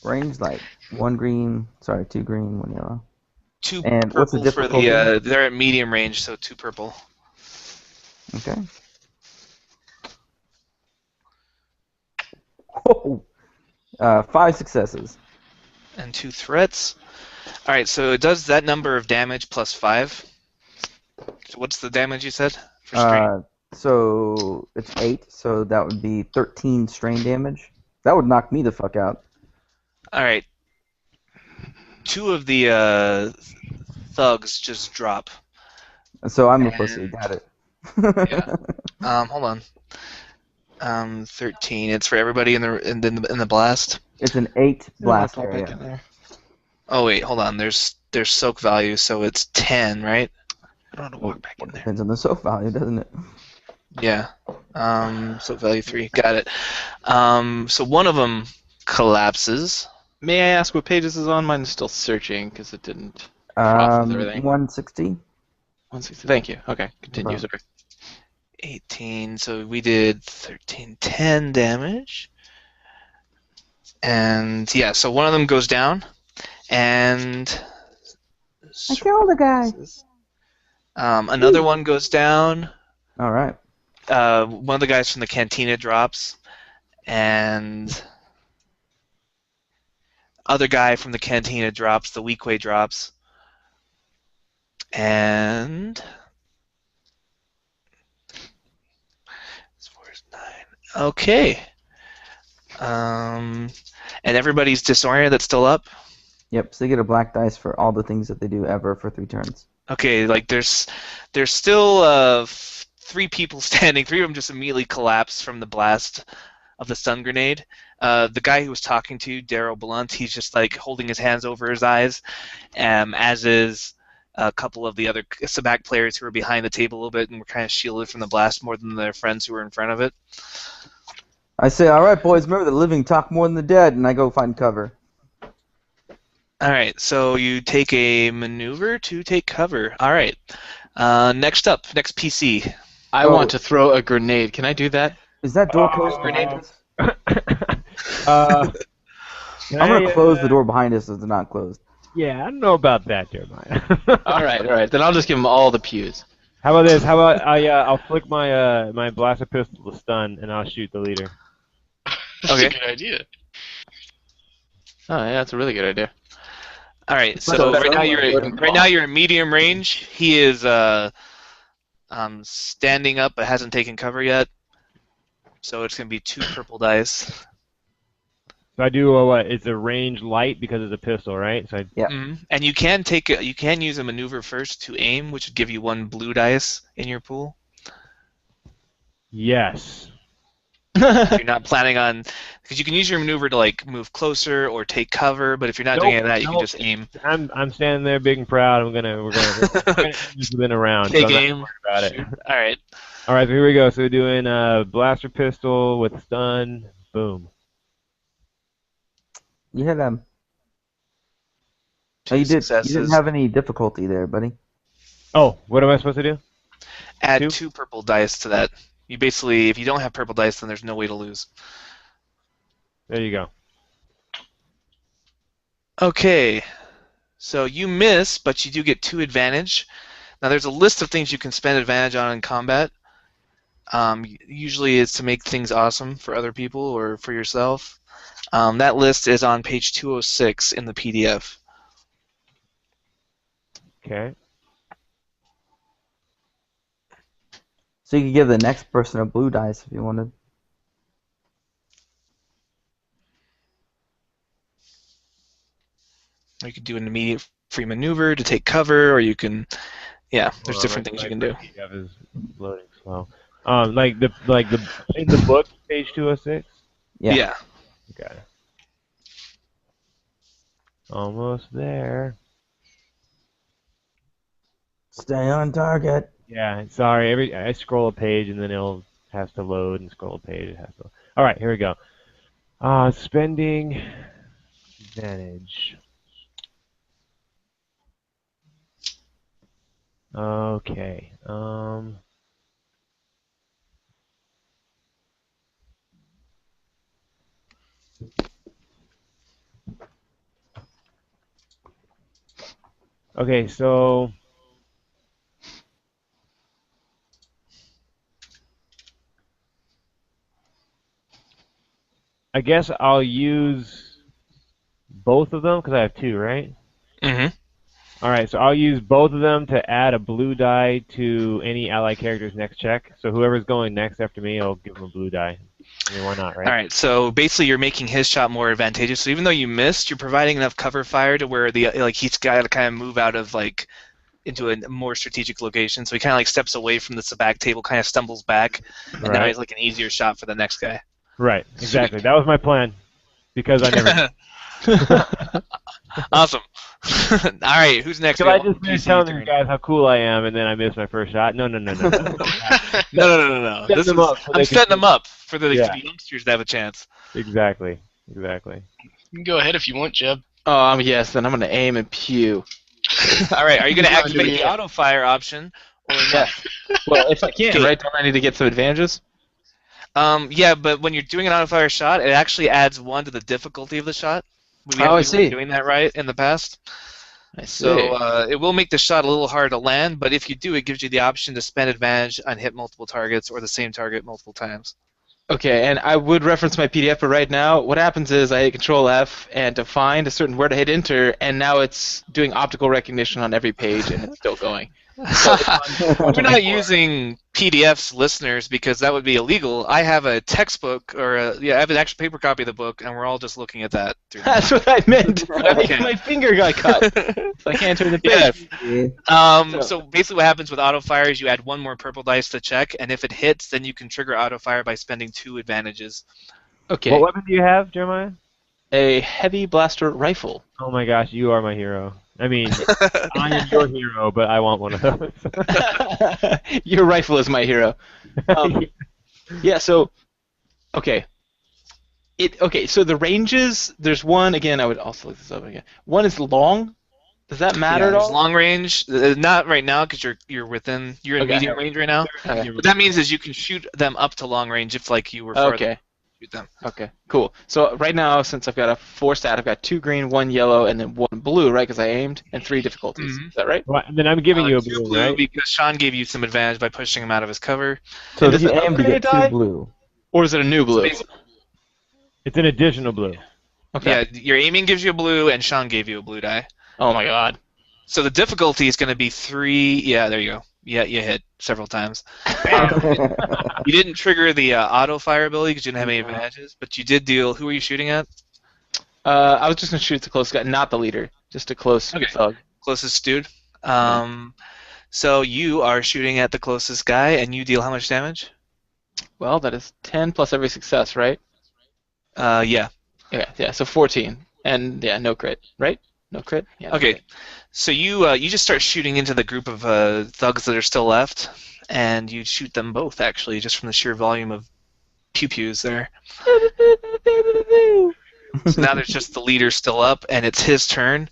range like 2 green, 1 yellow. 2 And purple what's the for difficulty? they're at medium range, so 2 purple. Okay. Whoa. 5 successes. And 2 threats. All right, so it does that number of damage plus 5. So what's the damage you said for strain? So it's 8, so that would be 13 strain damage. That would knock me the fuck out. All right. 2 of the thugs just drop. So I'm a pussy. Got it. Yeah. Hold on. 13. It's for everybody in the blast. It's an 8 I'm gonna blast pop back in area. there. Oh wait, hold on. There's soak value, so it's 10, right? I don't want to walk back in there. Depends on the soap value, doesn't it? Yeah. Soak value 3. Got it. So one of them collapses. May I ask what page this is on? Mine is still searching because it didn't process everything. 160. 160. Thank you. Okay, continue, No sir. 18. So we did 13, 10 damage. And yeah, so one of them goes down, and I killed a guy. Another one goes down. All right. One of the guys from the cantina drops, and other guy from the cantina drops. The Weequay drops, and 4 is 9. Okay. And everybody's disoriented that's still up. Yep. So they get a black dice for all the things that they do ever for 3 turns. Okay, like there's still 3 people standing. 3 of them just immediately collapse from the blast of the stun grenade. The guy who was talking to you, Daryl Blunt, he's just like holding his hands over his eyes, as is a couple of the other Sabak players who were behind the table a little bit and were kind of shielded from the blast more than their friends who were in front of it. I say, all right, boys, remember the living talk more than the dead, and I go find cover. All right, so you take a maneuver to take cover. All right. Next PC. I want to throw a grenade. Can I do that? Is that door closed grenade. behind us? I'm going to close the door behind us if it's not closed. Yeah, I don't know about that, Jeremiah. All right. Then I'll just give them all the pews. How about this? How about I'll flick my my blaster pistol to stun, and I'll shoot the leader. That's Okay. a good idea. Oh yeah, that's a really good idea. All right, so right now you're in medium range. He is standing up but hasn't taken cover yet. So it's going to be 2 purple dice. So I do what? It's a range light because it's a pistol, right? So Yeah. And you can use a maneuver first to aim, which would give you 1 blue dice in your pool. yes. If you're not planning on, because you can use your maneuver to like move closer or take cover, but if you're not doing any of that, you can just aim. I'm standing there big and proud. we're gonna just spin around. Big so I'm aim. not worried about it. All right. All right, so here we go. So we're doing blaster pistol with stun. Boom. You hit him. 2 Oh, you successes. didn't have any difficulty there, buddy. Oh, what am I supposed to do? Add 2? 2 purple dice to that. You basically, if you don't have purple dice, then there's no way to lose. There you go. Okay, so you miss, but you do get 2 advantage. Now there's a list of things you can spend advantage on in combat. Usually it's to make things awesome for other people or for yourself. That list is on page 206 in the PDF. Okay. So you could give the next person a blue dice if you wanted. Or you could do an immediate free maneuver to take cover, or you can, yeah, there's different things you can do. PDF is loading slow. Like the in the book, page 206. Yeah. Okay. Almost there. Stay on target. Yeah, sorry. I scroll a page and then it'll has to load and scroll a page. It has to. All right, here we go. Spending advantage. Okay. Okay, so I guess I'll use both of them because I have 2, right? Mm-hmm. All right, so I'll use both of them to add a blue die to any ally character's next check. So whoever's going next after me, I'll give them a blue die. I mean, why not, right? All right, so basically you're making his shot more advantageous. So even though you missed, you're providing enough cover fire to where he's got to kind of move out of into a more strategic location. So he kind of steps away from the back table, kind of stumbles back, and now he's an easier shot for the next guy. Right, exactly. That was my plan. because I never. Awesome. All right, who's next? Because We I got just one finished PC telling turn. these guys how cool I am, and then I missed my first shot. No. No. Setting This them is, up so I'm they can setting them up for the Yeah. youngsters to have a chance. Exactly. You can go ahead if you want, Jeb. Yes, then I'm gonna aim and pew. All right, are you going to Yeah, activate the yeah. auto fire option or Yeah. not? Well, if I can, Okay. right? Don't I need to get some advantages? Yeah, but when you're doing an auto fire shot, it actually adds 1 to the difficulty of the shot. We I weren't see. doing that right in the past. I see. So it will make the shot a little hard to land, but if you do, it gives you the option to spend advantage on hit multiple targets or the same target multiple times. Okay, and I would reference my PDF, but right now, what happens is I hit Control F and to find a certain word, I hit Enter, and now it's doing optical recognition on every page, and it's still going. We're not using PDFs, listeners, because that would be illegal. I have a textbook, I have an actual paper copy of the book, and we're all just looking at that. That's what I meant. Okay. My finger got cut, so I can't turn the page. Yes. So basically what happens with auto fire is you add 1 more purple dice to check, and if it hits, then you can trigger auto fire by spending 2 advantages. Okay. What weapon do you have, Jeremiah? A heavy blaster rifle. Oh my gosh, you are my hero. I mean, I am your hero, but I want one of those. Your rifle is my hero. Yeah. So, okay. So the ranges. There's one again. I would also look this up again. One is long. Does that matter at There's all? long range, not right now because you're in Okay. medium range right now. Okay. What that means is you can shoot them up to long range if like you were farther Okay. shoot them. Okay. Cool. So right now, since I've got a 4 stat, I've got 2 green, 1 yellow, and then 1 blue, right? Because I aimed, and 3 difficulties. Mhm. Is that right? Well, then I'm giving you a 2 blue, right? because Sean gave you some advantage by pushing him out of his cover. So And if does you the aim to upgrade get die? 2 blue. Or is it a new blue? It's an additional blue. Okay. Yeah, your aiming gives you a blue, and Sean gave you a blue die. Oh my God. So the difficulty is going to be 3. Yeah, there you go. Yeah, you hit several times. You didn't trigger the auto fire ability because you didn't have any advantages, but you did deal. Who were you shooting at? I was just gonna shoot the close guy, not the leader, just a close Okay. thug. Closest dude. So you are shooting at the closest guy, and you deal how much damage? Well, that is 10 plus every success, right? Yeah. Yeah. So 14, and yeah, no crit, right? No crit. Yeah. no Okay. crit. So you just start shooting into the group of thugs that are still left, and you shoot them both actually, just from the sheer volume of pew pews there. So now there's just the leader still up, and it's his turn.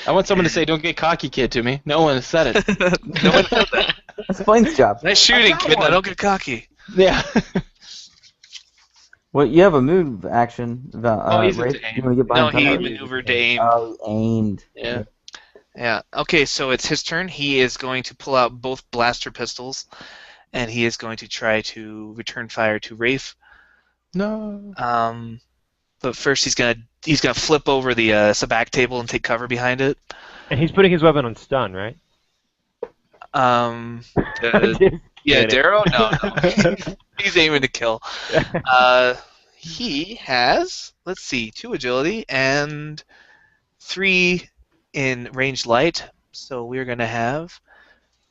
I want someone to say, "Don't get cocky, kid," to me. No one has said it. No one said that. That's Blaine's job. Nice shooting, I got kid. Now one. don't get cocky. Yeah. Well, you have a move action. he's Ray, to aim. you want to get No, behind he somebody? maneuvered to aim. Oh, he aimed. Yeah. Yeah. Okay, so it's his turn. He is going to pull out both blaster pistols, and he is going to try to return fire to Rafe. No. But first he's gonna flip over the sabac table and take cover behind it. And he's putting his weapon on stun, right? Yeah, kidding. Darrow? No. He's aiming to kill. He has, let's see, 2 agility and 3 in ranged light. So we're going to have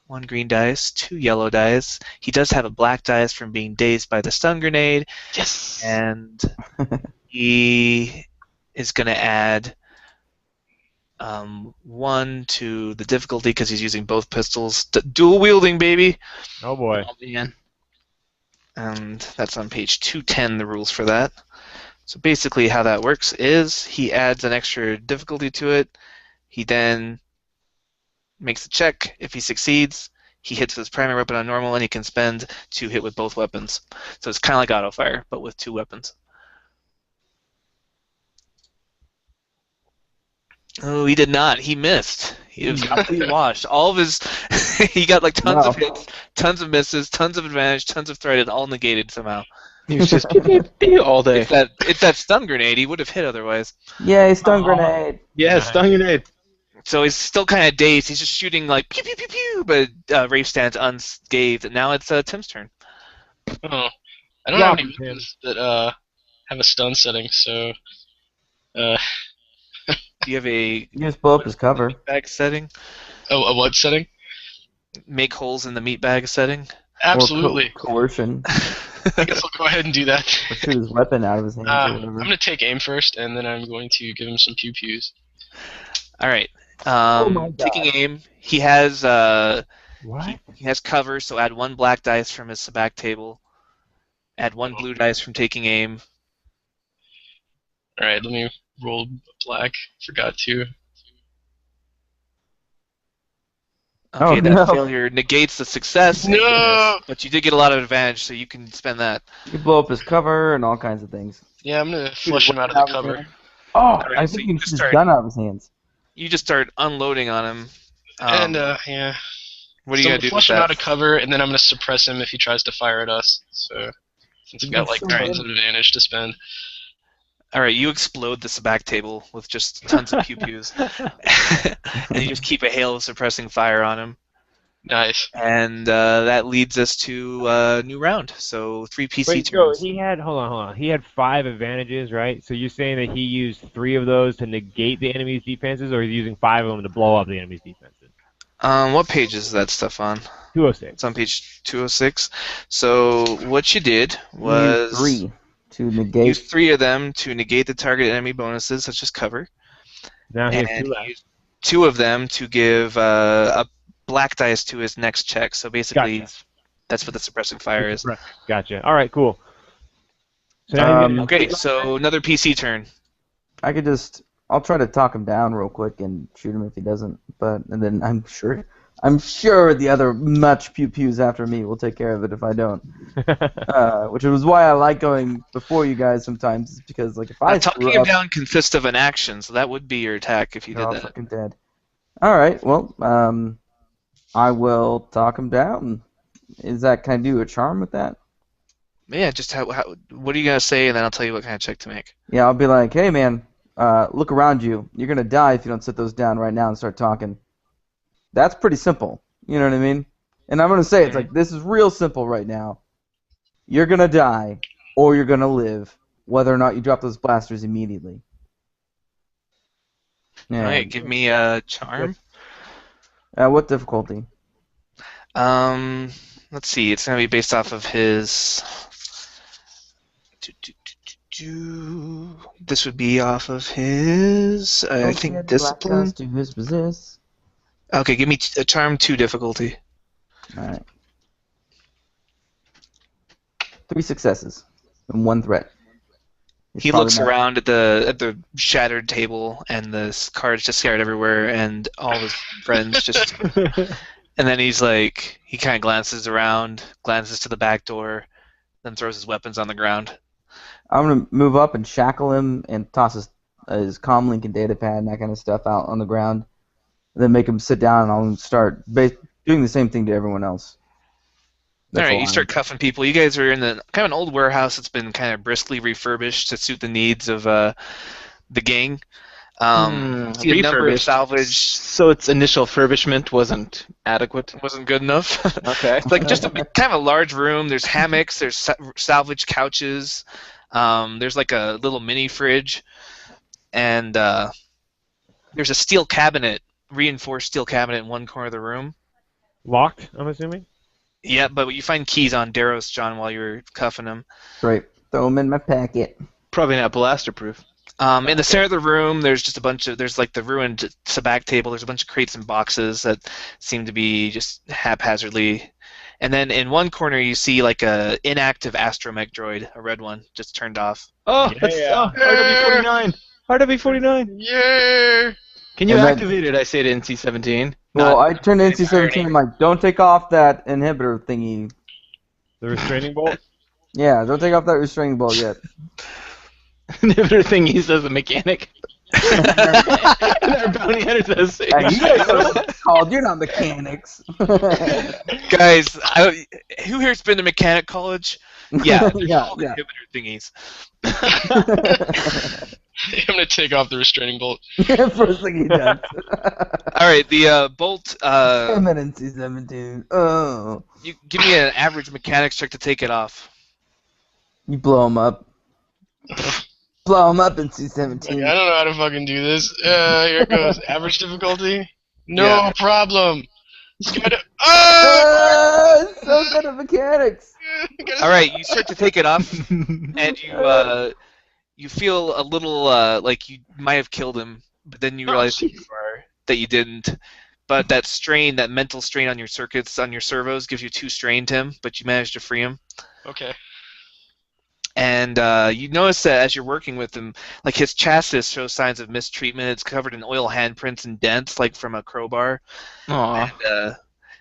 1 green dice, 2 yellow dice. He does have a black dice from being dazed by the stun grenade. Yes. And he is going to add 1 to the difficulty because he's using both pistols. Dual wielding, baby! Oh boy. Oh man. And that's on page 210, the rules for that. So basically how that works is he adds an extra difficulty to it. He then makes a check. If he succeeds, he hits with his primary weapon on normal, and he can spend 2 hit with both weapons. So it's kind of like auto fire, but with 2 weapons. Oh, he did not. He missed. He was completely washed. All of his, he got like tons of hits, tons of misses, tons of advantage, tons of threat, and all negated somehow. He was just pew, pew, pew all day. It's that stun grenade. He would have hit otherwise. Yay, stun grenade. Yeah, stun grenade. So he's still kind of dazed. He's just shooting like pew pew pew pew, but Rafe stands unscathed. And now it's Tim's turn. Oh, I don't have any weapons that have a stun setting, so Do you have a You just blow up his cover. bag setting? oh, a what setting? Make holes in the meat bag setting? Absolutely. Or coercion. I guess I'll go ahead and do that. Or shoot his weapon out of his hands or I'm whatever. gonna take aim first, and then I'm going to give him some pew pews. All right. my God. Taking aim. He has What? he has cover, so add 1 black dice from his back table. Add 1 blue dice from taking aim. All right, let me roll black. Forgot to. Okay, Oh, that no. failure negates the success. No! But you did get a lot of advantage, so you can spend that. You blow up his cover and all kinds of things. Yeah, I'm gonna Shoot flush his him out of weapon the his cover. hand. Oh, right, I so think you you can just shoot his start- gun out of his hands. You just start unloading on him. And yeah. What are you So gonna I'm do with flush him that? out of cover, and then I'm gonna suppress him if he tries to fire at us. So since I've got like So tons good. of advantage to spend. All right, you explode this back table with just tons of pew pews, and you just keep a hail of suppressing fire on him. Nice. And that leads us to a new round. So 3 PC Wait, so turns. he had, hold on. He had 5 advantages, right? So you're saying that he used 3 of those to negate the enemy's defenses, or he's using 5 of them to blow up the enemy's defenses? What page is that stuff on? 206. It's on page 206. So what you did You was use 3 to negate. use 3 of them to negate the target enemy bonuses, such as cover. Now he has And 2 left. use 2 of them to give a black dice to his next check. So basically, Gotcha. that's what the suppressing fire is. Gotcha. All right, cool. So now he's Okay, so another PC turn. I could just. I'll try to talk him down real quick and shoot him if he doesn't. And then I'm sure the other much pew pews after me will take care of it if I don't. Which was why I like going before you guys sometimes, is because like if I Talking screw him up, down consists of an action, so that would be your attack if you they're did all that. fucking dead. All right, well, I will talk him down. Is that, can I do a charm with that? Yeah, just how what are you gonna say, and then I'll tell you what kind of check to make. Yeah, I'll be like, hey man, look around you. You're gonna die if you don't sit those down right now and start talking. That's pretty simple. You know what I mean? And I'm gonna say it's like, this is real simple right now. You're gonna die, or you're gonna live, whether or not you drop those blasters immediately. Yeah. All right, give me a charm. What difficulty? Let's see. It's gonna be based off of his. This would be off of his. I think discipline. To his resist. Okay, give me a charm 2 difficulty. All right. 3 successes and 1 threat. He's He probably looks not- around at the shattered table, and the cards just scattered everywhere, and all his friends just. And then he's like, he kind of glances around, glances to the back door, then throws his weapons on the ground. I'm gonna move up and shackle him and toss his comlink and data pad and that kind of stuff out on the ground. And then make him sit down, and I'll start doing the same thing to everyone else. All right, all you start cuffing people. You guys are in the kind of an old warehouse that's been kind of briskly refurbished to suit the needs of the gang. See a number of Refurbished. salvage So its initial furbishment wasn't adequate. wasn't good enough. Okay. It's like just kind of a large room. There's hammocks. There's salvage couches. There's like a little mini fridge, and there's a steel cabinet, reinforced steel cabinet in one corner of the room. Locked, I'm assuming? Yeah, but you find keys on Daros, John, while you were cuffing him. Great. Throw him in my packet. Probably not blaster proof. In the center of the room, there's just there's like the ruined sabacc table. There's a bunch of crates and boxes that seem to be just haphazardly. And then in one corner, you see like a inactive astromech droid, a red one, just turned off. Oh, that's Yeah. RW49. RW49. Yeah. Can you And then- activate it? I say to NC-17. Well, Not I turned to NC-17. I'm like, don't take off that inhibitor thingy. The restraining bolt? Yeah, don't take off that restraining bolt yet. Inhibitor thing he says a mechanic. And our bounty hunter says. Yeah, you guys know what it's called. You're not mechanics. Guys, who here's been to mechanic college? Yeah, they're Yeah, called yeah. inhibitor thingies. I'm gonna take off the restraining bolt. First thing he does. All right, the bolt. I'm at NC-17. Oh. You give me an average mechanics check to take it off. You blow him up. Blow him up Like, I NC-17. don't know how to fucking do this. Here it goes. Average difficulty? No Yeah. problem. It's gotta. Ah, so good at mechanics. All right, you start to take it off, and you feel a little like you might have killed him, but then you realize that you didn't. But that strain, that mental strain on your circuits, on your servos, gives you 2 strain, Tim. But you managed to free him. Okay. And you notice that as you're working with him, like his chassis shows signs of mistreatment. It's covered in oil handprints and dents, like from a crowbar. Aw. And,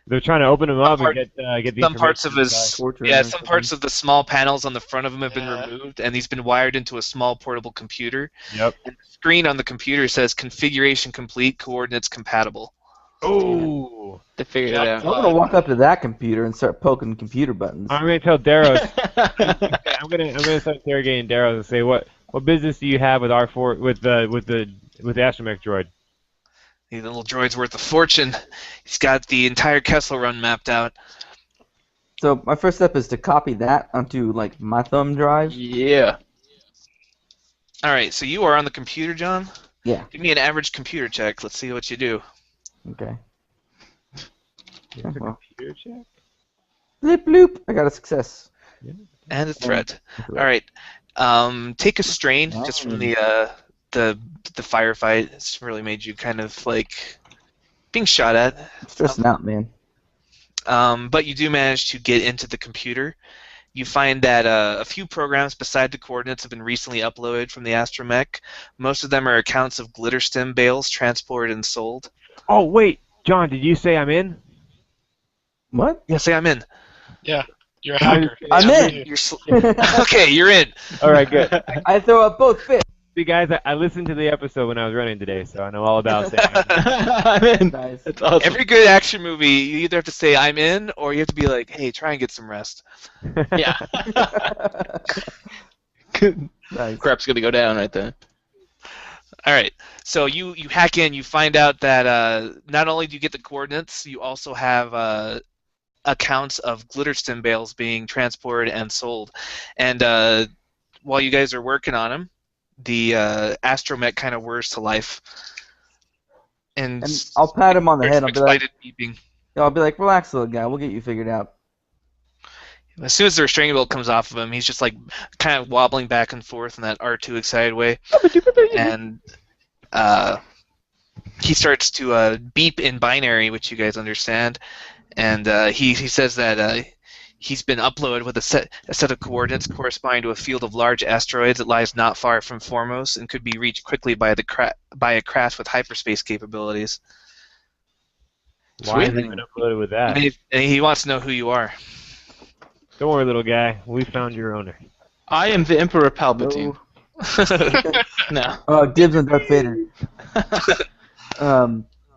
They're trying to open him up and part- get the some parts of information his Torture yeah, or some something. parts of the small panels on the front of him have been Yeah. removed, and he's been wired into a small portable computer. inside. Yep. And the screen on the computer says configuration complete, coordinates compatible. Oh. They figured Yeah. it I'm gonna walk up to that computer and start poking computer buttons. I'm gonna tell Daros. out. I'm gonna start interrogating Daros and say what business do you have with R4 with the astromech droid? The little droid's worth a fortune. He's got the entire Kessel Run mapped out. So my first step is to copy that onto like my thumb drive. Yeah. All right, so you are on the computer, John. Yeah. Give me an average computer check. Let's see what you do. Okay. It's a well. computer check. Bloop bloop. I got a success. And a threat. All right. Take a strain just from the firefight. It's really made you kind of like being shot at. I'm stressing out, man. But you do manage to get into the computer. You find that a few programs beside the coordinates have been recently uploaded from the astromech. Most of them are accounts of glitter stem bales transported and sold. Oh wait, John, did you say I'm in? What? Yeah, say I'm in. Yeah. You're a hacker. I'm Yeah, in. you. Okay, you're in. All right, good. I throw up both fists. See, guys, I listened to the episode when I was running today, so I know all about saying. I'm in. Nice. That's awesome. Every good action movie, you either have to say I'm in, or you have to be like, hey, try and get some rest. Yeah. Nice. Crap's gonna go down right there. All right. So you hack in. You find out that not only do you get the coordinates, you also have accounts of glitter stem bales being transported and sold. And while you guys are working on them, the astromech kind of whirs to life. And I'll pat him on the there's head. some I'll be like, excited beeping. I'll be like, relax, little guy. We'll get you figured out. As soon as the restraining belt comes off of him, he's just like kind of wobbling back and forth in that R2 excited way, and he starts to beep in binary, which you guys understand, and he says that he's been uploaded with a set of coordinates corresponding to a field of large asteroids that lies not far from Formos and could be reached quickly by a craft with hyperspace capabilities. Why have you been uploaded with that? And he wants to know who you are. Don't worry, little guy. We found your owner. I am the Emperor Palpatine. No. Dibs on Darth Vader.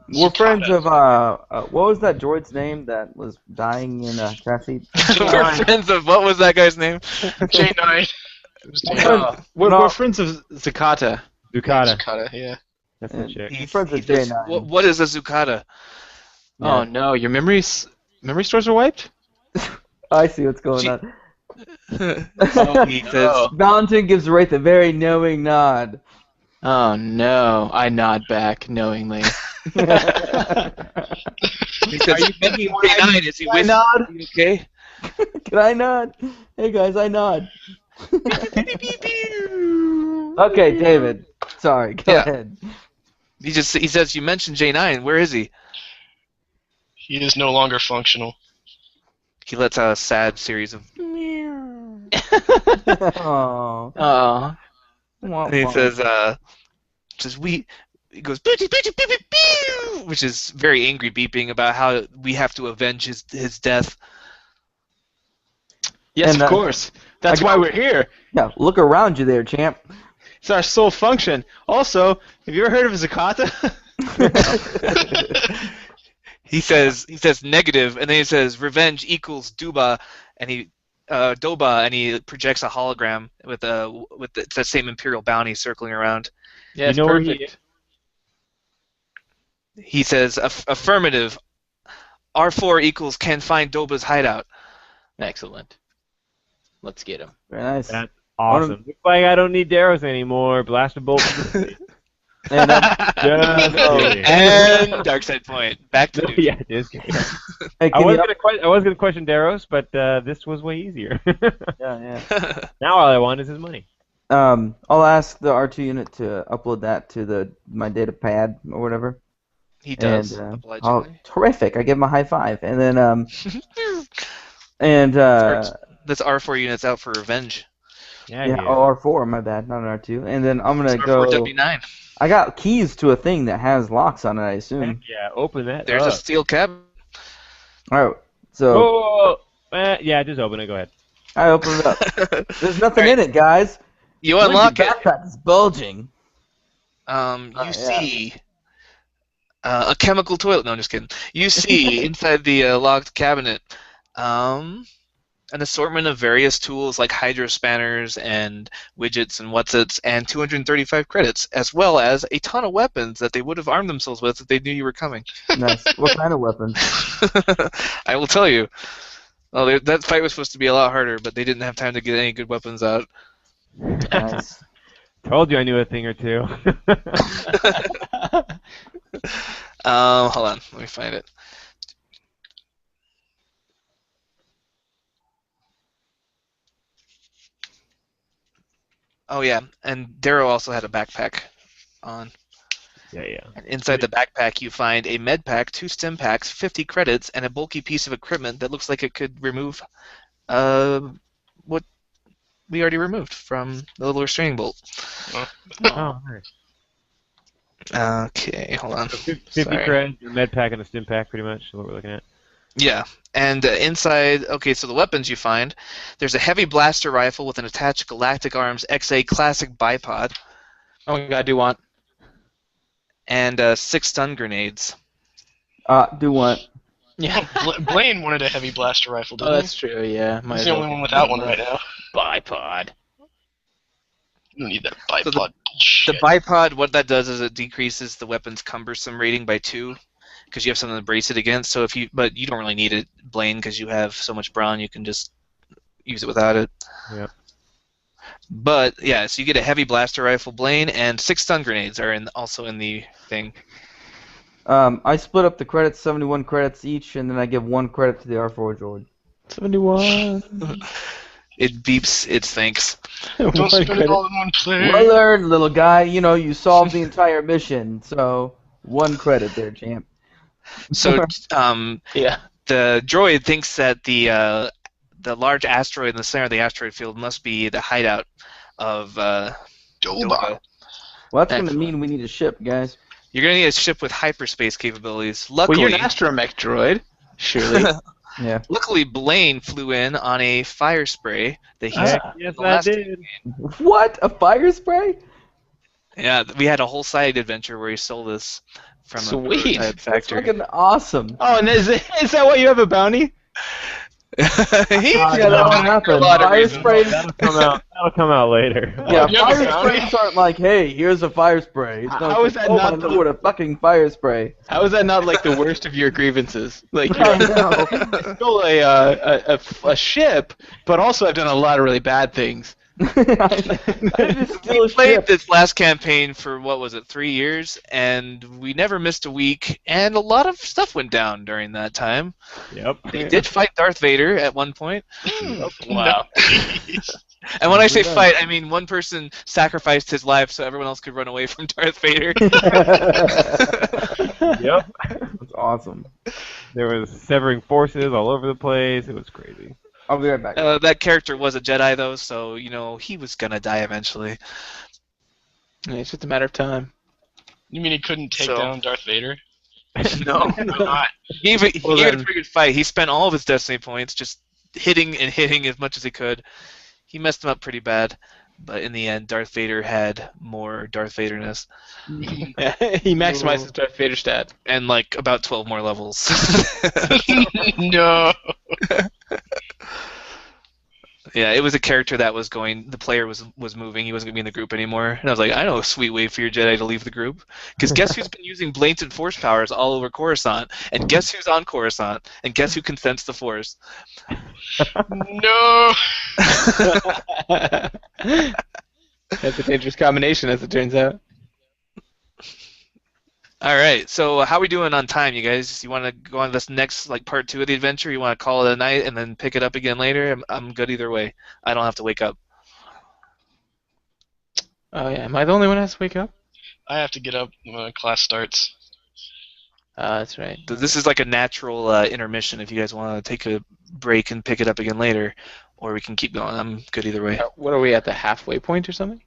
We're friends of what was that droid's name that was dying in a crash heap? We're friends of what was that guy's name? J9. It was J9. We're friends of Zakata. Ducata. Zucata, yeah. That's the chick. We're friends with says, J9. what is a Zucata? Oh no, your memory stores are wiped? I see what's going on. Oh, he says, Valentin gives Wraith a very knowing nod. Oh no, I nod back knowingly. he says, are you making J9? Is he with you? Are you okay? Can I nod? Hey guys, I nod. Okay, David. Sorry, go ahead. He says, you mentioned J9. Where is he? He is no longer functional. He lets out a sad series of. Oh. Oh. And he says, he goes, "Booty, booty, boo, boo, boo," which is very angry beeping about how we have to avenge his death. Yes, And, of course. That's why we're here. Yeah, look around you there, champ. It's our sole function. Also, have you ever heard of Zakata? He says negative, and then he says revenge equals Duba, and he Doba, and he projects a hologram with that same Imperial bounty circling around. Yeah, it's You know where perfect. He says affirmative. R4 equals can find Doba's hideout. Excellent. Let's get him. Very nice. That's awesome. Looks like I don't need Daros anymore. Blast a bolt. And Just kidding. And Dark Side Point. Back to neutral. Yeah, just kidding. hey, I can was you gonna question Daros, but this was way easier. yeah. Now all I want is his money. I'll ask the R2 unit to upload that to my data pad or whatever. He does, And obligingly. terrific! I give him a high five, and then That's R4 units out for revenge. Yeah, yeah, he is. R4, my bad, not an R2. And then I'm gonna It's go. R4W9. I got keys to a thing that has locks on it, I Heck assume. yeah, open that There's up. a steel cabinet. All right, so Oh, yeah, just open it. Go ahead. I open it up. There's nothing Alright. in it, guys. You Look, unlock your it. backpack is bulging. You yeah. see a chemical toilet. No, I'm just kidding. You see inside the locked cabinet an assortment of various tools like hydro spanners and widgets and whatsits and 235 credits, as well as a ton of weapons that they would have armed themselves with if they knew you were coming. Nice. What kind of weapons? I will tell you. Well, that fight was supposed to be a lot harder, but they didn't have time to get any good weapons out. Nice. Told you I knew a thing or two. Hold on, let me find it. Oh yeah, and Darrow also had a backpack on. Yeah. And inside the backpack you find a med pack, 2 stim packs, 50 credits, and a bulky piece of equipment that looks like it could remove what we already removed from the little restraining bolt. Oh, nice. Okay, hold on. So 50 Sorry. credits, a med pack, and a stim pack, pretty much, is what we're looking at. Yeah, and inside, okay, so the weapons you find, there's a heavy blaster rifle with an attached Galactic Arms XA Classic bipod, Oh my god, I do want. and 6 stun grenades. Do what? Yeah. Blaine wanted a heavy blaster rifle, Oh, didn't that's true, yeah. Might he? He's as the well only one get without one right now. Bipod. You don't need that So bipod The bullshit. bipod, what that does is it decreases the weapon's cumbersome rating by 2, because you have something to brace it against. So but you don't really need it, Blaine, because you have so much brawn, you can just use it without it. Yep. But yeah, so you get a heavy blaster rifle, Blaine, and 6 stun grenades are also in the thing. I split up the credits, 71 credits each, and then I give 1 credit to the R4 droid. 71. It beeps its thanks. Don't One spend it credit. all in one place. Well earned, little guy. You know, you solved the entire mission, so 1 credit there, champ. So Yeah. the droid thinks that the large asteroid in the center of the asteroid field must be the hideout of Doba. Doba. Well, that's going to Excellent. mean we need a ship, guys. You're going to need a ship with hyperspace capabilities. Well, Luckily, you're an astromech droid, surely. Yeah. luckily, Blaine flew in on a fire spray that he Heck, saw yes, the I last did. What? A fire spray? Yeah, we had a whole side adventure where he stole this from a Sweet. prototype That's factory. fucking awesome. Oh, and is that why you have a bounty? He- Yeah, that won't happen. a lot of Fire reasons. sprays. That'll come out later. Yeah, You have a fire bounty? sprays aren't like, hey, here's a fire spray. It's How not is like, that oh, not I the- know what a fucking fire spray? How is that not like the worst of your grievances? Like, I know. I stole a ship, but also I've done a lot of really bad things. I just steal a We played ship. this last campaign for, what was it, 3 years, and we never missed a week, and a lot of stuff went down during that time. Yep. They did fight Darth Vader at one point. Wow. And when I say Yeah. fight, I mean one person sacrificed his life so everyone else could run away from Darth Vader. Yep. That's awesome. There was severing forces all over the place. It was crazy. I'll be right back. That character was a Jedi, though, so, he was going to die eventually. It's just a matter of time. You mean he couldn't take So- down Darth Vader? No. God. He gave it Well, a then- pretty good fight. He spent all of his Destiny points just hitting and hitting as much as he could. He messed him up pretty bad, but in the end, Darth Vader had more Darth Vaderness He maximized his Darth Vader stat. and like about 12 more levels. No. Yeah, it was a character that was going. The player was moving. He wasn't going to be in the group anymore. And I was like, I know a sweet way for your Jedi to leave the group. Because guess who's been using blatant force powers all over Coruscant? And guess who's on Coruscant? And guess who can sense the force? No. That's a dangerous combination, as it turns out. All right. So how are we doing on time, you guys? You want to go on this next part 2 of the adventure? You want to call it a night and then pick it up again later? I'm good either way. I don't have to wake up. Oh yeah, am I the only one who has to wake up? I have to get up when class starts. That's right. This is like a natural intermission if you guys want to take a break and pick it up again later, or we can keep going. I'm good either way. What are we at, the halfway point or something?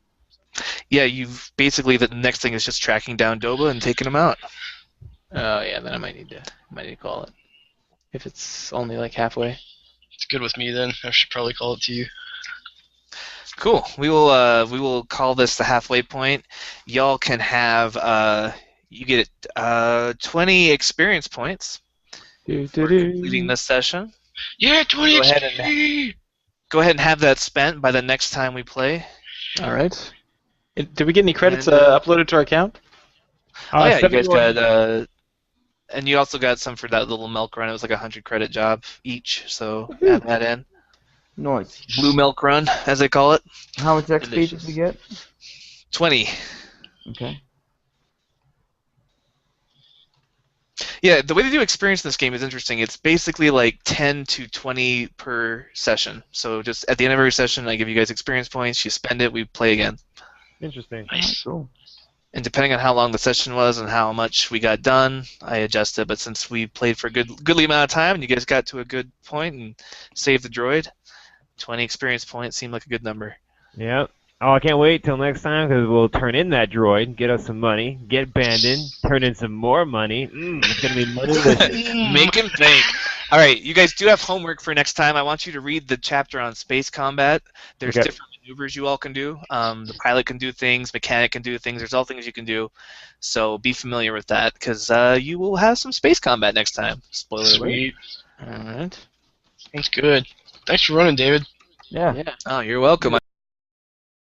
Yeah, you've basically the next thing is just tracking down Doba and taking him out. Oh yeah, then I might need to call it. If it's only like halfway. It's good with me then. I should probably call it to you. Cool. We will call this the halfway point. Y'all can have you get 20 experience points for completing this session. Yeah, 20 Go ahead XP! Go ahead and have that spent by the next time we play. All right. Did we get any credits And, uploaded to our account? Oh yeah, you guys 71. got and you also got some for that little milk run. It was like a 100 credit job each, so add that in. Nice. Blue milk run, as they call it. How much XP did Delicious. we get? 20. Okay. Yeah, the way they do experience in this game is interesting. It's basically like 10 to 20 per session. So just at the end of every session, I give you guys experience points. You spend it, we play again. Interesting. Nice. Cool. And depending on how long the session was and how much we got done, I adjust it. But since we played for a goodly amount of time and you guys got to a good point and saved the droid, 20 experience points seemed like a good number. Yep. Oh, I can't wait till next time because we'll turn in that droid, get us some money, get Bandon, turn in some more money. It's gonna be money. Make him think. All right, you guys do have homework for next time. I want you to read the chapter on space combat. There's Okay. different maneuvers you all can do. The pilot can do things, mechanic can do things. There's all things you can do. So be familiar with that because you will have some space combat next time. Spoiler alert. Sweet. All right. Sounds good. Thanks for running, David. Yeah. Yeah. Oh, you're welcome.